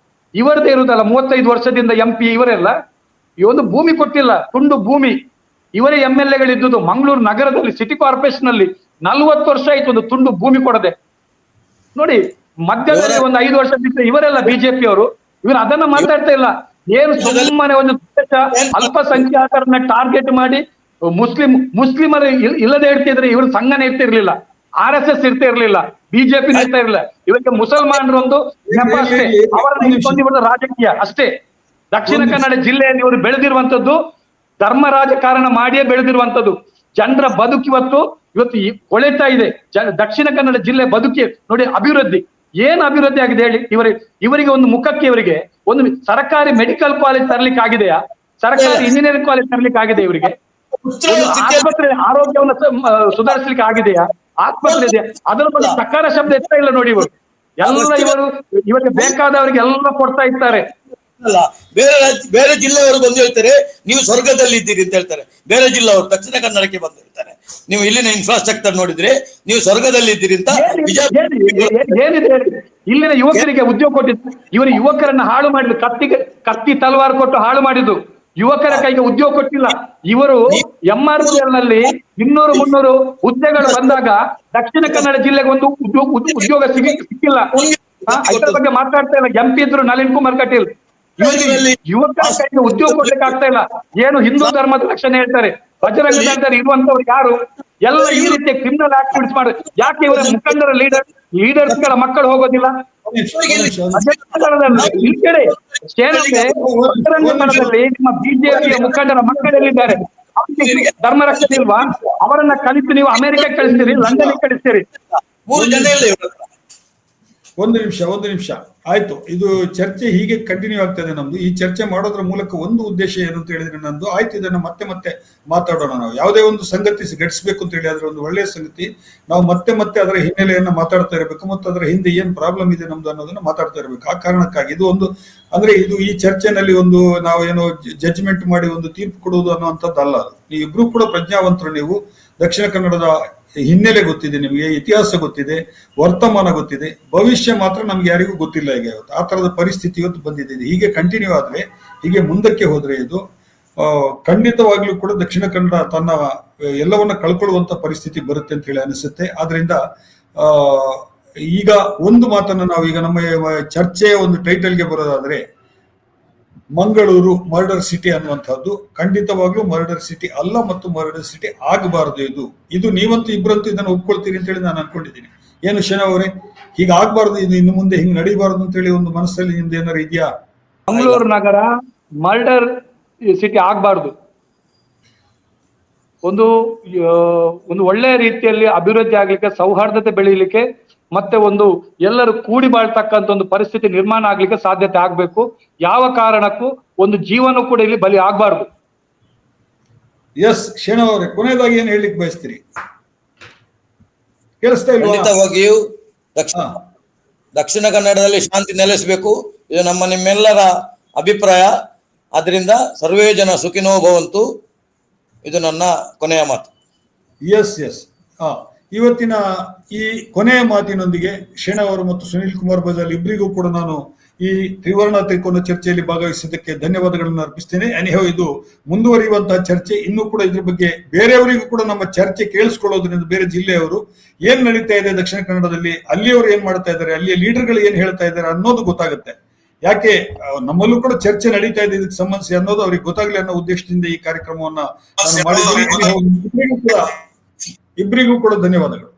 ಇವರದೇ ಇರುವುದಲ್ಲ, 35 ವರ್ಷದಿಂದ MP ಇವರೆಲ್ಲ ಈ ಒಂದು ಭೂಮಿ ಕೊಟ್ಟಿಲ್ಲ, ತುಂಡು ಭೂಮಿ. ಇವರೇ MLA-ಗಳಿದ್ದುದು ಮಂಗಳೂರು ನಗರದಲ್ಲಿ ಸಿಟಿ ಕಾರ್ಪೊರೇಷನ್ ಅಲ್ಲಿ 40 ವರ್ಷ ಆಯ್ತು ಒಂದು ತುಂಡು ಭೂಮಿ ಕೊಡದೆ. ನೋಡಿ, ಮಧ್ಯದಲ್ಲಿ ಒಂದು 5 ವರ್ಷದಿಂದ ಇವರೆಲ್ಲ BJP ಅವರು, ಇವರು ಅದನ್ನ ಮಾತಾಡ್ತಾ ಇಲ್ಲ. ಏನು ಸುಮ್ಮನೆ ಒಂದು ಅಲ್ಪಸಂಖ್ಯಾತರನ್ನ ಟಾರ್ಗೆಟ್ ಮಾಡಿ ಮುಸ್ಲಿಮರು ಇಲ್ಲದೆ ಇರ್ತಿದ್ರೆ ಇವರು ಸಂಘನೆ ಇರ್ತಿರ್ಲಿಲ್ಲ, RSS ಇರ್ತಿರ್ಲಿಲ್ಲ, BJP ಇರ್ತಾ ಇರ್ಲಿಲ್ಲ. ಇವರಿಗೆ ಮುಸಲ್ಮಾನರು ಒಂದು ನೆಪ ಅಷ್ಟೇ, ಅವರನ್ನ ಇಟ್ಕೊಂಡು ರಾಜಕೀಯ ಅಷ್ಟೇ. ದಕ್ಷಿಣ ಕನ್ನಡ ಜಿಲ್ಲೆಯಲ್ಲಿ ಇವರು ಬೆಳೆದಿರುವಂತದ್ದು ಧರ್ಮ ರಾಜಕಾರಣ ಮಾಡಿಯೇ ಬೆಳೆದಿರುವಂತದ್ದು. ಜನರ ಬದುಕಿವತ್ತು ಕೊಳೆತಾ ಇದೆ. ದಕ್ಷಿಣ ಕನ್ನಡ ಜಿಲ್ಲೆ ಬದುಕಿ ನೋಡಿ, ಅಭಿವೃದ್ಧಿ ಏನು ಅಭಿವೃದ್ಧಿ ಆಗಿದೆ ಹೇಳಿ? ಇವರಿಗೆ ಒಂದು ಮುಖಕ್ಕೆ ಇವರಿಗೆ ಒಂದು ಸರ್ಕಾರಿ ಮೆಡಿಕಲ್ ಕಾಲೇಜ್ ತರ್ಲಿಕ್ಕೆ ಆಗಿದೆಯಾ? ಸರ್ಕಾರಿ ಇಂಜಿನಿಯರಿಂಗ್ ಕಾಲೇಜ್ ತರ್ಲಿಕ್ಕೆ ಆಗಿದೆ ಇವರಿಗೆ? ಆಸ್ಪತ್ರೆ ಆರೋಗ್ಯವನ್ನು ಸುಧಾರಿಸಲಿಕ್ಕೆ ಆಗಿದೆಯಾ? ಆಸ್ಪತ್ರೆ ಇದೆ, ಅದರ ಬಗ್ಗೆ ಸಕಾರ ಶಬ್ದ ಎತ್ತ ಇಲ್ಲ ನೋಡಿ. ಇವರಿಗೆ ಬೇಕಾದವರಿಗೆ ಎಲ್ಲ ಕೊಡ್ತಾ ಇರ್ತಾರೆ. ಅಲ್ಲ, ಬೇರೆ ಜಿಲ್ಲೆಯವರು ಬಂದು ಹೇಳ್ತಾರೆ ನೀವು ಸ್ವರ್ಗದಲ್ಲಿ ಇದ್ದೀರಿ ಅಂತ ಹೇಳ್ತಾರೆ. ಬೇರೆ ಜಿಲ್ಲೆಯವರು ದಕ್ಷಿಣ ಕನ್ನಡಕ್ಕೆ ಬಂದು ಹೇಳ್ತಾರೆ ನೀವು ಇಲ್ಲಿನ ಇನ್ಫ್ರಾಸ್ಟ್ರಕ್ಚರ್ ನೋಡಿದ್ರೆ ನೀವು ಸ್ವರ್ಗದಲ್ಲಿ ಇದ್ದೀರಿ ಅಂತ. ಏನಿದೆ ಇಲ್ಲಿನ ಯುವಕರಿಗೆ ಉದ್ಯೋಗ ಕೊಟ್ಟಿದ್ದು, ಇವರು ಯುವಕರನ್ನ ಹಾಳು ಮಾಡಿದ್ರು, ಕತ್ತಿ ತಲವಾರು ಕೊಟ್ಟು ಹಾಳು ಮಾಡಿದ್ದು. ಯುವಕರ ಕೈಗೆ ಉದ್ಯೋಗ ಕೊಟ್ಟಿಲ್ಲ. ಇವರು MRPL ನಲ್ಲಿ 200-300 ಹುದ್ದೆಗಳು ಬಂದಾಗ ದಕ್ಷಿಣ ಕನ್ನಡ ಜಿಲ್ಲೆಗೆ ಒಂದು ಉದ್ಯೋಗ ಸಿಕ್ಕಿಲ್ಲ. ಇದರ ಬಗ್ಗೆ ಮಾತಾಡ್ತಾ ಇಲ್ಲ. MP ಇದ್ರು ನಳಿನ್ ಕುಮಾರ್ ಕಟೀಲ್. ಯುವಕರ ಕೈಗೆ ಉದ್ಯೋಗ ಕೊಡ್ಲಿಕ್ಕೆ ಆಗ್ತಾ ಇಲ್ಲ. ಏನು ಹಿಂದೂ ಧರ್ಮದ ರಕ್ಷಣೆ ಹೇಳ್ತಾರೆ, ಬಜರಂಗ ದಳದಲ್ಲಿ ಇರುವಂತವ್ರು ಯಾರು? ಎಲ್ಲ ಈ ರೀತಿಯ ಕ್ರಿಮಿನಲ್ ಆಕ್ಟಿವಿಟೀಸ್ ಮಾಡಿ. ಯಾಕೆ ಇವರ ಮುಖಂಡರ ಲೀಡರ್ಸ್ ಗಳ ಮಕ್ಕಳು ಹೋಗೋದಿಲ್ಲ? ಈ ಕಡೆ ಬಜರಂಗದಲ್ಲಿ ನಿಮ್ಮ BJP ಮುಖಂಡರ ಮಕ್ಕಳೆಲ್ಲಿದ್ದಾರೆ? ಧರ್ಮ ರಕ್ಷಣೆ ಇಲ್ವಾ? ಅವರನ್ನ ಕಲಿತು ನೀವು ಅಮೆರಿಕಕ್ಕೆ ಕಳಿಸ್ತೀರಿ, ಲಂಡನ್ಗೆ ಕಳಿಸ್ತೀರಿ. ಒಂದು ನಿಮಿಷ ಆಯ್ತು. ಇದು ಚರ್ಚೆ ಹೀಗೆ ಕಂಟಿನ್ಯೂ ಆಗ್ತದೆ ನಮ್ದು. ಈ ಚರ್ಚೆ ಮಾಡೋದ್ರ ಮೂಲಕ ಒಂದು ಉದ್ದೇಶ ಏನು ಅಂತ ಹೇಳಿದ್ರೆ ನಂದು, ಆಯ್ತು ಇದನ್ನ ಮತ್ತೆ ಮಾತಾಡೋಣ. ನಾವು ಯಾವುದೇ ಒಂದು ಸಂಗತಿ ಘಟಿಸಬೇಕು ಅಂತ ಹೇಳಿ, ಅದರ ಒಂದು ಒಳ್ಳೆಯ ಸಂಗತಿ ನಾವು ಮತ್ತೆ ಅದರ ಹಿನ್ನೆಲೆಯನ್ನ ಮಾತಾಡ್ತಾ ಇರಬೇಕು, ಮತ್ತು ಅದರ ಹಿಂದೆ ಏನ್ ಪ್ರಾಬ್ಲಮ್ ಇದೆ ನಮ್ದು ಅನ್ನೋದನ್ನ ಮಾತಾಡ್ತಾ ಇರಬೇಕು. ಆ ಕಾರಣಕ್ಕಾಗಿ ಇದು ಒಂದು ಅಂದ್ರೆ ಈ ಚರ್ಚೆನಲ್ಲಿ ಒಂದು ನಾವೇನೋ ಜಡ್ಜ್ಮೆಂಟ್ ಮಾಡಿ ಒಂದು ತೀರ್ಪು ಕೊಡುವುದು ಅನ್ನುವಂಥದ್ದು ಅಲ್ಲ. ನೀವಿಬ್ರು ಕೂಡ ಪ್ರಜ್ಞಾವಂತರು. ನೀವು ದಕ್ಷಿಣ ಕನ್ನಡದ ಹಿನ್ನೆಲೆ ಗೊತ್ತಿದೆ, ನಿಮಗೆ ಇತಿಹಾಸ ಗೊತ್ತಿದೆ, ವರ್ತಮಾನ ಗೊತ್ತಿದೆ, ಭವಿಷ್ಯ ಮಾತ್ರ ನಮ್ಗೆ ಯಾರಿಗೂ ಗೊತ್ತಿಲ್ಲ. ಈಗ ಇವತ್ತು ಆ ತರದ ಪರಿಸ್ಥಿತಿ ಇವತ್ತು ಬಂದಿದೆ. ಹೀಗೆ ಕಂಟಿನ್ಯೂ ಆದ್ರೆ, ಹೀಗೆ ಮುಂದಕ್ಕೆ ಹೋದ್ರೆ ಇದು ಖಂಡಿತವಾಗ್ಲೂ ಕೂಡ ದಕ್ಷಿಣ ಕನ್ನಡ ತನ್ನ ಎಲ್ಲವನ್ನ ಕಳ್ಕೊಳ್ಳುವಂತ ಪರಿಸ್ಥಿತಿ ಬರುತ್ತೆ ಅಂತ ಹೇಳಿ ಅನಿಸುತ್ತೆ. ಆದ್ರಿಂದ ಈಗ ಒಂದು ಮಾತನ್ನ ನಾವು ಈಗ ನಮ್ಮ ಚರ್ಚೆಯ ಒಂದು ಟೈಟಲ್ಗೆ ಬರೋದಾದ್ರೆ, ಮಂಗಳೂರು ಮರ್ಡರ್ ಸಿಟಿ ಅನ್ನುವಂಥದ್ದು ಖಂಡಿತವಾಗ್ಲೂ ಮರ್ಡರ್ ಸಿಟಿ ಅಲ್ಲ, ಮತ್ತು ಮರ್ಡರ್ ಸಿಟಿ ಆಗಬಾರದು. ಇದು ನೀವಂತೂ ಇಬ್ಬರಂತೂ ಇದನ್ನು ಒಪ್ಕೊಳ್ತೀರಿ ಅಂತ ಹೇಳಿ ನಾನು ಅನ್ಕೊಂಡಿದ್ದೀನಿ. ಏನು ಶನ ಅವರೇ, ಹೀಗೆ ಆಗ್ಬಾರ್ದು, ಇದು ಇನ್ನು ಮುಂದೆ ಹಿಂಗ್ ನಡೀಬಾರ್ದು ಅಂತ ಹೇಳಿ ಒಂದು ಮನಸ್ಸಲ್ಲಿ ನಿಮ್ದು ಏನಾರು ಇದೆಯಾ? ಮಂಗಳೂರು ನಗರ ಮರ್ಡರ್ ಸಿಟಿ ಆಗ್ಬಾರ್ದು. ಒಂದು ಒಳ್ಳೆಯ ರೀತಿಯಲ್ಲಿ ಅಭಿವೃದ್ಧಿ ಆಗ್ಲಿಕ್ಕೆ, ಸೌಹಾರ್ದತೆ ಬೆಳೀಲಿಕ್ಕೆ, ಮತ್ತೆ ಒಂದು ಎಲ್ಲರೂ ಕೂಡಿ ಬಾಳ್ತಕ್ಕಂಥ ಒಂದು ಪರಿಸ್ಥಿತಿ ನಿರ್ಮಾಣ ಆಗ್ಲಿಕ್ಕೆ ಸಾಧ್ಯತೆ ಆಗ್ಬೇಕು. ಯಾವ ಕಾರಣಕ್ಕೂ ಒಂದು ಜೀವನ ಕೂಡ ಇಲ್ಲಿ ಬಲಿ ಆಗ್ಬಾರ್ದು. ಎಸ್ ಶೇಣ ಅವರೇ, ಕೊನೆಯದಾಗಿ ಏನ್ ಹೇಳಲಿಕ್ಕೆ ಬಯಸ್ತೀರಿ? ಕೇಳಿಸ್ತಾ ಇಲ್ವಾ? ಖಂಡಿತವಾಗಿಯೂ ದಕ್ಷಿಣ ಕನ್ನಡದಲ್ಲಿ ಶಾಂತಿ ನೆಲೆಸಬೇಕು, ಇದು ನಿಮ್ಮೆಲ್ಲರ ಅಭಿಪ್ರಾಯ. ಅದರಿಂದ ಸರ್ವೇ ಜನ ಸುಖಿನೋ ಭವಂತು, ಇದು ನನ್ನ ಕೊನೆಯ ಮಾತು. ಎಸ್ ಇವತ್ತಿನ ಈ ಕೊನೆಯ ಮಾತಿನೊಂದಿಗೆ ಶೇಣ ಅವರು ಮತ್ತು ಸುನೀಲ್ ಕುಮಾರ್ ಬಜಾಲ್ ಇಬ್ಬರಿಗೂ ಕೂಡ ನಾನು ಈ ತ್ರಿವರ್ಣ ತ್ರಿಕೋನ ಚರ್ಚೆಯಲ್ಲಿ ಭಾಗವಹಿಸಿದ್ದಕ್ಕೆ ಧನ್ಯವಾದಗಳನ್ನು ಅರ್ಪಿಸ್ತೇನೆ. ಅನಿಹೋ ಇದು ಮುಂದುವರಿಯುವಂತಹ ಚರ್ಚೆ. ಇನ್ನೂ ಕೂಡ ಇದ್ರ ಬಗ್ಗೆ ಬೇರೆಯವರಿಗೂ ಕೂಡ ನಮ್ಮ ಚರ್ಚೆ ಕೇಳಿಸ್ಕೊಳ್ಳೋದ್ರಿಂದ, ಬೇರೆ ಜಿಲ್ಲೆಯವರು ಏನ್ ನಡೀತಾ ಇದೆ ದಕ್ಷಿಣ ಕನ್ನಡದಲ್ಲಿ, ಅಲ್ಲಿಯವರು ಏನ್ ಮಾಡ್ತಾ ಇದ್ದಾರೆ, ಅಲ್ಲಿಯ ಲೀಡರ್ಗಳು ಏನ್ ಹೇಳ್ತಾ ಇದ್ದಾರೆ ಅನ್ನೋದು ಗೊತ್ತಾಗುತ್ತೆ. ಯಾಕೆ ನಮ್ಮಲ್ಲೂ ಕೂಡ ಚರ್ಚೆ ನಡೀತಾ ಇದೆ ಇದಕ್ಕೆ ಸಂಬಂಧಿಸಿ ಅನ್ನೋದು ಅವ್ರಿಗೆ ಗೊತ್ತಾಗ್ಲಿ ಅನ್ನೋ ಉದ್ದೇಶದಿಂದ ಈ ಕಾರ್ಯಕ್ರಮವನ್ನ ನಾನು ಮಾಡಿದ್ದೀನಿ. ಇಬ್ಬರಿಗೂ ಕೂಡ ಧನ್ಯವಾದಗಳು.